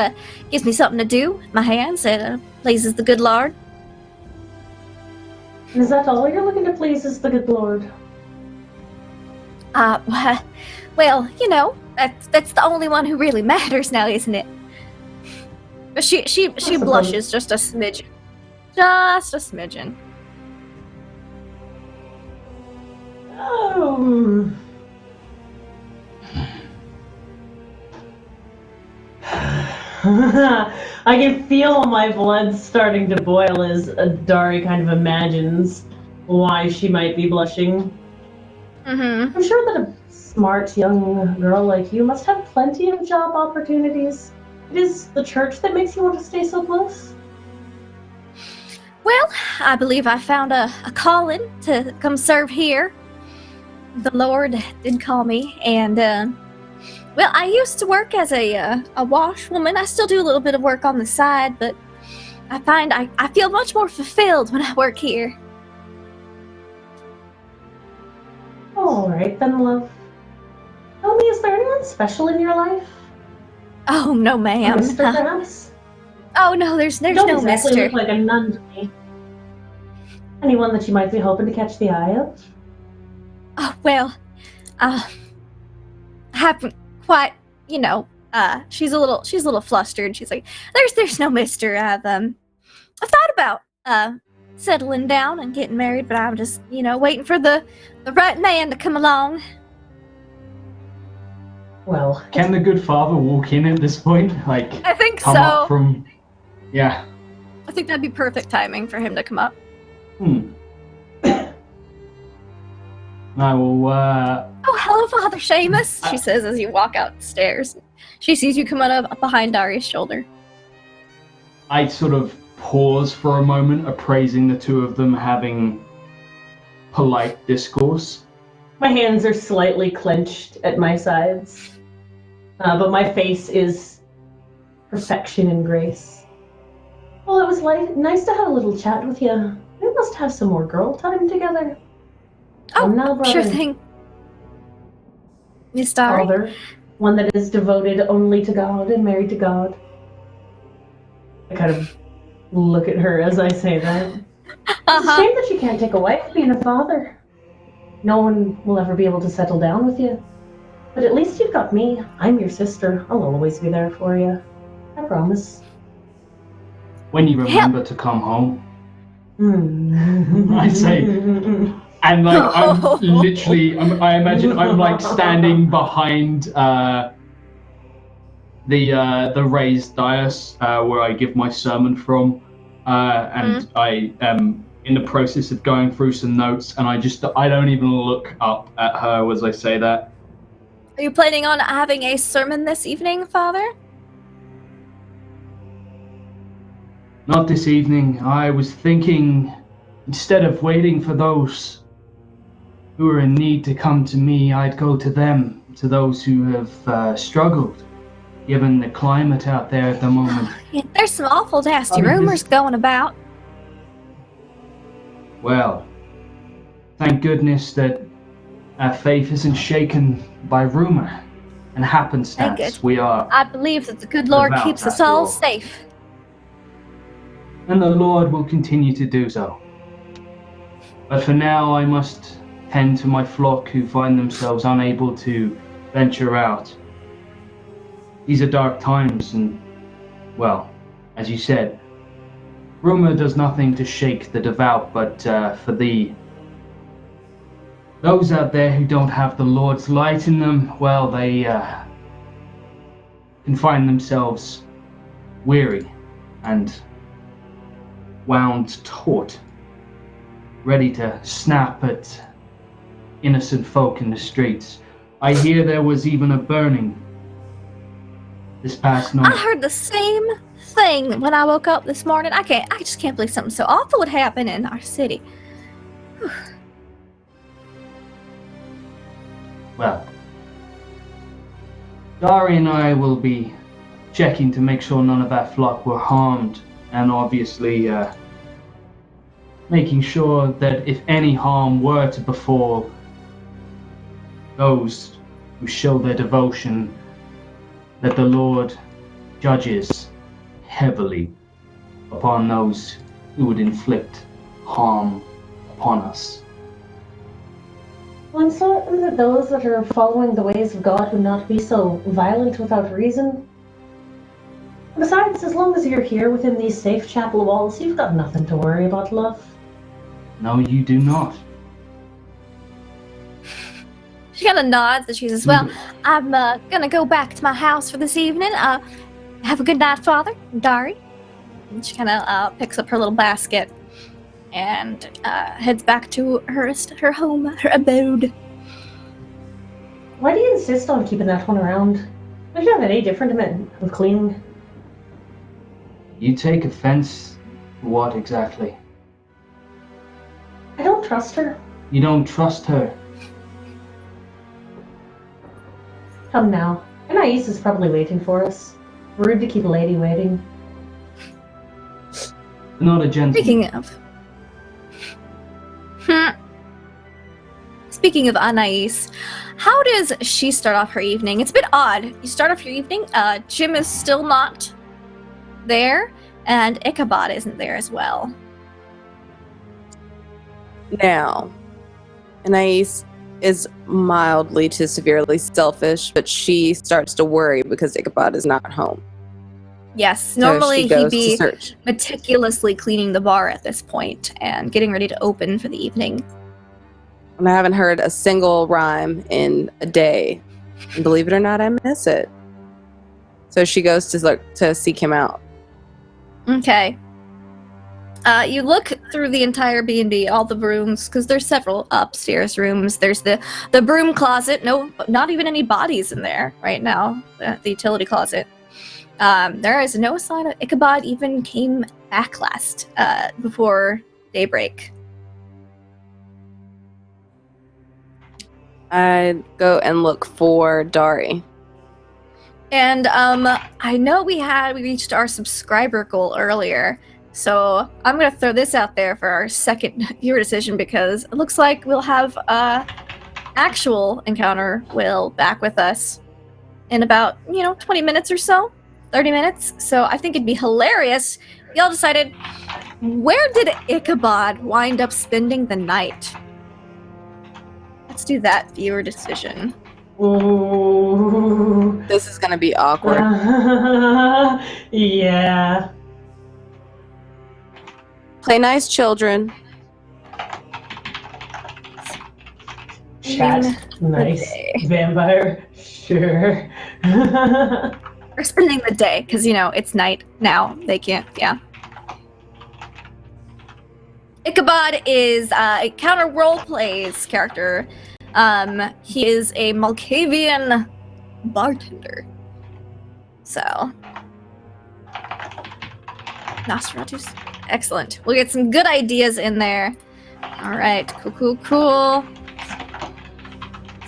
[SPEAKER 1] gives me something to do with my hands. It pleases the good Lord.
[SPEAKER 3] And is that all you're looking to please is the good Lord?
[SPEAKER 1] Well, you know, that's the only one who really matters now, isn't it? But she
[SPEAKER 3] suppose.
[SPEAKER 1] blushes just a smidgen. Just a smidgen.
[SPEAKER 3] I can feel my blood starting to boil as Dari kind of imagines why she might be blushing.
[SPEAKER 1] Mm-hmm.
[SPEAKER 3] I'm sure that a smart young girl like you must have plenty of job opportunities. It is the church that makes you want to stay so close?
[SPEAKER 1] Well, I believe I found a calling to come serve here. The Lord did call me, and well, I used to work as a washwoman. I still do a little bit of work on the side, but I find I feel much more fulfilled when I work here.
[SPEAKER 3] All right then, love. Tell me, is there anyone special in your life?
[SPEAKER 1] Oh no, ma'am.
[SPEAKER 3] Mister, perhaps?
[SPEAKER 1] Oh no, there's
[SPEAKER 3] You
[SPEAKER 1] no
[SPEAKER 3] don't exactly
[SPEAKER 1] mister.
[SPEAKER 3] look like a nun to me. Anyone that you might be hoping to catch the eye of?
[SPEAKER 1] Oh well, I haven't quite, you know. She's a little flustered. She's like, "There's no mister. I've thought about settling down and getting married, but I'm just, you know, waiting for the right man to come along."
[SPEAKER 3] Well,
[SPEAKER 5] Can the good father walk in at this point? Like,
[SPEAKER 1] I think
[SPEAKER 5] come up
[SPEAKER 1] so.
[SPEAKER 5] from... Yeah.
[SPEAKER 1] I think that'd be perfect timing for him to come up.
[SPEAKER 5] I will,
[SPEAKER 1] Oh, hello, Father Seamus, she says as you walk outstairs. She sees you coming up behind Darius' shoulder.
[SPEAKER 5] I sort of pause for a moment, appraising the two of them having polite discourse.
[SPEAKER 3] my hands are slightly clenched at my sides, but my face is perfection and grace. Well, it was nice to have a little chat with you. We must have some more girl time together.
[SPEAKER 1] Oh,
[SPEAKER 3] now, brother.
[SPEAKER 1] sure thing. Miss Dari?
[SPEAKER 3] Father, one that is devoted only to God and married to God. I kind of look at her as I say that. It's a shame that you can't take a wife being a father. No one will ever be able to settle down with you. But at least you've got me. I'm your sister. I'll always be there for you. I promise.
[SPEAKER 5] When you remember to come home. I say. And like I'm literally, I imagine I'm like standing behind the raised dais where I give my sermon from, and I am in the process of going through some notes, and I don't even look up at her as I say that.
[SPEAKER 1] Are you planning on having a sermon this evening, Father?
[SPEAKER 5] Not this evening. I was thinking, instead of waiting for those who are in need to come to me, I'd go to them, to those who have struggled, given the climate out there at the moment.
[SPEAKER 1] Yeah, there's some awful nasty rumors going about.
[SPEAKER 5] Well, thank goodness that our faith isn't shaken by rumor and happenstance. We are.
[SPEAKER 1] I believe that the good Lord
[SPEAKER 5] devout,
[SPEAKER 1] keeps us
[SPEAKER 5] after
[SPEAKER 1] all
[SPEAKER 5] all.
[SPEAKER 1] safe.
[SPEAKER 5] And the Lord will continue to do so. But for now, I must tend to my flock who find themselves unable to venture out. These are dark times, and, well, as you said, rumor does nothing to shake the devout, but for those out there who don't have the Lord's light in them, well, they can find themselves weary and wound taut, ready to snap at innocent folk in the streets. I hear there was even a burning this past night.
[SPEAKER 1] I heard the same thing when I woke up this morning. I just can't believe something so awful would happen in our city.
[SPEAKER 5] Well, Dari and I will be checking to make sure none of our flock were harmed, and obviously making sure that if any harm were to befall those who show their devotion, that the Lord judges heavily upon those who would inflict harm upon us.
[SPEAKER 6] Well, I'm certain that those that are following the ways of God would not be so violent without reason. Besides, as long as you're here within these safe chapel walls, you've got nothing to worry about, love.
[SPEAKER 5] No, you do not.
[SPEAKER 1] She kind of nods and she says, well, I'm gonna go back to my house for this evening. Have a good night, Father, Dari. And she kind of picks up her little basket and heads back to her home, her abode.
[SPEAKER 6] Why do you insist on keeping that one around? Would you have any different of cleaning?
[SPEAKER 5] You take offense to what exactly?
[SPEAKER 6] I don't trust her.
[SPEAKER 5] You don't trust her.
[SPEAKER 6] Come now. Anais is probably waiting for us. Rude to keep a lady waiting.
[SPEAKER 5] Not a gentleman.
[SPEAKER 1] Speaking of Anais, how does she start off her evening? It's a bit odd. You start off your evening, Jim is still not there, and Ichabod isn't there as well.
[SPEAKER 2] Now, Anais is mildly to severely selfish, but she starts to worry because Ichabod is not home.
[SPEAKER 1] Yes,
[SPEAKER 2] So
[SPEAKER 1] normally
[SPEAKER 2] she
[SPEAKER 1] he'd
[SPEAKER 2] goes to
[SPEAKER 1] be
[SPEAKER 2] search.
[SPEAKER 1] meticulously cleaning the bar at this point and getting ready to open for the evening.
[SPEAKER 2] And I haven't heard a single rhyme in a day. And believe it or not, I miss it. So she goes to seek him out.
[SPEAKER 1] Okay. You look through the entire B&B, all the rooms, because there's several upstairs rooms. There's the broom closet. No, not even any bodies in there right now. The utility closet. There is no sign of Ichabod even came back last before daybreak.
[SPEAKER 2] I go and look for Dari.
[SPEAKER 1] And I know we reached our subscriber goal earlier, so I'm gonna throw this out there for our second viewer decision because it looks like we'll have actual encounter Will back with us in about 20 minutes or so, 30 minutes. So I think it'd be hilarious. Y'all decided, where did Ichabod wind up spending the night? Let's do that viewer decision.
[SPEAKER 6] Ooh.
[SPEAKER 2] This is going to be awkward.
[SPEAKER 6] Yeah.
[SPEAKER 2] Play nice, children.
[SPEAKER 3] Chat. Nice. Vampire. Sure.
[SPEAKER 1] We're spending the day, because, it's night now. They can't, yeah. Ichabod is a counter roleplays character. He is a Malkavian bartender. So. Nosferatus. Excellent. We'll get some good ideas in there. Alright, cool.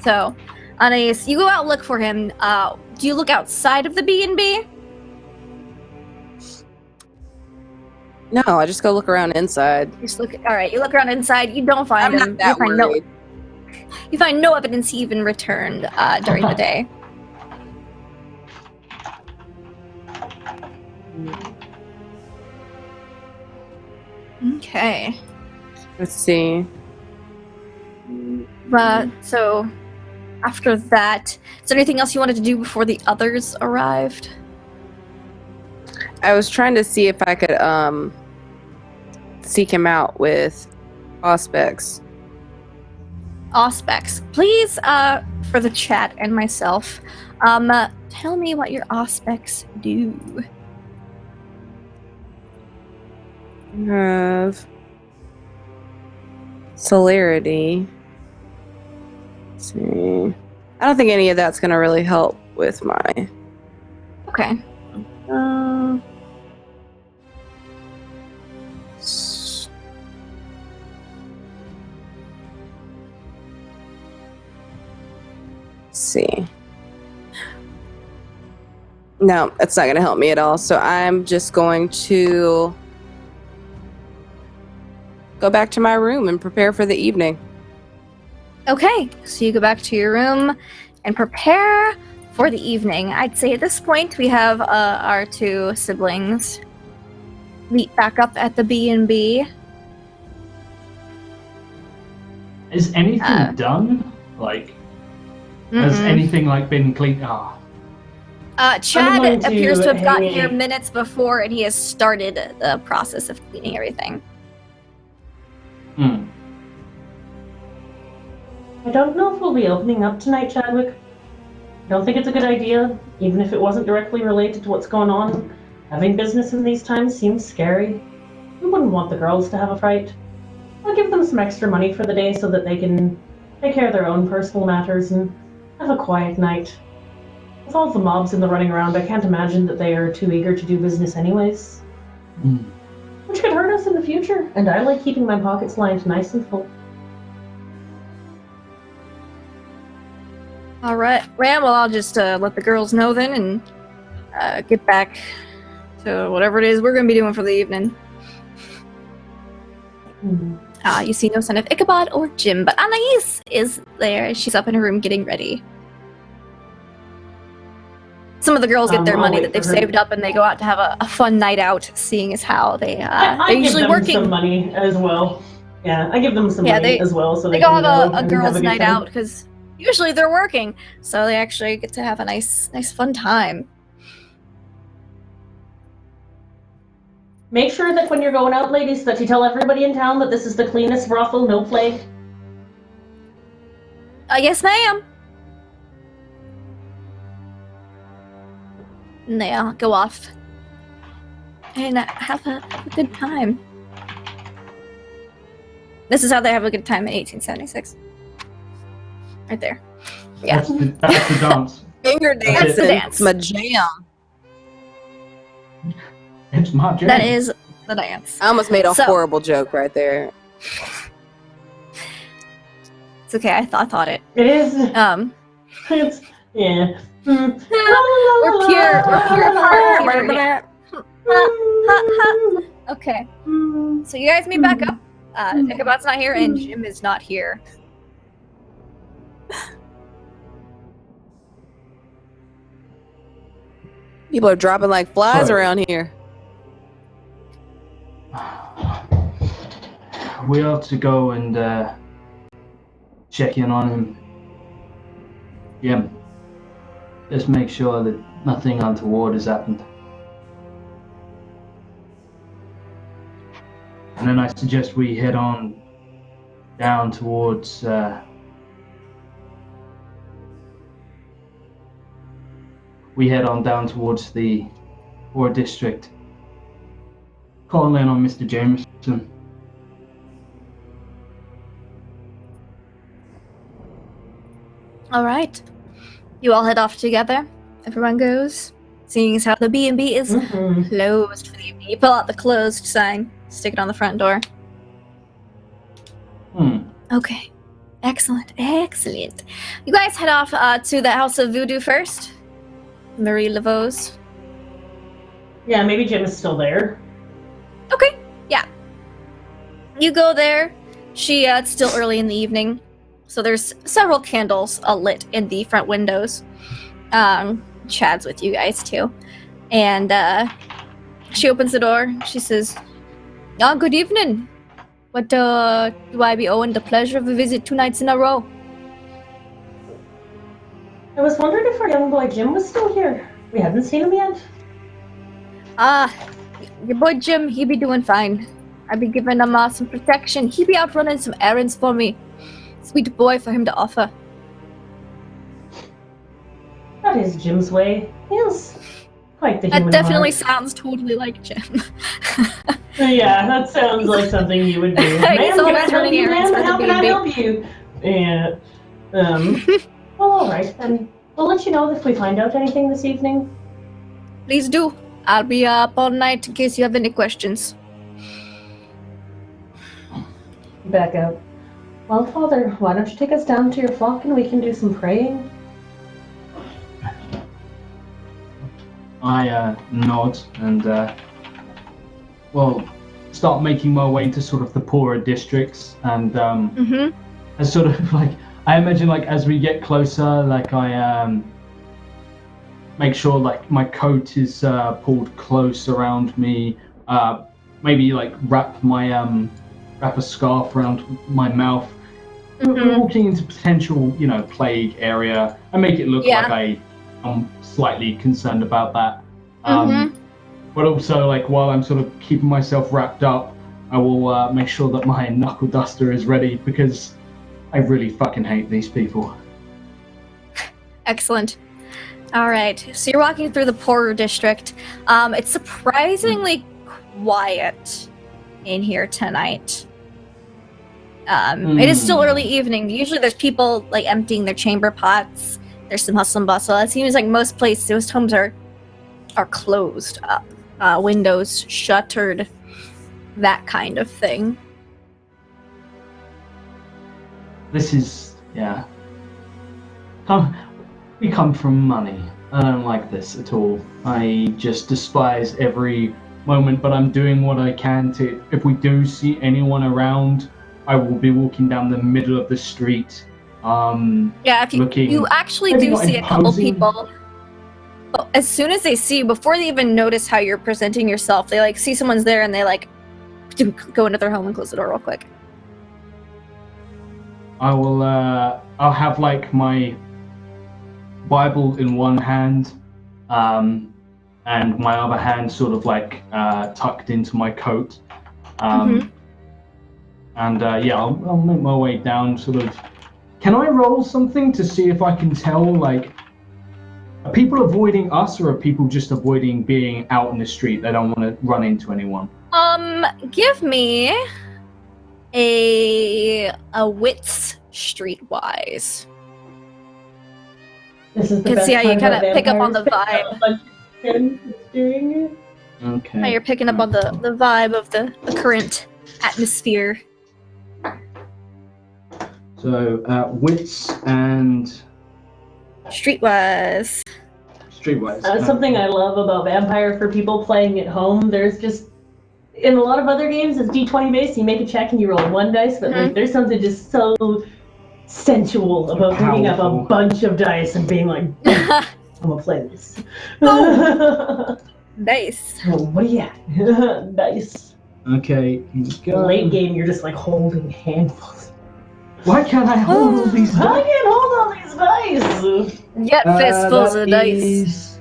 [SPEAKER 1] So, Anais, you go out and look for him. Do you look outside of the B&B?
[SPEAKER 2] No, I just go look around inside.
[SPEAKER 1] Alright, you look around inside. You don't find him.
[SPEAKER 2] I'm not that worried.
[SPEAKER 1] You find no evidence he even returned during the day. Okay.
[SPEAKER 2] Let's see.
[SPEAKER 1] So, after that, is there anything else you wanted to do before the others arrived?
[SPEAKER 2] I was trying to see if I could seek him out with Auspex.
[SPEAKER 1] Auspex. Please, for the chat and myself, tell me what your Auspex do.
[SPEAKER 2] I have celerity. Let's see. I don't think any of that's gonna really help with my.
[SPEAKER 1] Okay.
[SPEAKER 2] See. No, it's not going to help me at all. So I'm just going to go back to my room and prepare for the evening.
[SPEAKER 1] Okay, so you go back to your room and prepare for the evening. I'd say at this point we have our two siblings meet back up at the B&B.
[SPEAKER 5] Is anything done? Like, has anything been cleaned?
[SPEAKER 1] Chad appears to have gotten here minutes before, and he has started the process of cleaning everything.
[SPEAKER 6] I don't know if we'll be opening up tonight, Chadwick. I don't think it's a good idea, even if it wasn't directly related to what's going on. Having business in these times seems scary. We wouldn't want the girls to have a fright. I'll give them some extra money for the day so that they can take care of their own personal matters and have a quiet night. With all the mobs in the running around, I can't imagine that they are too eager to do business anyways. Which could hurt us in the future, and I like keeping my pockets lined nice and full.
[SPEAKER 1] Alright, well, I'll just let the girls know then and get back to whatever it is we're going to be doing for the evening. You see no sign of Ichabod or Jim, but Anais is there. She's up in her room getting ready. Some of the girls get their money that they've saved up and they go out to have a fun night out, seeing as how they're usually working.
[SPEAKER 6] Some money as well. Yeah, I give them some money as well, so they
[SPEAKER 1] go
[SPEAKER 6] can
[SPEAKER 1] have
[SPEAKER 6] go
[SPEAKER 1] a girls'
[SPEAKER 6] have a good
[SPEAKER 1] night
[SPEAKER 6] time.
[SPEAKER 1] out because usually they're working, so they actually get to have a nice fun time.
[SPEAKER 6] Make sure that when you're going out, ladies, that you tell everybody in town that this is the cleanest brothel, no plague.
[SPEAKER 1] Yes, ma'am. And they go off and have a good time. This is how they have a good time in 1876. Right there. Yeah.
[SPEAKER 5] That's the dance.
[SPEAKER 2] Finger dancing.
[SPEAKER 1] That's the dance.
[SPEAKER 2] It's my jam.
[SPEAKER 5] It's my jam.
[SPEAKER 1] That is the dance.
[SPEAKER 2] I almost made a horrible joke right there.
[SPEAKER 1] It's okay. I thought it.
[SPEAKER 6] It is.
[SPEAKER 1] It's
[SPEAKER 6] yeah.
[SPEAKER 1] We're pure. Okay. So you guys meet back up. Ichabod's not here and Jim is not here.
[SPEAKER 2] People are dropping like flies around here.
[SPEAKER 5] We ought to go and check in on him. Yeah. Just make sure that nothing untoward has happened. And then I suggest we head on down towards the War District. Call in on Mr. Jameson.
[SPEAKER 1] All right. You all head off together. Everyone goes. Seeing as how the B&B is closed for the evening. You pull out the closed sign, stick it on the front door. Okay. Excellent. Excellent. You guys head off to the House of Voodoo first. Marie Laveau's.
[SPEAKER 3] Yeah, maybe Jim is still there.
[SPEAKER 1] Okay. Yeah. You go there. It's still early in the evening. So there's several candles lit in the front windows. Chad's with you guys too. And she opens the door. She says, good evening. What do I be owing the pleasure of a visit 2 nights in a row?
[SPEAKER 6] I was wondering if our young boy Jim was still here. We haven't seen him yet.
[SPEAKER 1] Your boy Jim, he be doing fine. I be giving him some protection. He be out running some errands for me. Sweet boy for him to offer.
[SPEAKER 6] That is Jim's way. He is quite the human
[SPEAKER 1] That definitely
[SPEAKER 6] heart.
[SPEAKER 1] sounds totally like Jim.
[SPEAKER 3] Yeah, that sounds like something you would do.
[SPEAKER 1] He's
[SPEAKER 3] Ma'am, can I
[SPEAKER 1] always
[SPEAKER 3] help
[SPEAKER 1] running
[SPEAKER 3] you,
[SPEAKER 1] errands
[SPEAKER 3] ma'am?
[SPEAKER 1] for
[SPEAKER 3] How
[SPEAKER 1] the
[SPEAKER 3] can I
[SPEAKER 1] B&B.
[SPEAKER 3] help you? Yeah.
[SPEAKER 6] Well, alright, then we'll let you know if we find out anything this evening.
[SPEAKER 1] Please do. I'll be up all night in case you have any questions.
[SPEAKER 6] Back out. Well, Father, why don't you take us down to your flock and we can do some praying?
[SPEAKER 5] I nod and start making my way to sort of the poorer districts, and I sort of like, I imagine like as we get closer, like I make sure like my coat is pulled close around me, maybe like wrap a scarf around my mouth. We're walking into potential, plague area. I make it look like I'm slightly concerned about that. But also, like, while I'm sort of keeping myself wrapped up, I will make sure that my knuckle duster is ready, because I really fucking hate these people.
[SPEAKER 1] Excellent. All right. So you're walking through the poorer district. It's surprisingly quiet in here tonight. It is still early evening. Usually there's people like emptying their chamber pots. There's some hustle and bustle. It seems like most places, most homes are closed up. Windows shuttered. That kind of thing.
[SPEAKER 5] This is, we come from money. I don't like this at all. I just despise every moment, but I'm doing what I can to, if we do see anyone around, I will be walking down the middle of the street.
[SPEAKER 1] If you actually do see a couple people. But as soon as they see you, before they even notice how you're presenting yourself, they like see someone's there and they like go into their home and close the door real quick.
[SPEAKER 5] I'll have like my Bible in one hand, and my other hand sort of like tucked into my coat. And I'll make my way down sort of. Can I roll something to see if I can tell, like, are people avoiding us or are people just avoiding being out in the street? They don't want to run into anyone.
[SPEAKER 1] Give me a wits streetwise.
[SPEAKER 6] This is the
[SPEAKER 1] You can
[SPEAKER 6] best
[SPEAKER 1] see how you
[SPEAKER 6] part
[SPEAKER 1] kind of
[SPEAKER 6] about
[SPEAKER 1] pick up on the
[SPEAKER 6] vampires.
[SPEAKER 1] vibe.
[SPEAKER 6] Doing it.
[SPEAKER 5] Okay.
[SPEAKER 1] How you're picking up on the vibe of the current atmosphere.
[SPEAKER 5] So, wits and
[SPEAKER 1] Streetwise.
[SPEAKER 5] streetwise.
[SPEAKER 3] Something I love about Vampire for people playing at home, there's just, in a lot of other games, it's D20 based, you make a check and you roll 1 dice, but like, there's something just so sensual about picking up a
[SPEAKER 5] Powerful.
[SPEAKER 3] bunch of dice and being like, I'm gonna play this.
[SPEAKER 1] Nice.
[SPEAKER 3] Oh, what do you got? Nice.
[SPEAKER 5] Okay, here we go.
[SPEAKER 3] Late game, you're just like holding handfuls.
[SPEAKER 5] Why can't I hold all these
[SPEAKER 3] I
[SPEAKER 5] dice?
[SPEAKER 3] can't hold all these dice!
[SPEAKER 1] Yep, fistfuls
[SPEAKER 5] That
[SPEAKER 1] of dice.
[SPEAKER 5] is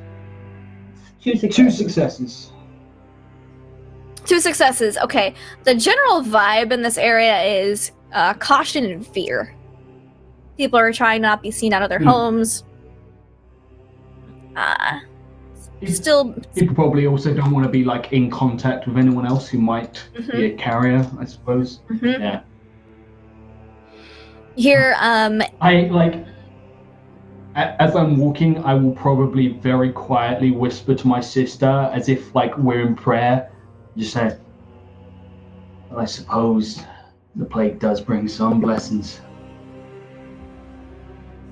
[SPEAKER 3] Two
[SPEAKER 5] two successes.
[SPEAKER 1] 2 successes. Okay. The general vibe in this area is caution and fear. People are trying not to be seen out of their homes. Still,
[SPEAKER 5] people probably also don't want to be like in contact with anyone else who might be a carrier, I suppose. Yeah.
[SPEAKER 1] Here,
[SPEAKER 5] I like. As I'm walking, I will probably very quietly whisper to my sister, as if like we're in prayer. Just say, "Well, I suppose the plague does bring some blessings.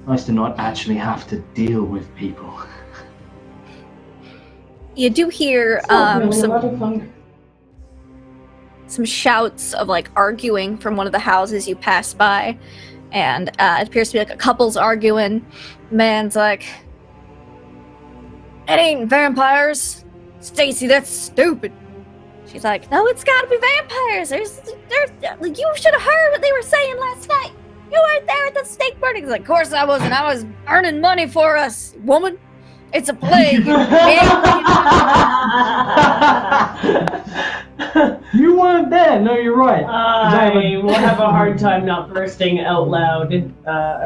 [SPEAKER 5] Nice to not actually have to deal with people."
[SPEAKER 1] You do hear some shouts of like arguing from one of the houses you pass by, and it appears to be like a couple's arguing. Man's like, "It ain't vampires, Stacy. That's stupid." She's like, "No, it's got to be vampires. There's you should have heard what they were saying last night. You weren't there at the stake burning." He's like, "Of course I wasn't. I was earning money for us, woman. It's a plague."
[SPEAKER 5] You weren't there. No, you're right.
[SPEAKER 3] I will have a hard time not bursting out loud,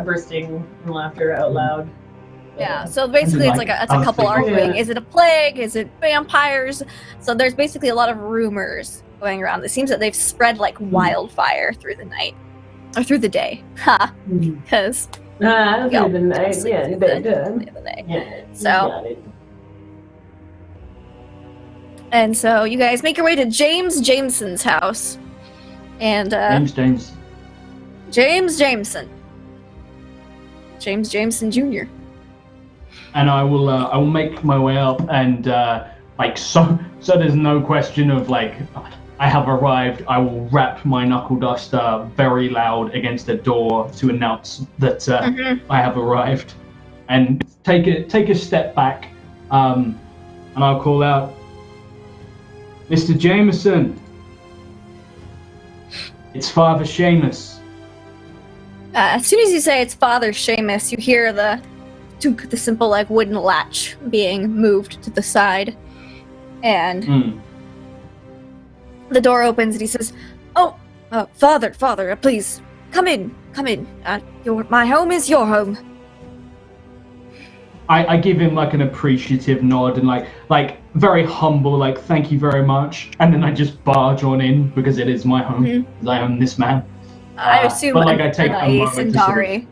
[SPEAKER 3] bursting in laughter out loud.
[SPEAKER 1] Yeah, so basically it's a couple arguing. Is it a plague? Is it vampires? So there's basically a lot of rumors going around. It seems that they've spread like wildfire through the night. Or through the day. Ha! Because...
[SPEAKER 3] through the night, yeah,
[SPEAKER 1] through the day.
[SPEAKER 3] Yeah,
[SPEAKER 1] so... And so you guys make your way to James Jameson's house. And,
[SPEAKER 5] James.
[SPEAKER 1] James Jameson. James Jameson Jr.
[SPEAKER 5] And I will make my way up, and so there's no question of like I have arrived. I will rap my knuckle duster very loud against the door to announce that I have arrived, and take a step back, and I'll call out, "Mr. Jameson, it's Father Seamus."
[SPEAKER 1] As soon as you say it's Father Seamus, you hear the simple like wooden latch being moved to the side, and the door opens and he says, "Oh, Father, please come in. My home is your home."
[SPEAKER 5] I give him like an appreciative nod and like very humble, like "Thank you very much," and then I just barge on in because it is my home. Because I own this man.
[SPEAKER 1] I assume
[SPEAKER 5] but, like, I take a
[SPEAKER 1] Anais
[SPEAKER 5] moment
[SPEAKER 1] and
[SPEAKER 5] to sort of-
[SPEAKER 1] Dari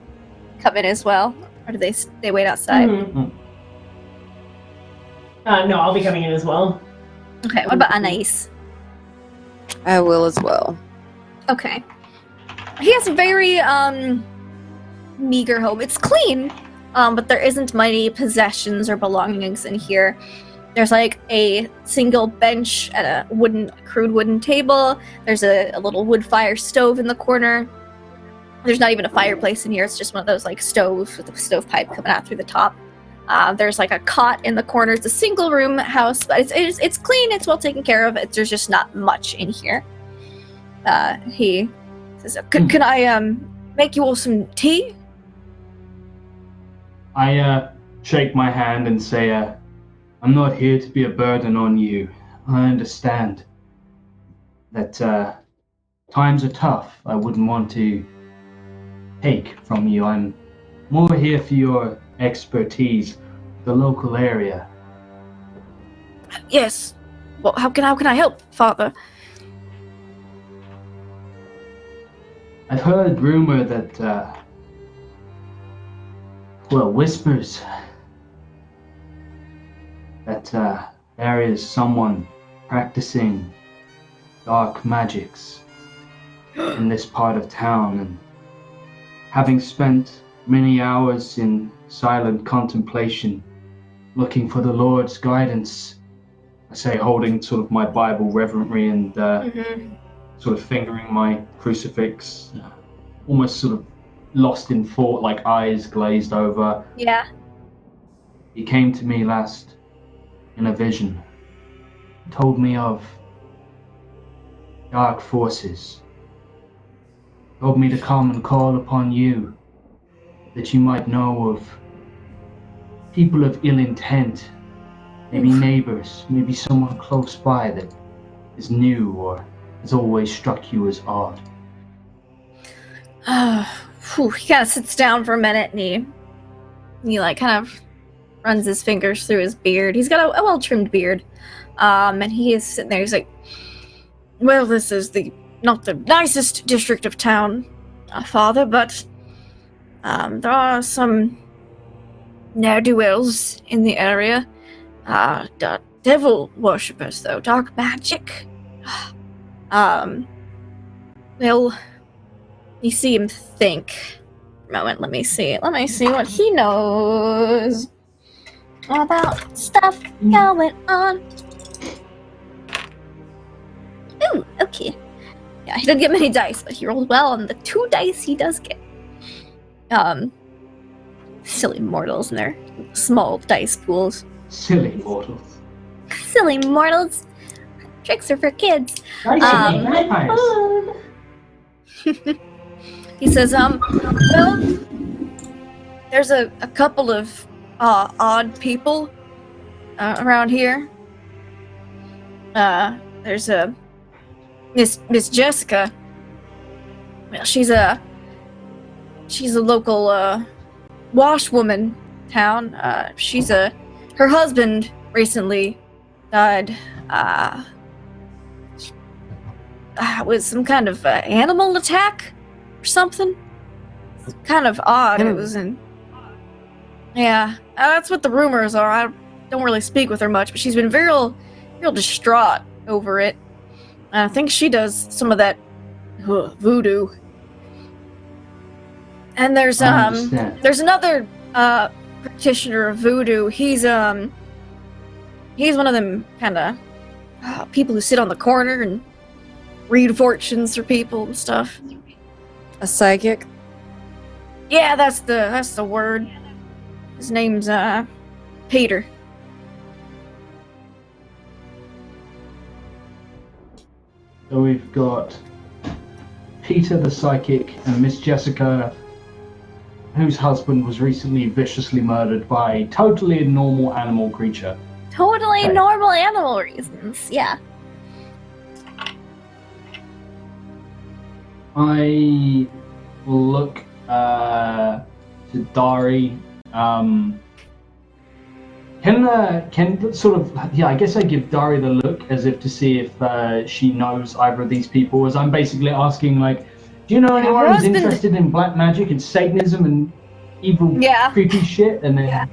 [SPEAKER 1] come in as well, or do they wait outside?
[SPEAKER 3] No, I'll be coming in as well.
[SPEAKER 1] Okay, what about Anais?
[SPEAKER 2] I will as well.
[SPEAKER 1] Okay. He has a very meager home. It's clean, but there isn't many possessions or belongings in here. There's like a single bench and a crude wooden table. There's a little wood fire stove in the corner. There's not even a fireplace in here. It's just one of those like stoves with a stovepipe coming out through the top. There's like a cot in the corner. It's a single room house, but it's clean. It's well taken care of. There's just not much in here. He says, "Can I make you all some tea?"
[SPEAKER 5] I shake my hand and say, "I'm not here to be a burden on you. I understand that times are tough. I wouldn't want to take from you. I'm more here for your expertise, the local area."
[SPEAKER 1] Yes. Well, how can I help, Father?
[SPEAKER 5] I've heard rumor that, whispers that there is someone practicing dark magics in this part of town, and having spent many hours in silent contemplation looking for the Lord's guidance, I say, holding sort of my Bible reverently and sort of fingering my crucifix, almost sort of lost in thought, like eyes glazed over.
[SPEAKER 1] Yeah.
[SPEAKER 5] He came to me last in a vision, told me of dark forces, told me to come and call upon you, that you might know of people of ill intent, maybe neighbors, maybe someone close by that is new or has always struck you as odd?
[SPEAKER 1] He kind of sits down for a minute and he like kind of runs his fingers through his beard. He's got a well-trimmed beard. And he is sitting there, he's like, well, this is not the nicest district of town, Father, but there are some ne'er-do-wells in the area. Devil worshippers, though, dark magic. Well, you see him think. For a moment, let me see what he knows about stuff going on. Ooh, okay. Yeah, he didn't get many dice, but he rolled well on the 2 dice he does get. Silly mortals and their small dice pools.
[SPEAKER 5] Silly mortals.
[SPEAKER 1] Silly mortals. Tricks are for kids.
[SPEAKER 5] Nice.
[SPEAKER 1] He says, well, there's a couple of odd people around here. There's a Miss Jessica. Well, she's a local washwoman town. Her husband recently died. With some kind of animal attack or something. It's kind of odd. It was in. Yeah, that's what the rumors are. I don't really speak with her much, but she's been real distraught over it. I think she does some of that voodoo. And there's another practitioner of voodoo. He's one of them kind of people who sit on the corner and read fortunes for people and stuff.
[SPEAKER 2] A psychic?
[SPEAKER 1] Yeah, that's the word. His name's Peter.
[SPEAKER 5] So we've got Peter the psychic and Miss Jessica, whose husband was recently viciously murdered by a totally normal animal creature.
[SPEAKER 1] Totally
[SPEAKER 5] Okay.
[SPEAKER 1] normal animal reasons, yeah.
[SPEAKER 5] I will look to Dari. Can sort of, yeah, I guess I give Dari the look as if to see if she knows either of these people, as I'm basically asking, like, do you know anyone who's interested in black magic and Satanism and evil creepy shit? And then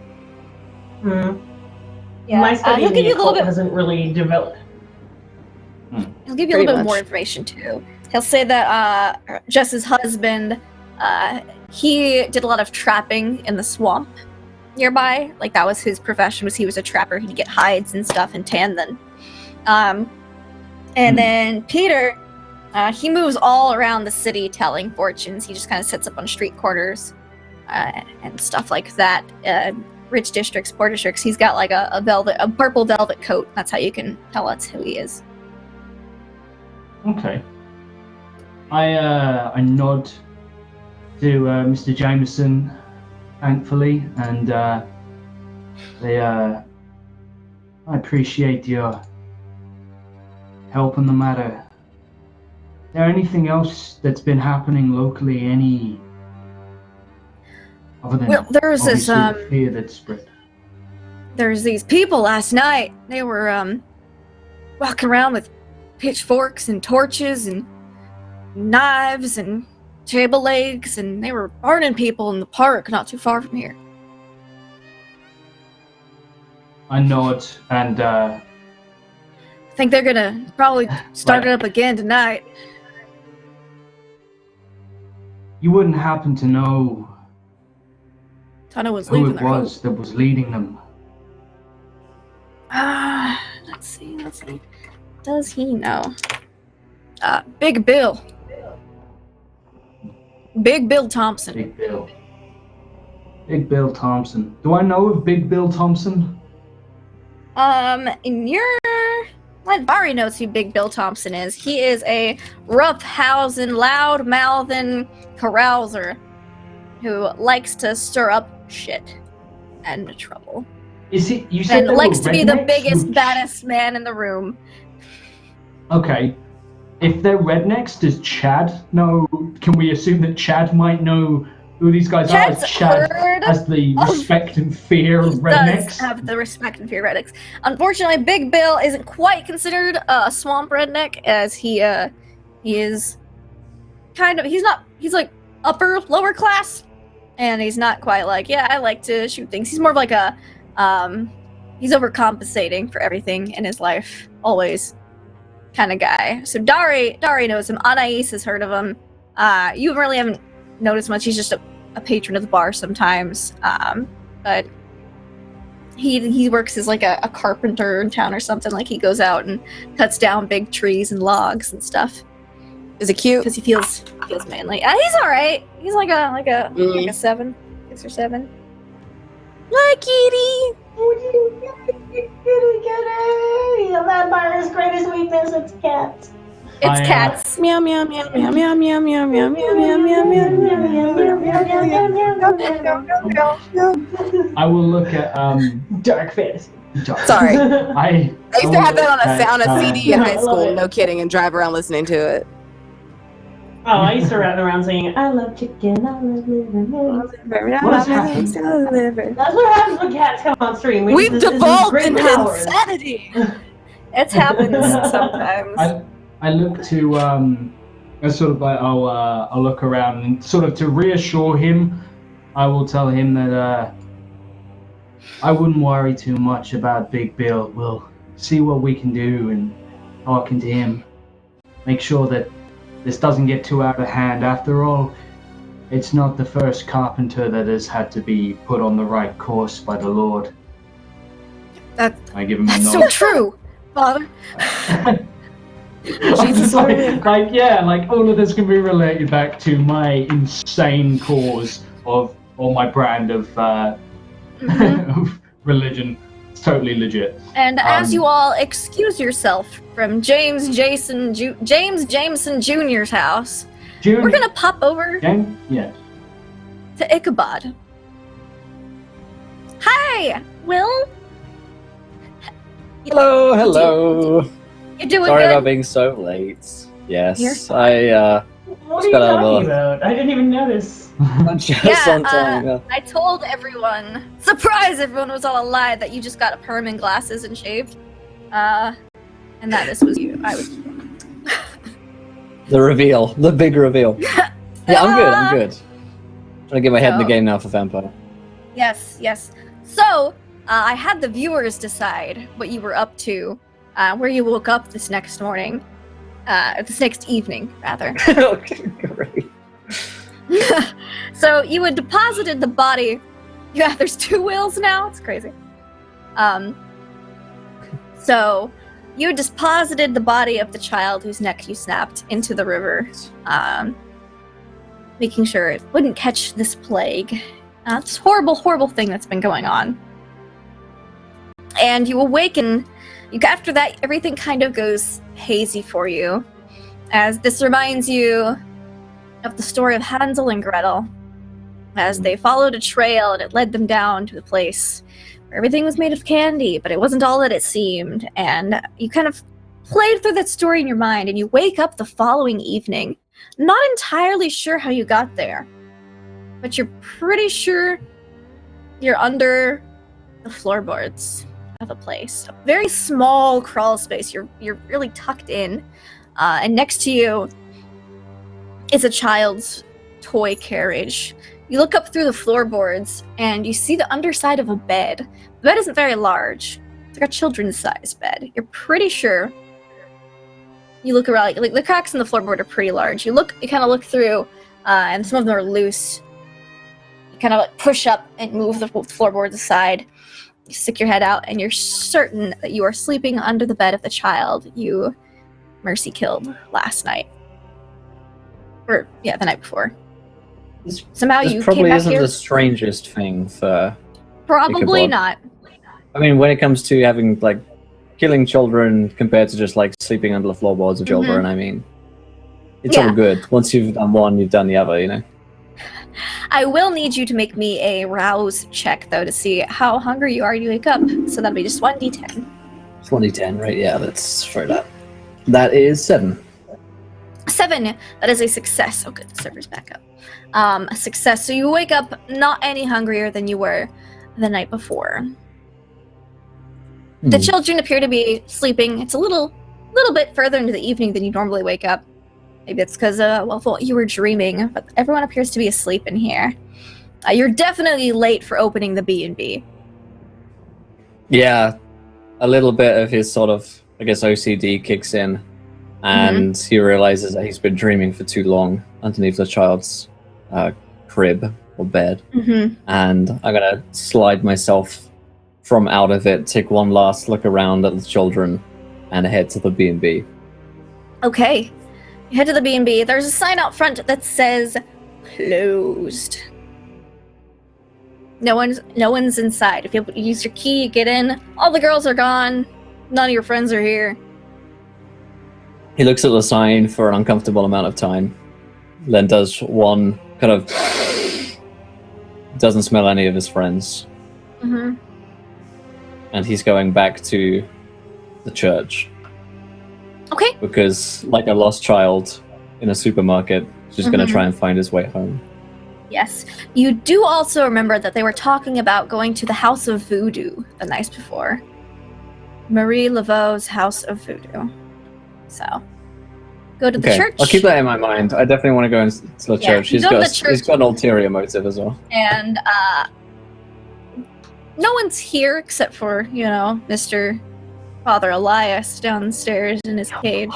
[SPEAKER 3] My study
[SPEAKER 1] he'll
[SPEAKER 3] in
[SPEAKER 1] give
[SPEAKER 3] the
[SPEAKER 1] you a little
[SPEAKER 3] occult
[SPEAKER 1] bit.
[SPEAKER 3] hasn't really developed.
[SPEAKER 1] He'll give you a
[SPEAKER 2] Pretty
[SPEAKER 1] little bit
[SPEAKER 2] much.
[SPEAKER 1] more information too. He'll say that Jess's husband, he did a lot of trapping in the swamp nearby. Like that was his profession. Was he was a trapper. He'd get hides and stuff and tan them. And then Peter, he moves all around the city telling fortunes. He just kind of sits up on street corners and stuff like that. Rich districts, poor districts. He's got like a purple velvet coat. That's how you can tell that's who he is.
[SPEAKER 5] okay. I nod to Mr. Jameson, thankfully, and I appreciate your help on the matter. Is there anything else that's been happening locally? Any other than
[SPEAKER 1] Well, there was this
[SPEAKER 5] obviously the fear that's spread?
[SPEAKER 1] There's these people last night. They were walking around with pitchforks and torches and knives and table legs, and they were burning people in the park not too far from here.
[SPEAKER 5] I nod and
[SPEAKER 1] I think they're gonna probably start it up again tonight.
[SPEAKER 5] you wouldn't happen to know
[SPEAKER 1] Tana was
[SPEAKER 5] who
[SPEAKER 1] leaving
[SPEAKER 5] it
[SPEAKER 1] their home.
[SPEAKER 5] was that was leading them?
[SPEAKER 1] Let's see. Does he know? Big Bill. Big Bill Thompson.
[SPEAKER 5] Big Bill Thompson. Do I know of Big Bill Thompson?
[SPEAKER 1] Barry knows who Big Bill Thompson is. He is a rough-housing, loud-mouthing carouser who likes to stir up shit and trouble.
[SPEAKER 5] Is he? You said
[SPEAKER 1] And
[SPEAKER 5] they
[SPEAKER 1] likes
[SPEAKER 5] were
[SPEAKER 1] to be the
[SPEAKER 5] rednecks?
[SPEAKER 1] biggest, baddest man in the room.
[SPEAKER 5] Okay. If they're rednecks, does Chad know? Can we assume that Chad might know who these guys
[SPEAKER 1] Chad's
[SPEAKER 5] are? As Chad
[SPEAKER 1] heard
[SPEAKER 5] has the
[SPEAKER 1] of-
[SPEAKER 5] respect and fear of
[SPEAKER 1] He
[SPEAKER 5] rednecks?
[SPEAKER 1] does have the respect and fear of rednecks. Unfortunately, Big Bill isn't quite considered a swamp redneck, as he is kind of, he's like lower class, and he's not quite like, yeah, I like to shoot things. He's more of like a, he's overcompensating for everything in his life, always kind of guy. So Dari knows him. Anais has heard of him. You really haven't noticed much. He's just a patron of the bar sometimes. But he works as like a carpenter in town or something. Like he goes out and cuts down big trees and logs and stuff.
[SPEAKER 2] Is it cute?
[SPEAKER 1] Because he feels manly. He's all right. He's like a 7, 6 or 7.
[SPEAKER 2] Hi, kitty.
[SPEAKER 6] That bar's greatest weakness, it's cats.
[SPEAKER 1] It's cats.
[SPEAKER 2] Meow meow meow meow meow meow meow meow meow meow meow meow.
[SPEAKER 5] I will look at
[SPEAKER 6] Dark fantasy.
[SPEAKER 2] Sorry.
[SPEAKER 5] I
[SPEAKER 2] used to have that on a CD in high
[SPEAKER 6] I love
[SPEAKER 2] school,
[SPEAKER 6] it.
[SPEAKER 2] no kidding, and drive around listening to it.
[SPEAKER 6] Oh, I used to run around singing, I love chicken, I love liver.
[SPEAKER 5] What has happened?
[SPEAKER 6] That's what happens when cats come on stream.
[SPEAKER 2] We've
[SPEAKER 6] This is
[SPEAKER 2] devolved
[SPEAKER 6] great
[SPEAKER 2] into
[SPEAKER 6] powers.
[SPEAKER 2] insanity.
[SPEAKER 1] It happens sometimes.
[SPEAKER 5] I look to I sort of like I'll look around and sort of to reassure him. I will tell him that I wouldn't worry too much about Big Bill. We'll see what we can do and talking to him. Make sure that this doesn't get too out of hand. After all, it's not the first carpenter that has had to be put on the right course by the Lord. I give him a
[SPEAKER 1] That's
[SPEAKER 5] nod.
[SPEAKER 1] so true, Father.
[SPEAKER 2] Jesus,
[SPEAKER 5] like all of this can be related back to my insane cause of, or my brand of, of religion. It's totally legit.
[SPEAKER 1] And as you all excuse yourself from James Jameson Jr.'s house,
[SPEAKER 5] June,
[SPEAKER 1] we're gonna pop over
[SPEAKER 5] Jane? Yeah.
[SPEAKER 1] to Ichabod. Hi, Will.
[SPEAKER 7] Hello.
[SPEAKER 1] You doing
[SPEAKER 7] Sorry
[SPEAKER 1] good?
[SPEAKER 7] about being so late. Yes,
[SPEAKER 1] You're
[SPEAKER 7] I
[SPEAKER 6] What are you
[SPEAKER 7] got out of
[SPEAKER 6] talking
[SPEAKER 7] the-
[SPEAKER 6] about? I didn't even notice.
[SPEAKER 7] just
[SPEAKER 1] Yeah,
[SPEAKER 7] on time.
[SPEAKER 1] I told everyone, surprise, everyone was all alive that you just got a perm and glasses and shaved. And that this was you. I was.
[SPEAKER 7] The reveal, the big reveal. Yeah, I'm good. Trying to get my head in the game now for Vampire.
[SPEAKER 1] Yes. So, I had the viewers decide what you were up to, where you woke up this next morning. This next evening, rather.
[SPEAKER 7] Okay, great.
[SPEAKER 1] So, you had deposited the body. Yeah, there's 2 Wills now? It's crazy. So, you deposited the body of the child whose neck you snapped into the river, making sure it wouldn't catch this plague. This horrible, horrible thing that's been going on. And you awaken. After that, everything kind of goes hazy for you, as this reminds you of the story of Hansel and Gretel, as they followed a trail and it led them down to a place where everything was made of candy, but it wasn't all that it seemed. And you kind of played through that story in your mind, and you wake up the following evening, not entirely sure how you got there, but you're pretty sure you're under the floorboards of a place. A very small crawl space. You're really tucked in, and next to you is a child's toy carriage. You look up through the floorboards and you see the underside of a bed. The bed isn't very large. It's like a children's size bed. You're pretty sure. You look around, like the cracks in the floorboard are pretty large. You kind of look through, and some of them are loose. You kind of like push up and move the floorboards aside. You stick your head out, and you're certain that you are sleeping under the bed of the child you mercy killed last night. Or, yeah, the night before. Somehow
[SPEAKER 7] This
[SPEAKER 1] you
[SPEAKER 7] probably
[SPEAKER 1] came back
[SPEAKER 7] isn't
[SPEAKER 1] here.
[SPEAKER 7] the strangest thing for.
[SPEAKER 1] Probably
[SPEAKER 7] Ichabod.
[SPEAKER 1] not.
[SPEAKER 7] I mean, when it comes to having like killing children compared to just like sleeping under the floorboards of children, I mean, it's
[SPEAKER 1] Yeah.
[SPEAKER 7] all good. Once you've done one, you've done the other. You know.
[SPEAKER 1] I will need you to make me a rouse check, though, to see how hungry you are when you wake up. So that'll be just 1d10.
[SPEAKER 7] It's 1d10, right? Yeah, let's throw that. That is 7.
[SPEAKER 1] 7. That is a success. Oh, good. The server's back up. A success. So you wake up not any hungrier than you were the night before. The children appear to be sleeping. It's a little bit further into the evening than you normally wake up. Maybe it's because you were dreaming, but everyone appears to be asleep in here. You're definitely late for opening the B&B.
[SPEAKER 7] Yeah, a little bit of his sort of, I guess, OCD kicks in, and he realizes that he's been dreaming for too long underneath the child's crib or bed. And I'm gonna slide myself from out of it, take one last look around at the children, and head to the B&B.
[SPEAKER 1] Okay. You head to the B&B. There's a sign out front that says closed. No one's inside. If you use your key, you get in. All the girls are gone. None of your friends are here.
[SPEAKER 7] He looks at the sign for an uncomfortable amount of time, then does one kind of doesn't smell any of his friends. And he's going back to the church.
[SPEAKER 1] Okay.
[SPEAKER 7] Because, like a lost child in a supermarket, he's just going to try and find his way home.
[SPEAKER 1] Yes. You do also remember that they were talking about going to the House of Voodoo the night before. Marie Laveau's House of Voodoo. So, go to the church.
[SPEAKER 7] I'll keep that in my mind. I definitely want to go into the church. He's got an ulterior motive as well.
[SPEAKER 1] And no one's here except for, Mr. Father Elias downstairs in his cage.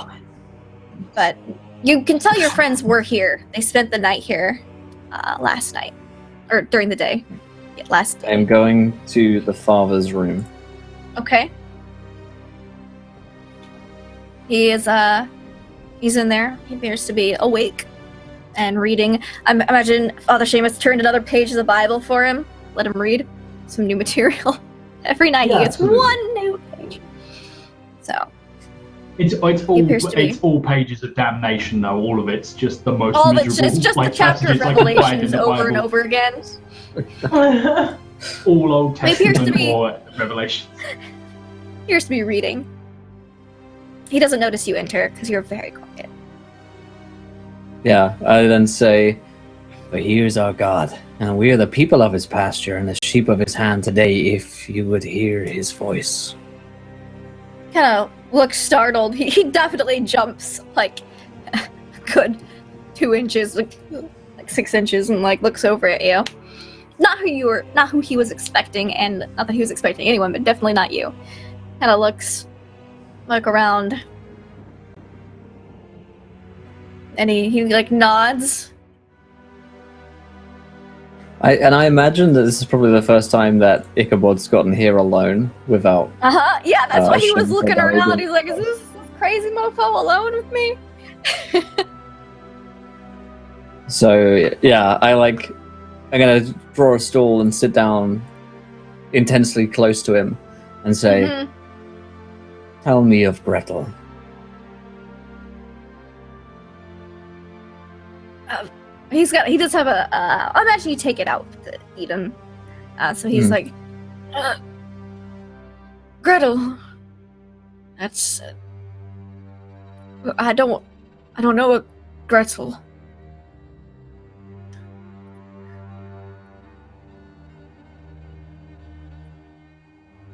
[SPEAKER 1] But you can tell your friends were here. They spent the night here last night. Or during the day. Yeah, last day.
[SPEAKER 7] I'm going to the father's room.
[SPEAKER 1] Okay. He's in there. He appears to be awake and reading. I imagine Father Seamus turned another page of the Bible for him. Let him read some new material. Every night he gets one new page. So
[SPEAKER 5] it's all pages of damnation though. All of it's just the most
[SPEAKER 1] all
[SPEAKER 5] miserable.
[SPEAKER 1] It's just the chapter of Revelations over and over again.
[SPEAKER 5] All Old Testament or Revelation.
[SPEAKER 1] Appears to be reading. He doesn't notice you enter because you're very quiet.
[SPEAKER 7] Yeah, I then say, "But he is our God, and we are the people of his pasture and the sheep of his hand today, if you would hear his voice."
[SPEAKER 1] Kind of looks startled. He definitely jumps like a good 2 inches, like 6 inches, and looks over at you. Not who he was expecting, and not that he was expecting anyone, but definitely not you. Kind of looks around, and he nods.
[SPEAKER 7] I imagine that this is probably the first time that Ichabod's gotten here alone without.
[SPEAKER 1] Yeah, that's why he was
[SPEAKER 7] Shem
[SPEAKER 1] looking
[SPEAKER 7] Fedar
[SPEAKER 1] around.
[SPEAKER 7] with
[SPEAKER 1] He's like, "Is this crazy mofo alone with me?"
[SPEAKER 7] So yeah, I'm gonna draw a stool and sit down intensely close to him and say, "Tell me of Gretel."
[SPEAKER 1] He does have I imagine you take it out to eat him. So he's like, Gretel. That's I don't know a Gretel.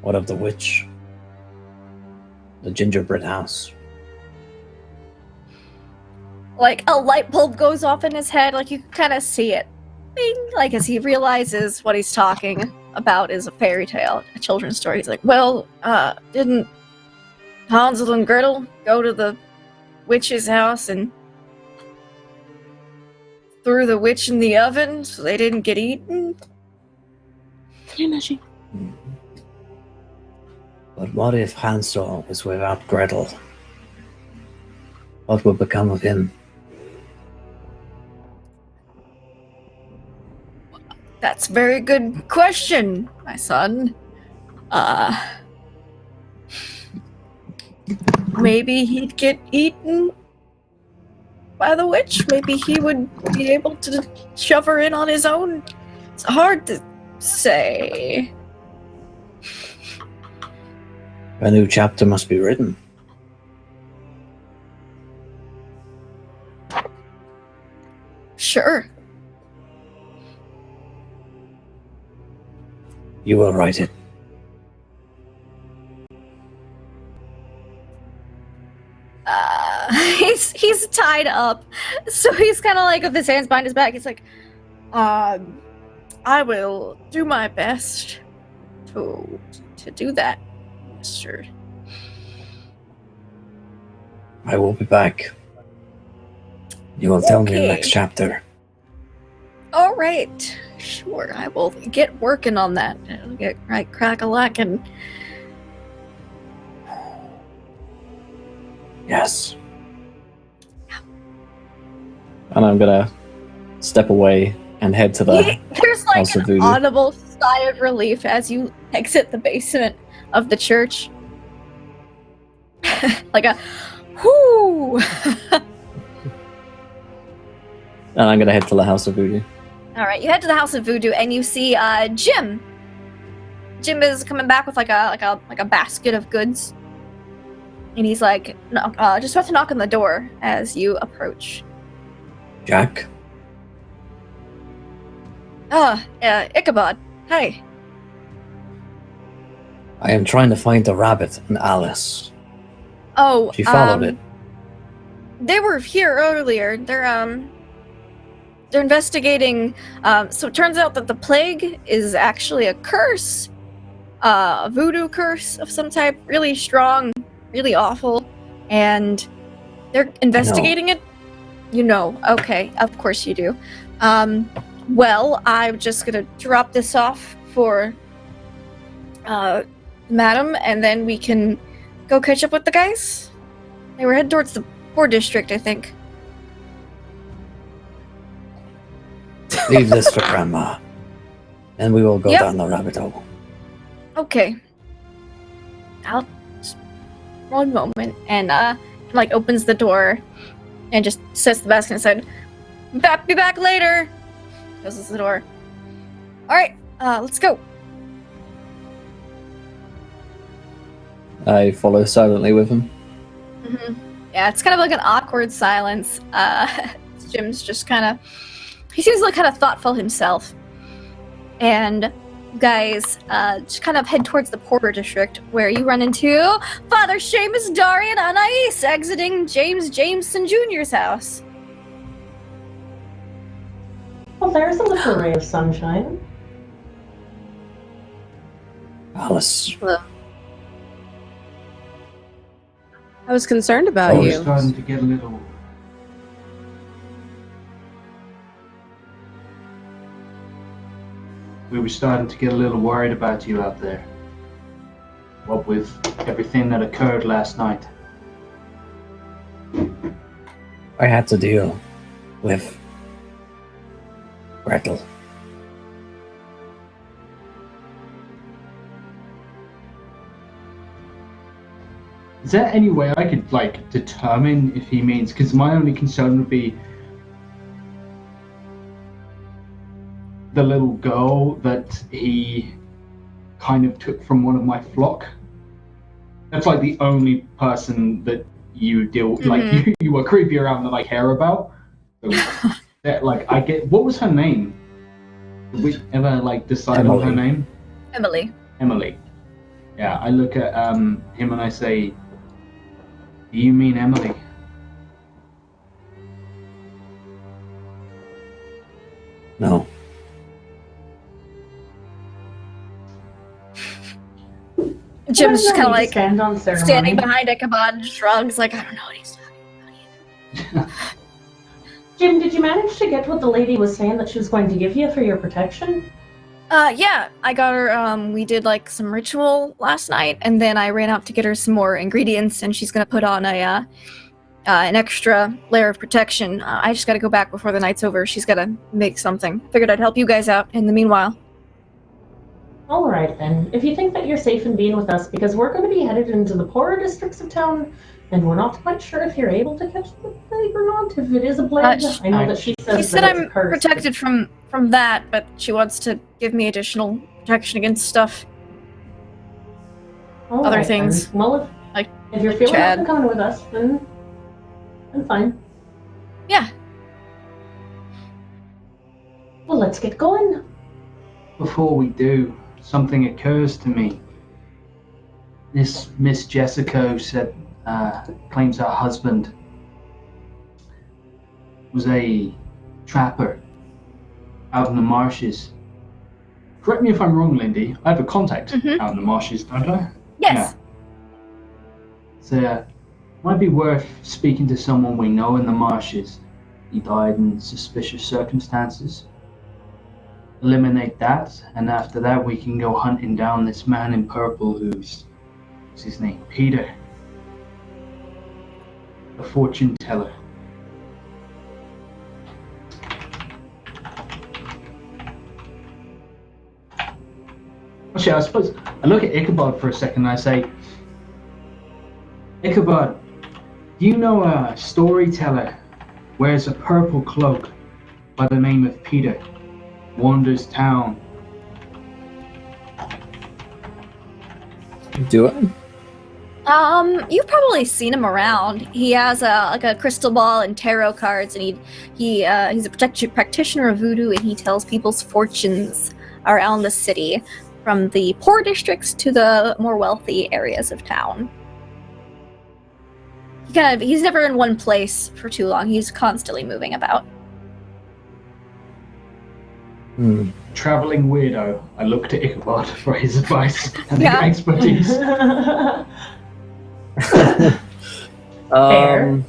[SPEAKER 7] What of the witch? The gingerbread house.
[SPEAKER 1] A light bulb goes off in his head, you can kind of see it. Bing! As he realizes what he's talking about is a fairy tale, a children's story. He's like, well, didn't Hansel and Gretel go to the witch's house and threw the witch in the oven so they didn't get eaten?
[SPEAKER 7] But what if Hansel was without Gretel? What would become of him?
[SPEAKER 1] That's a very good question, my son. Maybe he'd get eaten by the witch. Maybe he would be able to shove her in on his own. It's hard to say.
[SPEAKER 7] A new chapter must be written.
[SPEAKER 1] Sure.
[SPEAKER 7] You will write it.
[SPEAKER 1] He's tied up, so he's kind of like with his hands behind his back. He's like, I will do my best to do that, Mister.
[SPEAKER 7] I will be back. You will tell me the next chapter.
[SPEAKER 1] All right, sure. I will get working on that. I'll get right crack-a-lackin'.
[SPEAKER 7] Yes. And I'm gonna step away and head to the
[SPEAKER 1] There's like
[SPEAKER 7] House of
[SPEAKER 1] an
[SPEAKER 7] Voodoo.
[SPEAKER 1] audible sigh of relief as you exit the basement of the church. Like a whoo.
[SPEAKER 7] And I'm gonna head to the House of Voodoo.
[SPEAKER 1] All right, you head to the House of Voodoo and you see Jim. Jim is coming back with like a basket of goods, and he's like, just about to knock on the door as you approach.
[SPEAKER 7] Jack?
[SPEAKER 1] Ichabod. Hey.
[SPEAKER 7] I am trying to find the rabbit and Alice.
[SPEAKER 1] Oh,
[SPEAKER 7] She followed it.
[SPEAKER 1] They were here earlier. They're investigating. So it turns out that the plague is actually a curse, a voodoo curse of some type, really strong, really awful, and they're investigating it. You know, okay, of course you do. Well, I'm just gonna drop this off for Madam, and then we can go catch up with the guys. They were headed towards the poor district, I think.
[SPEAKER 7] Leave this for Grandma. And we will go
[SPEAKER 1] Yep.
[SPEAKER 7] down the rabbit hole.
[SPEAKER 1] Okay. I'll just one moment, and like opens the door and just sets the basket aside. Be back later. Closes the door. All right, let's go.
[SPEAKER 7] I follow silently with him.
[SPEAKER 1] Mm-hmm. Yeah, it's kind of like an awkward silence. Jim's just kind of, he seems like kind of thoughtful himself. And you guys just kind of head towards the Porter district, where you run into Father Seamus, Darian, and Anais exiting James Jameson Jr.'s house.
[SPEAKER 6] Well, there's a little ray of sunshine.
[SPEAKER 7] Alice.
[SPEAKER 2] I was concerned about
[SPEAKER 5] I was
[SPEAKER 2] you.
[SPEAKER 5] starting to get a little. We were starting to get a little worried about you out there. What with everything that occurred last night.
[SPEAKER 7] I had to deal with Gretel.
[SPEAKER 5] Is there any way I could, like, determine if he means... Because my only concern would be the little girl that he kind of took from one of my flock. That's, like, the only person that you deal... Like, you were creepy around that I care about. So, that, like, I get... What was her name? Did we ever, like, decide on her name?
[SPEAKER 1] Emily.
[SPEAKER 5] Emily. Yeah, I look at him and I say... Do you mean Emily?
[SPEAKER 7] No.
[SPEAKER 1] Jim's just kind of like
[SPEAKER 6] stand on ceremony.
[SPEAKER 1] standing behind Ichabod and shrugs, like, I don't know what he's talking about either.
[SPEAKER 6] Jim, did you manage to get what the lady was saying that she was going to give you for your protection?
[SPEAKER 1] Yeah, I got her, we did, like, some ritual last night, and then I ran out to get her some more ingredients, and she's gonna put on an extra layer of protection. I just gotta go back before the night's over. She's gotta make something. Figured I'd help you guys out in the meanwhile.
[SPEAKER 6] Alright then, if you think that you're safe in being with us, because we're going to be headed into the poorer districts of town, and we're not quite sure if you're able to catch the plague or not, if it is a plague. I know that she says
[SPEAKER 1] She said
[SPEAKER 6] that it's
[SPEAKER 1] I'm
[SPEAKER 6] a curse,
[SPEAKER 1] protected from that, but she wants to give me additional protection against stuff.
[SPEAKER 6] but-
[SPEAKER 1] other
[SPEAKER 6] Alright then.
[SPEAKER 1] things.
[SPEAKER 6] Well,
[SPEAKER 1] Like
[SPEAKER 6] if you're feeling
[SPEAKER 1] Chad.
[SPEAKER 6] up and coming with us, then I'm fine.
[SPEAKER 1] Yeah.
[SPEAKER 6] Well, let's get going.
[SPEAKER 5] Before we do, something occurs to me. This Miss Jessica said, claims her husband was a trapper out in the marshes. Correct me if I'm wrong, Lindy. I have a contact out in the marshes, don't I?
[SPEAKER 1] Yes.
[SPEAKER 5] So, might be worth speaking to someone we know in the marshes. He died in suspicious circumstances. Eliminate that, and after that we can go hunting down this man in purple what's his name? Peter. The fortune teller. Actually, I suppose I look at Ichabod for a second and I say, Ichabod, do you know a storyteller wears a purple cloak by the name of Peter, wanders town?
[SPEAKER 7] Do it.
[SPEAKER 1] You've probably seen him around. He has a crystal ball and tarot cards, and he's a practitioner of voodoo, and he tells people's fortunes around the city, from the poor districts to the more wealthy areas of town. He's never in one place for too long. He's constantly moving about.
[SPEAKER 5] Traveling weirdo. I look to Ichabod for his advice and expertise.
[SPEAKER 6] Fair.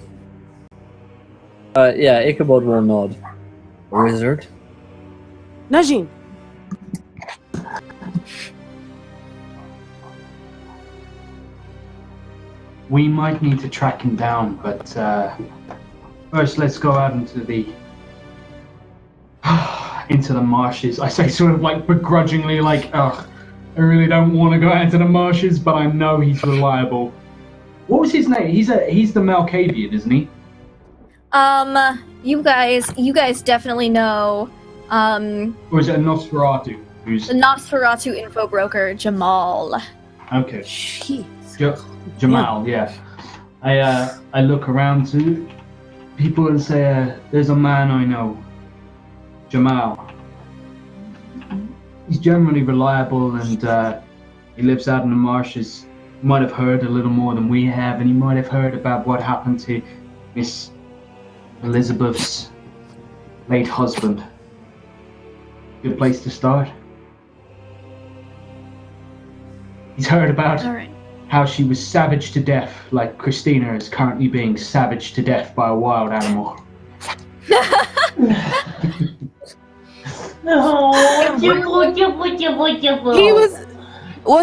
[SPEAKER 7] Yeah, Ichabod will nod. Wizard.
[SPEAKER 2] Najin.
[SPEAKER 5] We might need to track him down, but first let's go out into the marshes. I say sort of like begrudgingly, like, ugh, I really don't want to go out into the marshes, but I know he's reliable. What was his name? He's the Malkavian, isn't he?
[SPEAKER 1] You guys definitely know,
[SPEAKER 5] Or is it a Nosferatu?
[SPEAKER 1] the Nosferatu info broker, Jamal.
[SPEAKER 5] Okay.
[SPEAKER 2] Jeez.
[SPEAKER 5] Jamal, yeah. I look around to people and say, there's a man I know, Jamal. He's generally reliable and he lives out in the marshes. You might have heard a little more than we have, and you might have heard about what happened to Miss Elizabeth's late husband. Good place to start. He's heard about how she was savaged to death, like Christina is currently being savaged to death by a wild animal.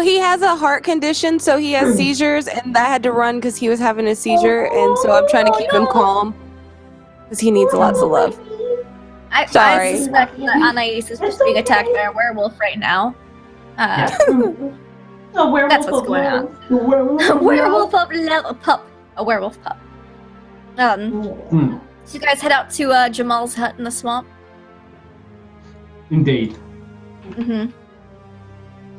[SPEAKER 2] He has a heart condition, so he has seizures, and that had to run because he was having a seizure, and so I'm trying to keep him calm because he needs lots of love. Sorry.
[SPEAKER 1] I suspect that Anais is just being attacked by a werewolf right now.
[SPEAKER 6] A werewolf.
[SPEAKER 1] That's what's going on. A werewolf pup. A werewolf pup. So you guys head out to Jamal's hut in the swamp?
[SPEAKER 5] Indeed.
[SPEAKER 1] Mm-hmm.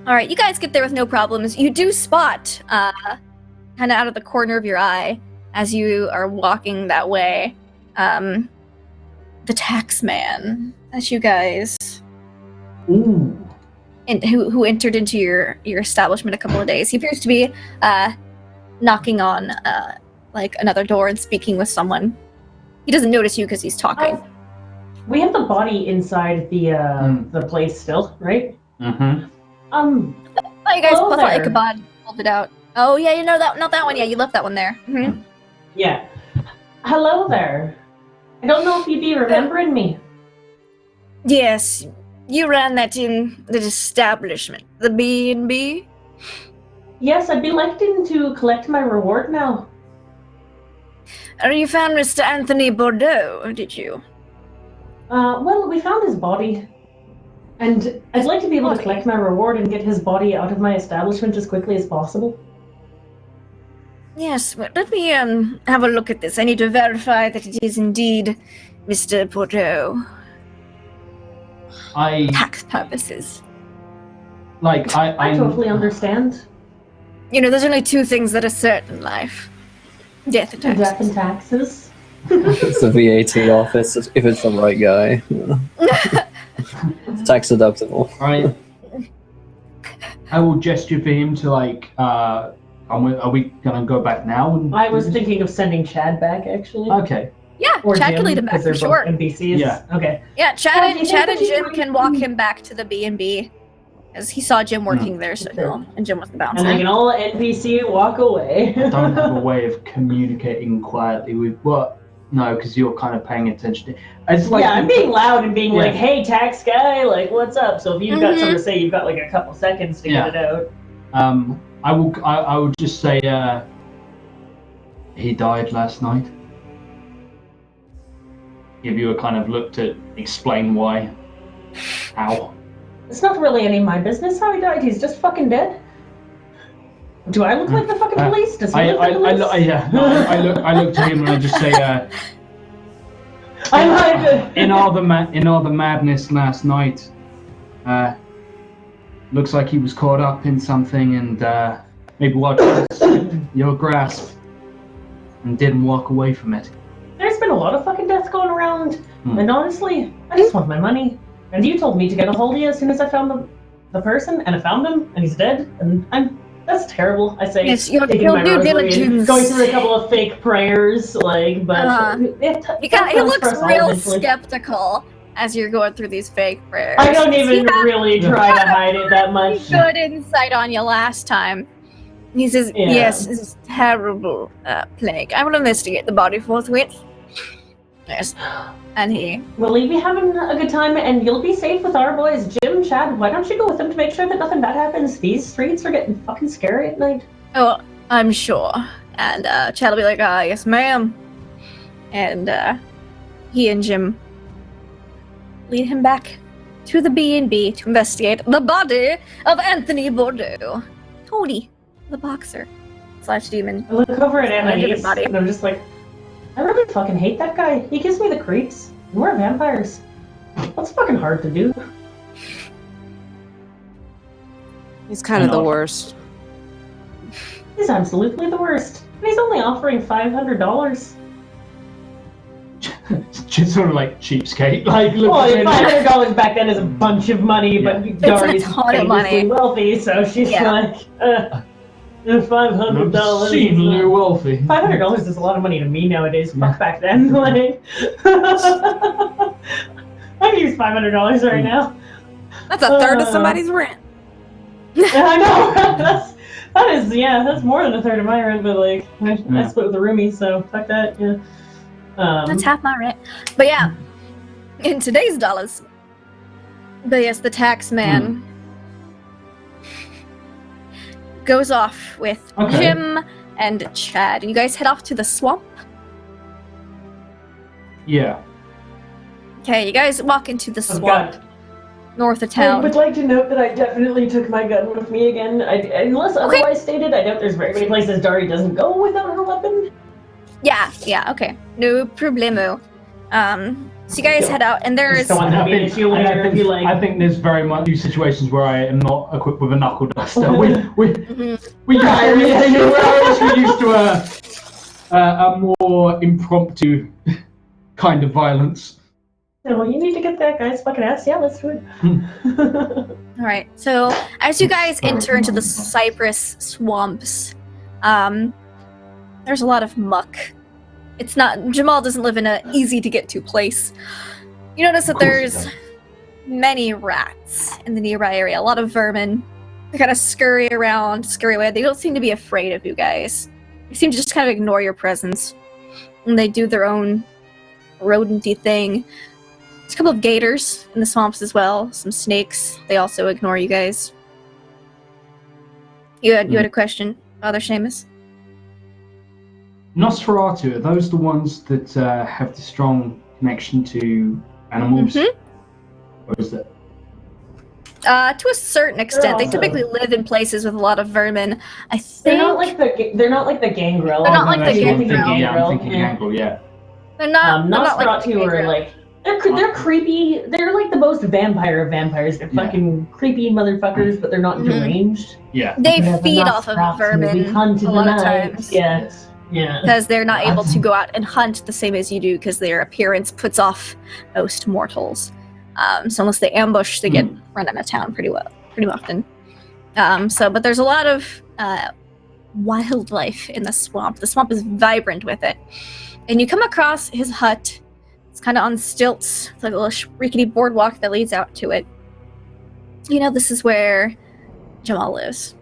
[SPEAKER 1] Alright, you guys get there with no problems. You do spot, kind of out of the corner of your eye, as you are walking that way, the Taxman, as you guys...
[SPEAKER 5] Ooh.
[SPEAKER 1] Who entered into your establishment a couple of days. He appears to be knocking on like another door and speaking with someone. He doesn't notice you because he's talking.
[SPEAKER 6] We have the body inside the place still, right?
[SPEAKER 5] Mm-hmm.
[SPEAKER 1] Oh, you guys
[SPEAKER 6] hello
[SPEAKER 1] thought
[SPEAKER 6] there.
[SPEAKER 1] Ichabod pulled it out. Oh yeah, you know that, not that one. Yeah, you left that one there. Mm-hmm.
[SPEAKER 6] Yeah. Hello there. I don't know if you'd be remembering me.
[SPEAKER 1] Yes, you ran that in the establishment, the B&B.
[SPEAKER 6] Yes, I'd be electing to collect my reward now.
[SPEAKER 1] You found Mr. Anthony Bordeaux, did you?
[SPEAKER 6] Well, we found his body. And I'd like to be able to collect my reward and get his body out of my establishment as quickly as possible.
[SPEAKER 1] Yes, well, let me have a look at this. I need to verify that it is indeed Mr. Bordeaux. Tax purposes.
[SPEAKER 6] I totally understand.
[SPEAKER 1] You know, there's only two things that are certain in life. Death and taxes.
[SPEAKER 6] Death and taxes.
[SPEAKER 7] It's the VAT office if it's the right guy. Tax deductible.
[SPEAKER 5] Right. I will gesture for him to like. Are we gonna go back now?
[SPEAKER 3] I was thinking of sending Chad back, actually.
[SPEAKER 5] Okay.
[SPEAKER 1] Yeah,
[SPEAKER 3] Or
[SPEAKER 1] Chad
[SPEAKER 3] Jim,
[SPEAKER 1] can lead him back
[SPEAKER 3] 'cause
[SPEAKER 1] for
[SPEAKER 3] they're
[SPEAKER 1] sure.
[SPEAKER 3] both NPCs.
[SPEAKER 5] Yeah.
[SPEAKER 3] Okay.
[SPEAKER 1] Yeah,
[SPEAKER 3] do you think
[SPEAKER 1] Chad
[SPEAKER 3] that
[SPEAKER 1] and
[SPEAKER 3] you
[SPEAKER 1] Jim
[SPEAKER 3] might-
[SPEAKER 1] can walk him back to the B&B, as he saw Jim working there, so and Jim was the bouncer.
[SPEAKER 3] And they can all NPC walk away.
[SPEAKER 5] I don't have a way of communicating quietly with what. No, because you're kind of paying attention. It's like
[SPEAKER 3] yeah, I'm being loud and being like,
[SPEAKER 5] Yeah.
[SPEAKER 3] "Hey, tax guy, like, what's up?" So if you've got something to say, you've got like a couple seconds to get it out.
[SPEAKER 5] I will just say he died last night. Give you a kind of look to explain why. How?
[SPEAKER 3] It's not really any of my business how he died. He's just fucking dead. Do I look like the fucking police? Does he look like the police?
[SPEAKER 5] I look to him and I just say,
[SPEAKER 3] I'm like
[SPEAKER 5] in all the madness last night, looks like he was caught up in something and maybe watched your grasp and didn't walk away from it.
[SPEAKER 3] There's been a lot of fucking deaths going around, and honestly, I just want my money. And you told me to get a hold of you as soon as I found the person, and I found him, and he's dead, and that's terrible. I say,
[SPEAKER 1] Yes, your
[SPEAKER 3] taking my
[SPEAKER 1] due
[SPEAKER 3] rosary and
[SPEAKER 1] diligence.
[SPEAKER 3] going through a couple of fake prayers, like, but
[SPEAKER 1] He looks real skeptical as you're going through these fake prayers.
[SPEAKER 3] I don't even
[SPEAKER 1] He had
[SPEAKER 3] really try to hide it that much.
[SPEAKER 1] good insight on you last time. He says,
[SPEAKER 3] Yeah.
[SPEAKER 1] yes, this is terrible plague. I will investigate the body forthwith. Yes. And he...
[SPEAKER 3] Will you be having a good time, and you'll be safe with our boys, Jim, Chad? Why don't you go with them to make sure that nothing bad happens? These streets are getting fucking scary at night.
[SPEAKER 1] Oh, I'm sure. And Chad will be like, yes, ma'am. And he and Jim lead him back to the B&B to investigate the body of Anthony Voodoo. Tony, the boxer / demon.
[SPEAKER 3] I look over at
[SPEAKER 1] different
[SPEAKER 3] Annalise,
[SPEAKER 1] body.
[SPEAKER 3] and I'm just like, I really fucking hate that guy. He gives me the creeps. And we're vampires. That's fucking hard to do.
[SPEAKER 2] He's kind of the worst.
[SPEAKER 3] He's absolutely the worst. And he's only offering $500.
[SPEAKER 5] Just sort of like cheapskate. Like, look.
[SPEAKER 3] Well, $500 back then is a bunch of money, but Dory's
[SPEAKER 1] a ton of money.
[SPEAKER 3] famously wealthy, so she's like, $500.
[SPEAKER 5] Obscenely wealthy.
[SPEAKER 3] $500 is a lot of money to me nowadays. Fuck back then. Like, I can use $500 right now.
[SPEAKER 2] That's a third of somebody's rent.
[SPEAKER 3] I know. That's more than a third of my rent, but like, I split with a roomie, so fuck that. Yeah.
[SPEAKER 1] That's half my rent. But yeah, in today's dollars. But yes, the tax man goes off with Jim and Chad. You guys head off to the swamp.
[SPEAKER 5] Yeah.
[SPEAKER 1] Okay, you guys walk into the
[SPEAKER 3] Oh,
[SPEAKER 1] swamp
[SPEAKER 3] God.
[SPEAKER 1] north of
[SPEAKER 3] I
[SPEAKER 1] town.
[SPEAKER 3] would like to note that I definitely took my gun with me again. Unless otherwise stated, I doubt there's very many places Dari doesn't go without her weapon.
[SPEAKER 1] Yeah, okay. No problemo. So you guys head out, and there's...
[SPEAKER 3] Don't want that to be an issue later if you like.
[SPEAKER 5] I think there's very much few situations where I am not equipped with a knuckle duster. We used to a more impromptu kind of violence.
[SPEAKER 3] No, you need to get that guy's fucking ass. Yeah, let's do it.
[SPEAKER 1] All right. So as you guys enter into the cypress swamps, there's a lot of muck. It's not... Jamal doesn't live in an easy-to-get-to place. You notice that there's many rats in the nearby area. A lot of vermin. They kind of scurry around, scurry away. They don't seem to be afraid of you guys. They seem to just kind of ignore your presence. And they do their own rodenty thing. There's a couple of gators in the swamps as well. Some snakes. They also ignore you guys. You had a question, Father Seamus?
[SPEAKER 5] Nosferatu, are those the ones that have the strong connection to animals? Or is that?
[SPEAKER 1] To a certain extent. They typically live in places with a lot of vermin. I think...
[SPEAKER 3] They're not like the gangrel.
[SPEAKER 1] They're not like the gangrel.
[SPEAKER 5] I'm thinking gangrel, yeah.
[SPEAKER 1] They're not like the
[SPEAKER 3] Nosferatu are
[SPEAKER 1] gangrel.
[SPEAKER 3] like... They're creepy. They're like the most vampire of vampires. They're fucking creepy motherfuckers, but they're not deranged.
[SPEAKER 5] Yeah.
[SPEAKER 1] They
[SPEAKER 3] Yeah, the
[SPEAKER 1] feed off of
[SPEAKER 3] Nosferatu,
[SPEAKER 1] vermin
[SPEAKER 3] we hunt
[SPEAKER 1] a
[SPEAKER 3] in
[SPEAKER 1] lot
[SPEAKER 3] the
[SPEAKER 1] of
[SPEAKER 3] night.
[SPEAKER 1] times.
[SPEAKER 3] Yeah.
[SPEAKER 1] Because they're not able to go out and hunt the same as you do, because their appearance puts off most mortals. So unless they ambush, they get run out of town pretty often. But there's a lot of wildlife in the swamp. The swamp is vibrant with it. And you come across his hut. It's kind of on stilts. It's like a little rickety boardwalk that leads out to it. You know, this is where Jamal lives.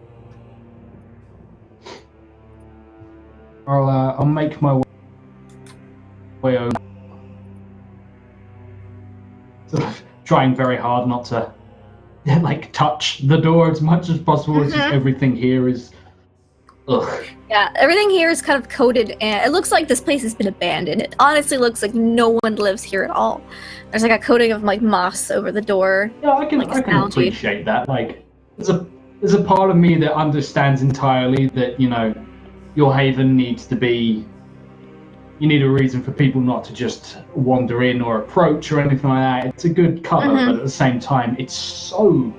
[SPEAKER 5] I'll make my way over. Sort of trying very hard not to like touch the door as much as possible. It's just everything here is ugh.
[SPEAKER 1] Yeah, everything here is kind of coated, and it looks like this place has been abandoned. It honestly looks like no one lives here at all. There's like a coating of like moss over the door.
[SPEAKER 5] Yeah, I can appreciate that. Like, there's a part of me that understands entirely that, you know, your haven needs to be. You need a reason for people not to just wander in or approach or anything like that. It's a good cover, but at the same time, it's so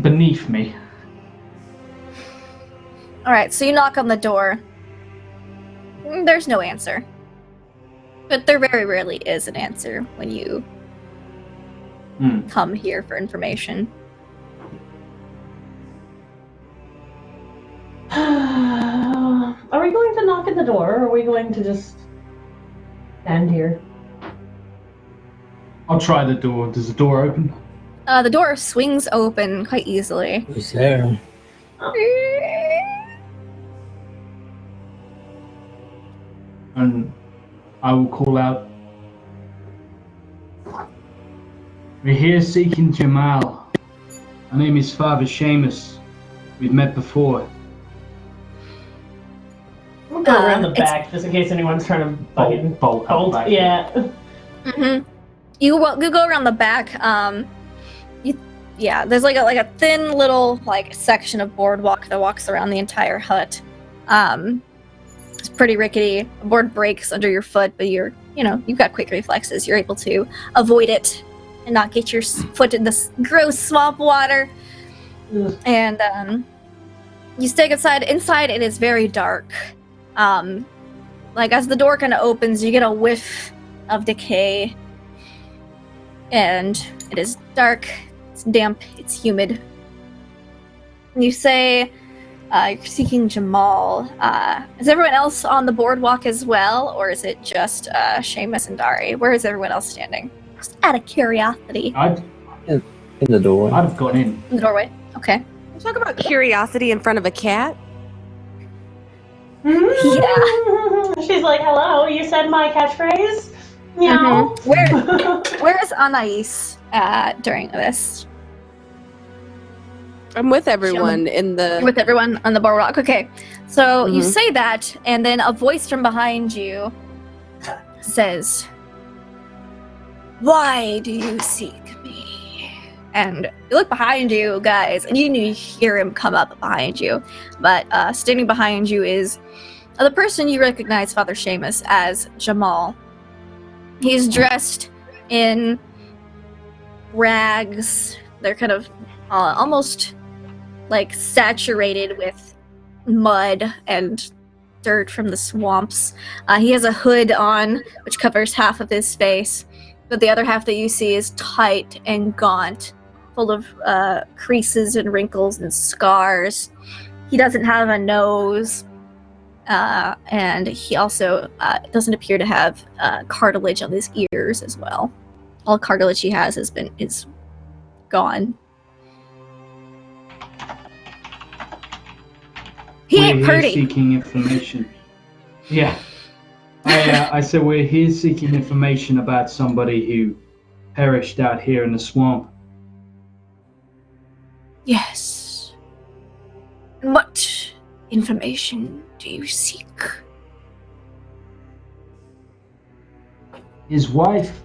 [SPEAKER 5] beneath me.
[SPEAKER 1] Alright, so you knock on the door. There's no answer. But there very rarely is an answer when you come here for information.
[SPEAKER 6] Are we going to knock at the door, or are we going to just stand here?
[SPEAKER 5] I'll try the door. Does the door open?
[SPEAKER 1] The door swings open quite easily.
[SPEAKER 7] Who's there?
[SPEAKER 5] And I will call out, "We're here seeking Jamal. My name is Father Seamus. We've met before."
[SPEAKER 6] We'll go around the back, just in case anyone's trying to fucking
[SPEAKER 5] bolt back.
[SPEAKER 6] Yeah.
[SPEAKER 1] You go around the back. There's like a thin little like section of boardwalk that walks around the entire hut. It's pretty rickety. A board breaks under your foot, but you've got quick reflexes. You're able to avoid it and not get your foot in this gross swamp water. And you stay inside. Inside, it is very dark. Like as the door kind of opens, you get a whiff of decay, and it is dark. It's damp. It's humid. You say you're seeking Jamal. Is everyone else on the boardwalk as well, or is it just Seamus and Dari? Where is everyone else standing? Just out of curiosity.
[SPEAKER 7] In the doorway.
[SPEAKER 5] I'd have gone in.
[SPEAKER 1] In the doorway. Okay.
[SPEAKER 2] Talk about curiosity in front of a cat.
[SPEAKER 1] Yeah.
[SPEAKER 6] She's like, "Hello, you said my catchphrase." Meow.
[SPEAKER 1] Where is Anais during this?
[SPEAKER 2] I'm with everyone
[SPEAKER 1] You're with everyone on the boardwalk. Okay, so you say that, and then a voice from behind you says, "Why do you seek me?" And you look behind you, guys, and you hear him come up behind you. But standing behind you is the person you recognize, Father Seamus, as Jamal. He's dressed in rags. They're kind of almost like saturated with mud and dirt from the swamps. He has a hood on, which covers half of his face, but the other half that you see is tight and gaunt, full of creases and wrinkles and scars. He doesn't have a nose, and he also doesn't appear to have cartilage on his ears as well. All cartilage he has is gone. He ain't pretty.
[SPEAKER 5] Seeking information. Yeah. I said we're here seeking information about somebody who perished out here in the swamp.
[SPEAKER 1] Yes. What information do you seek?
[SPEAKER 5] His wife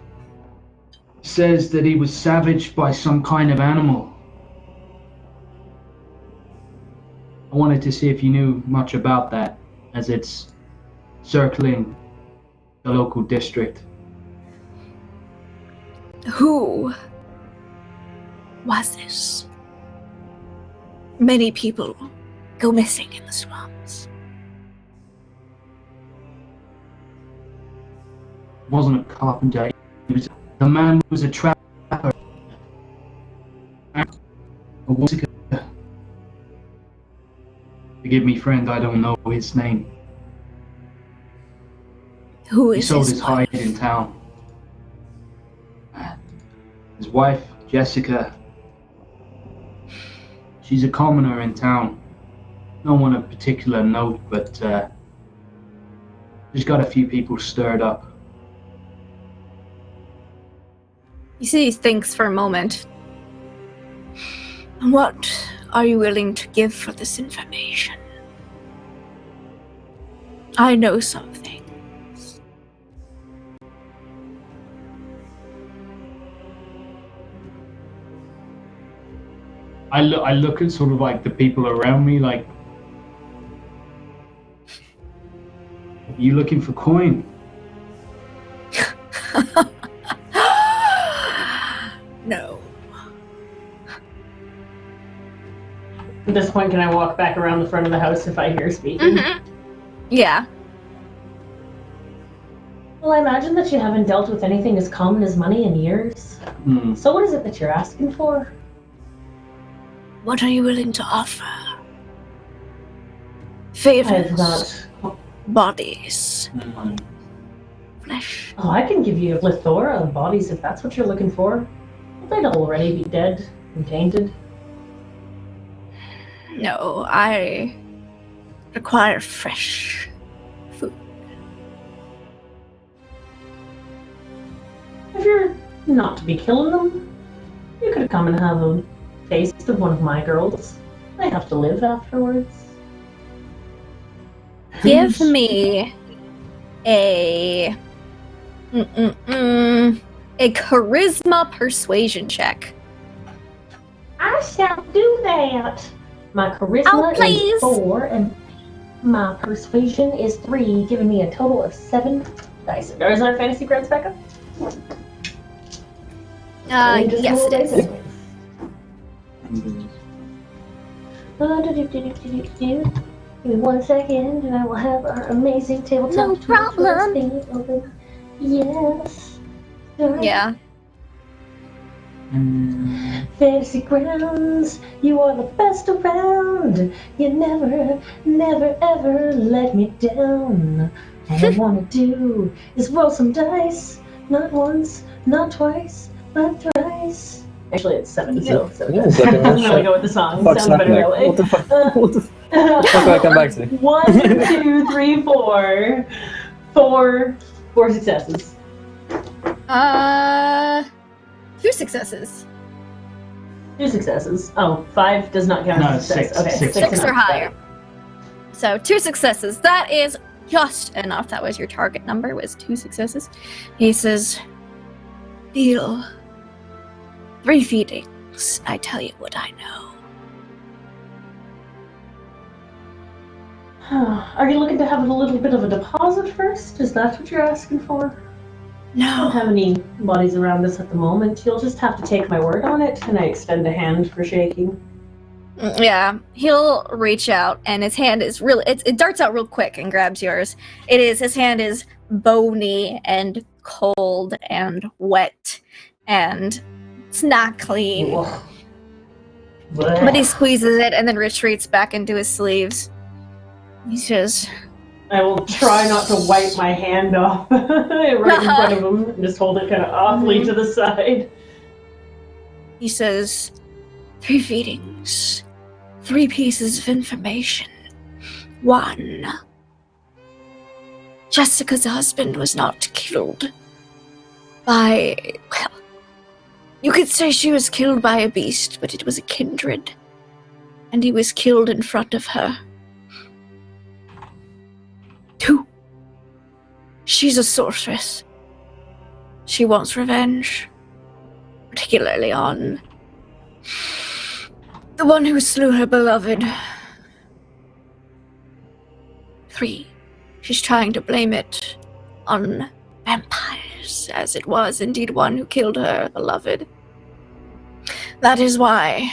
[SPEAKER 5] says that he was savaged by some kind of animal. I wanted to see if you knew much about that, as it's circling the local district.
[SPEAKER 1] Who was this? Many people go missing in the swamps.
[SPEAKER 5] He wasn't a carpenter, he was a The man was a trapper. Forgive me, friend, I don't know his name.
[SPEAKER 1] Who
[SPEAKER 5] He
[SPEAKER 1] is
[SPEAKER 5] sold
[SPEAKER 1] his
[SPEAKER 5] his hide in town. His wife, Jessica, she's a commoner in town. No one of particular note, but just got a few people stirred up.
[SPEAKER 1] You see, he thinks for a moment. What are you willing to give for this information? I know something.
[SPEAKER 5] I look at sort of like the people around me, like, you looking for coin?
[SPEAKER 1] No.
[SPEAKER 3] At this point, can I walk back around the front of the house if I hear speaking?
[SPEAKER 1] Yeah.
[SPEAKER 6] Well, I imagine that you haven't dealt with anything as common as money in years. So what is it that you're asking for?
[SPEAKER 1] What are you willing to offer? Favors.
[SPEAKER 6] I've got...
[SPEAKER 1] Bodies. Flesh.
[SPEAKER 6] Oh, I can give you a plethora of bodies if that's what you're looking for. They'd already be dead and tainted.
[SPEAKER 1] No, I require fresh food.
[SPEAKER 6] If you're not to be killing them, you could come and have a taste of one of my girls. They have to live afterwards.
[SPEAKER 1] Give me a charisma persuasion check.
[SPEAKER 6] I shall do that. My charisma
[SPEAKER 1] please.
[SPEAKER 6] is 4 and my persuasion is 3, giving me a total of 7 dice. Is our fantasy grounds back up?
[SPEAKER 1] Yes, it is.
[SPEAKER 6] Give me 1 second and I will have our amazing tabletop.
[SPEAKER 1] No problem.
[SPEAKER 6] thing open. Yes. Sure.
[SPEAKER 1] Yeah.
[SPEAKER 6] Fantasy grounds, you are the best around. You never, never, ever let me down. All I wanna do is roll some dice. Not once, not twice, but thrice. Actually, it's 7, so
[SPEAKER 7] Yeah, it's like a
[SPEAKER 6] I'm gonna go with the song.
[SPEAKER 7] Fuck's
[SPEAKER 6] Sounds better
[SPEAKER 7] happening?
[SPEAKER 6] that way.
[SPEAKER 7] What the fuck? What the fuck do I come back to?
[SPEAKER 6] 1, 2, 3, 4. 4 successes.
[SPEAKER 1] 2 successes.
[SPEAKER 6] 2 successes. Oh, 5 does not count
[SPEAKER 5] No,
[SPEAKER 6] as a success.
[SPEAKER 5] 6.
[SPEAKER 6] Okay,
[SPEAKER 5] 6
[SPEAKER 1] 6
[SPEAKER 6] enough.
[SPEAKER 1] or higher. So 2 successes. That is just enough. That was your target number, was 2 successes. He says, deal 3 feedings. I tell you what I know.
[SPEAKER 6] Are you looking to have a little bit of a deposit first? Is that what you're asking for? I don't
[SPEAKER 1] No.
[SPEAKER 6] have any bodies around us at the moment. You'll just have to take my word on it, and I extend a hand for shaking.
[SPEAKER 1] Yeah, he'll reach out, and his hand is really, it darts out real quick and grabs yours. His hand is bony and cold and wet, and it's not clean.
[SPEAKER 6] Ugh.
[SPEAKER 1] But he squeezes it and then retreats back into his sleeves. He says,
[SPEAKER 6] I will try not to wipe my hand off right in front of him and just hold it kind of awfully to the side.
[SPEAKER 1] he says, 3 feedings, 3 pieces of information. 1, Jessica's husband was not killed by, well, you could say she was killed by a beast, but it was a kindred, and he was killed in front of her. 2, she's a sorceress. She wants revenge, particularly on the one who slew her beloved. 3, she's trying to blame it on vampires, as it was indeed one who killed her beloved. That is why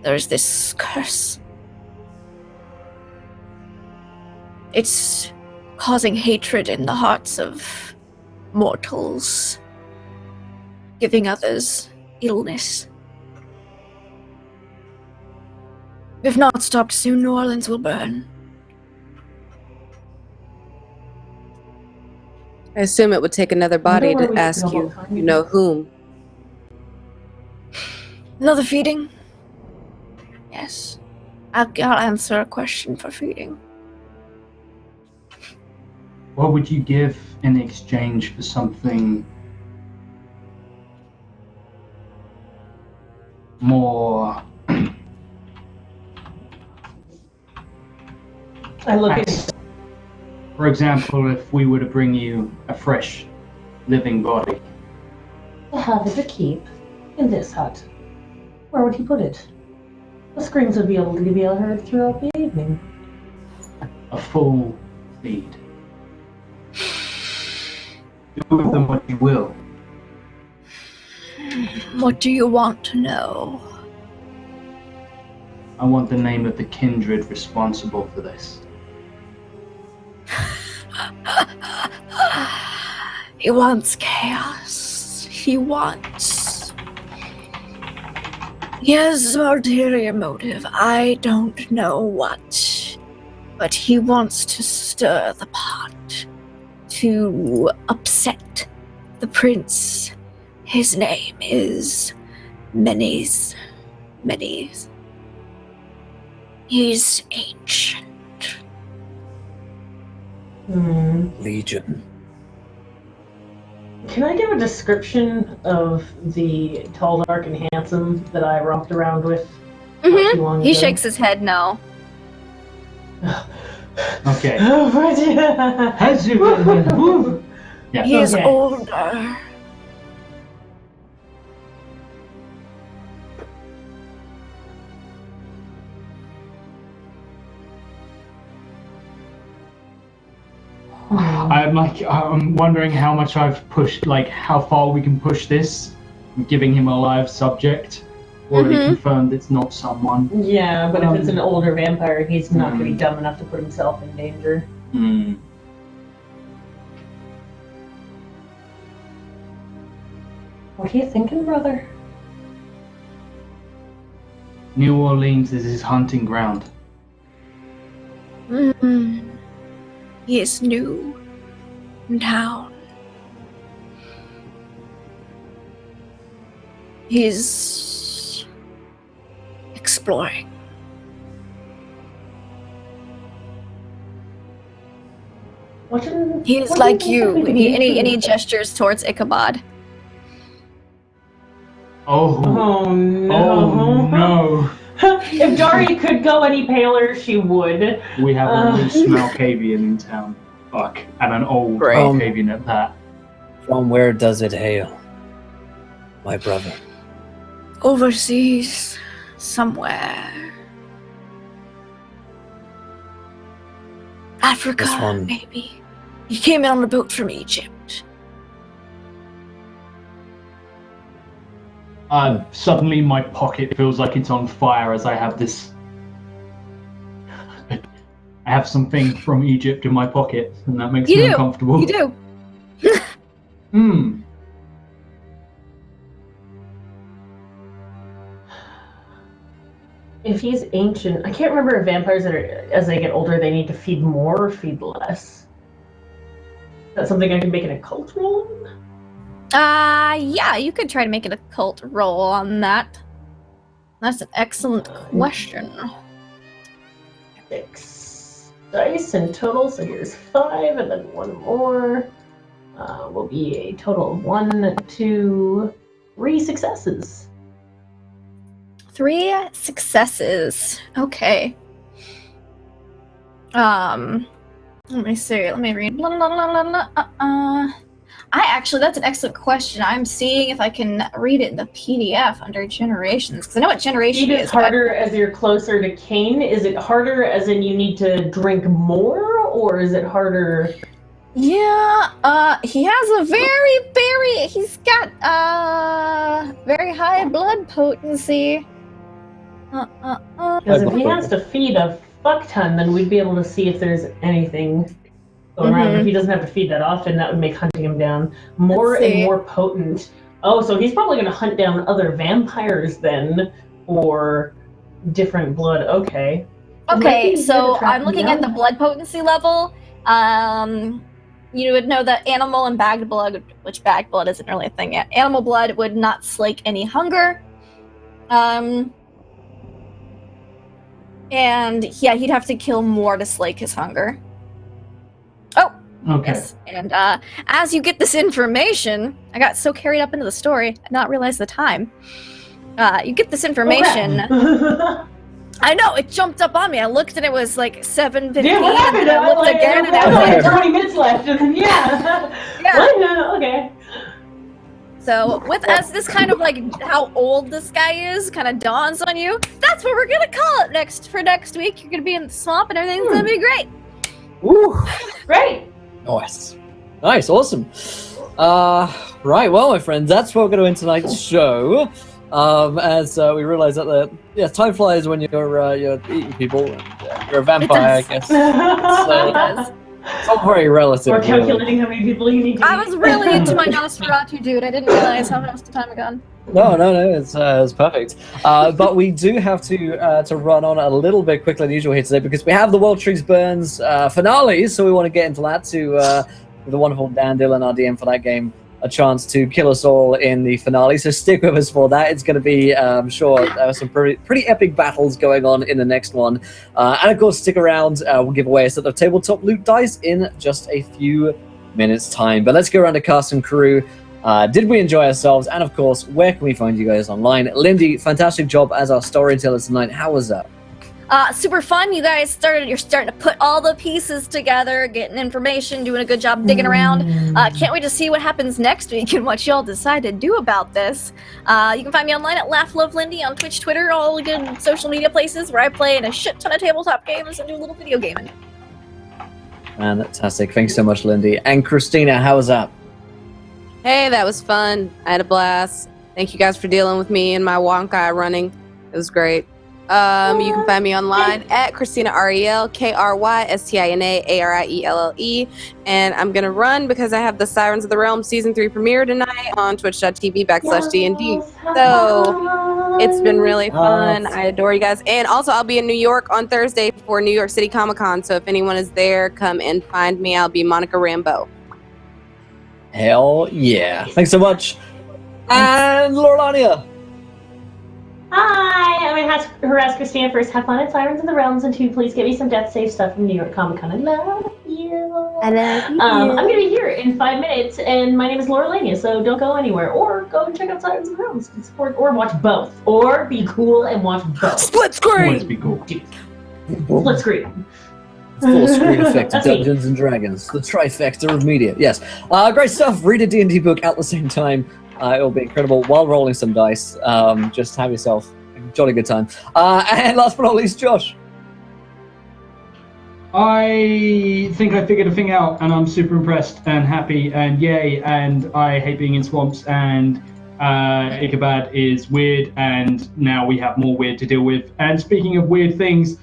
[SPEAKER 1] there's this curse. It's causing hatred in the hearts of mortals. giving others illness. If not stopped soon, New Orleans will burn.
[SPEAKER 2] I assume it would take another body
[SPEAKER 6] where
[SPEAKER 2] to
[SPEAKER 6] we
[SPEAKER 2] ask
[SPEAKER 6] know
[SPEAKER 2] you,
[SPEAKER 6] about
[SPEAKER 2] you know whom.
[SPEAKER 1] Another feeding? Yes. I'll answer a question for feeding.
[SPEAKER 5] What would you give in exchange for something more?
[SPEAKER 6] I look at
[SPEAKER 5] For example, if we were to bring you a fresh, living body.
[SPEAKER 6] to have it to keep in this hut. Where would he put it? The screams would be able to be heard throughout the evening.
[SPEAKER 5] A full feed. Do with them what you will.
[SPEAKER 1] What do you want to know?
[SPEAKER 5] I want the name of the kindred responsible for this.
[SPEAKER 1] He wants chaos. He wants... He has an ulterior motive. I don't know what. But he wants to stir the pot. To upset the prince. His name is Menes. He's ancient.
[SPEAKER 7] Legion.
[SPEAKER 6] Can I give a description of the tall, dark, and handsome that I romped around with not too long
[SPEAKER 1] He
[SPEAKER 6] ago?
[SPEAKER 1] shakes his head no.
[SPEAKER 5] Okay.
[SPEAKER 6] Oh, but yeah.
[SPEAKER 5] Yeah.
[SPEAKER 1] He is
[SPEAKER 6] Okay.
[SPEAKER 1] older.
[SPEAKER 5] I'm wondering how much I've pushed, like how far we can push this, giving him a live subject. Already confirmed it's not someone.
[SPEAKER 6] Yeah, but if it's an older vampire, he's not going to be dumb enough to put himself in danger. What are you thinking, brother?
[SPEAKER 5] New Orleans is his hunting ground.
[SPEAKER 1] He is new in town. He's exploring. He is
[SPEAKER 6] what
[SPEAKER 1] like
[SPEAKER 6] do you
[SPEAKER 1] you.
[SPEAKER 6] think we could
[SPEAKER 1] Any
[SPEAKER 6] do?
[SPEAKER 1] gestures towards Ichabod?
[SPEAKER 5] Oh.
[SPEAKER 6] Oh no.
[SPEAKER 5] Oh no.
[SPEAKER 6] If Dari could go any paler, she would.
[SPEAKER 5] We have a loose Malkavian in town. Fuck. And an old
[SPEAKER 1] Great.
[SPEAKER 5] Malkavian at that.
[SPEAKER 7] From where does it hail, my brother?
[SPEAKER 1] Overseas, somewhere. Africa,
[SPEAKER 7] This one-
[SPEAKER 1] maybe. He came in on a boat from Egypt.
[SPEAKER 5] Suddenly my pocket feels like it's on fire as I have this. I have something from Egypt in my pocket, and that makes me uncomfortable.
[SPEAKER 1] You do.
[SPEAKER 6] If he's ancient, I can't remember if vampires that are, as they get older, they need to feed more or feed less. Is that something I can make an occult roll on?
[SPEAKER 1] Yeah, you could try to make an occult roll on that. That's an excellent question.
[SPEAKER 6] 6 dice in total, so here's 5, and then 1 more. Will be a total of 1, 2, 3 successes.
[SPEAKER 1] 3 successes. Okay. Let me see. Let me read. That's an excellent question. I'm seeing if I can read it in the PDF under generations, because I know what generation
[SPEAKER 6] Feed
[SPEAKER 1] is.
[SPEAKER 6] is harder as you're closer to Cain. Is it harder as in you need to drink more, or is it harder?
[SPEAKER 1] Yeah, he has he's got very high blood potency.
[SPEAKER 6] Because if he has to feed a fuck ton, then we'd be able to see if there's anything going around. But if he doesn't have to feed that often, that would make hunting him down more
[SPEAKER 1] Let's
[SPEAKER 6] and
[SPEAKER 1] see.
[SPEAKER 6] more potent.
[SPEAKER 3] Oh, so he's probably going to hunt down other vampires then, or different blood. Okay.
[SPEAKER 1] Okay, so I'm looking at the blood potency level. You would know that animal and bagged blood, which bagged blood isn't really a thing yet. Animal blood would not slake any hunger. And yeah, he'd have to kill more to slake his hunger. Oh,
[SPEAKER 5] Okay.
[SPEAKER 1] yes. And as you get this information, I got so carried up into the story, I did not realize the time. You get this information. I know, it jumped up on me. I looked and it was like 7:15.
[SPEAKER 3] Yeah, what happened?
[SPEAKER 1] And I looked again and I was
[SPEAKER 3] like
[SPEAKER 1] like,
[SPEAKER 3] 20 minutes left. And then, yeah.
[SPEAKER 1] Yeah.
[SPEAKER 3] What? No, okay.
[SPEAKER 1] So, as this kind of like how old this guy is kind of dawns on you, that's what we're gonna call it next week. You're gonna be in the swamp and everything's gonna be great.
[SPEAKER 7] Woo!
[SPEAKER 3] Great.
[SPEAKER 7] Nice. Nice, awesome. Right, well, my friends, that's what we're going to end tonight's show. As we realize that time flies when you're eating people. You're a vampire, I guess. It's all very relative.
[SPEAKER 3] Or calculating how many people you need to
[SPEAKER 1] I was really into my Nosferatu, dude. I didn't realize how much the time had gone.
[SPEAKER 7] No, it's perfect. But we do have to run on a little bit quicker than usual here today because we have the World Trees Burns finale, so we want to get into that to the wonderful Dan Dillon, our DM for that game, a chance to kill us all in the finale. So stick with us for that. It's going to be, I'm sure, some pretty epic battles going on in the next one. And of course, stick around. We'll give away a set of tabletop loot dice in just a few minutes' time. But let's go around to cast and crew. Did we enjoy ourselves? And of course, where can we find you guys online? Lindy, fantastic job as our storyteller tonight. How was that?
[SPEAKER 1] Super fun. You guys you're starting to put all the pieces together, getting information, doing a good job digging around. Can't wait to see what happens next week and what y'all decide to do about this. You can find me online at LaughLoveLindy on Twitch, Twitter, all the good social media places where I play in a shit ton of tabletop games and do a little video gaming.
[SPEAKER 7] Fantastic. Thanks so much, Lindy. And Christina, how was that?
[SPEAKER 2] Hey, that was fun. I had a blast. Thank you guys for dealing with me and my wonk eye running. It was great. You can find me online at Christina Ariel, KRYSTINA ARIELLE, and I'm gonna run because I have the Sirens of the Realm season 3 premiere tonight on twitch.tv/DND. So it's been really fun. I adore you guys, and also I'll be in New York on Thursday for New York City Comic Con. So if anyone is there, come and find me. I'll be Monica Rambeau.
[SPEAKER 7] Hell yeah! Thanks so much. And Lorania.
[SPEAKER 3] Hi, I'm going to harass Christina first. Have fun at Sirens of the Realms, and 2, please get me some death safe stuff from New York Comic Con. I love you.
[SPEAKER 2] I love you.
[SPEAKER 3] I'm going to be here in 5 minutes, and my name is Laura Lania, so don't go anywhere. Or go and check out Sirens of the Realms and support, or watch both. Or be cool and watch both.
[SPEAKER 2] Split screen!
[SPEAKER 5] Always be cool.
[SPEAKER 3] Split screen.
[SPEAKER 7] Full screen effect of Dungeons and Dragons, the trifecta of media. Yes, great stuff. Read a D&D book at the same time. It'll be incredible while rolling some dice. Just have yourself a jolly good time. And last but not least, Josh.
[SPEAKER 5] I think I figured a thing out, and I'm super impressed and happy and yay, and I hate being in swamps, and Ichabod is weird, and now we have more weird to deal with. And speaking of weird things,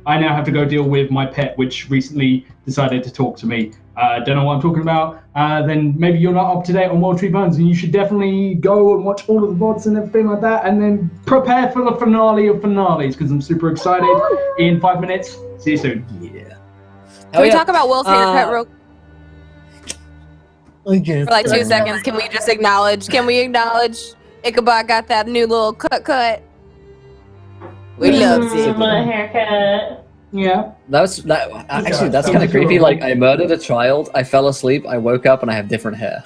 [SPEAKER 5] I now have to go deal with my pet, which recently decided to talk to me. Don't know what I'm talking about. Then maybe you're not up to date on World Tree Burns, and you should definitely go and watch all of the VODs and everything like that, and then prepare for the finale of finales, because I'm super excited. In 5 minutes. See you soon.
[SPEAKER 7] Yeah.
[SPEAKER 2] Can we talk about Will's haircut real
[SPEAKER 7] I guess.
[SPEAKER 2] for like 2 seconds? Can we just acknowledge? Can we acknowledge Ichabod got that new little cut? We love it.
[SPEAKER 3] My haircut.
[SPEAKER 5] Yeah.
[SPEAKER 7] That's kind of creepy. Like, I murdered a child, I fell asleep, I woke up, and I have different hair.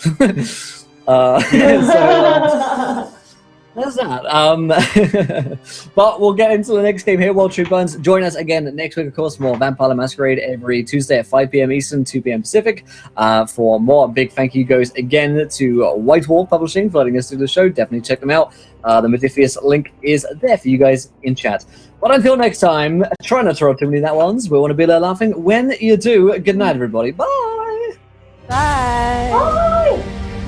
[SPEAKER 7] There's that. But we'll get into the next game here, World Tree Burns. Join us again next week, of course, more Vampire Masquerade every Tuesday at 5 p.m. Eastern, 2 p.m. Pacific. For more, big thank you goes again to White Wolf Publishing for letting us do the show. Definitely check them out. The Modifius link is there for you guys in chat. But until next time, try not to roll too many that ones. We want to be there laughing when you do. Good night, everybody. Bye.
[SPEAKER 2] Bye.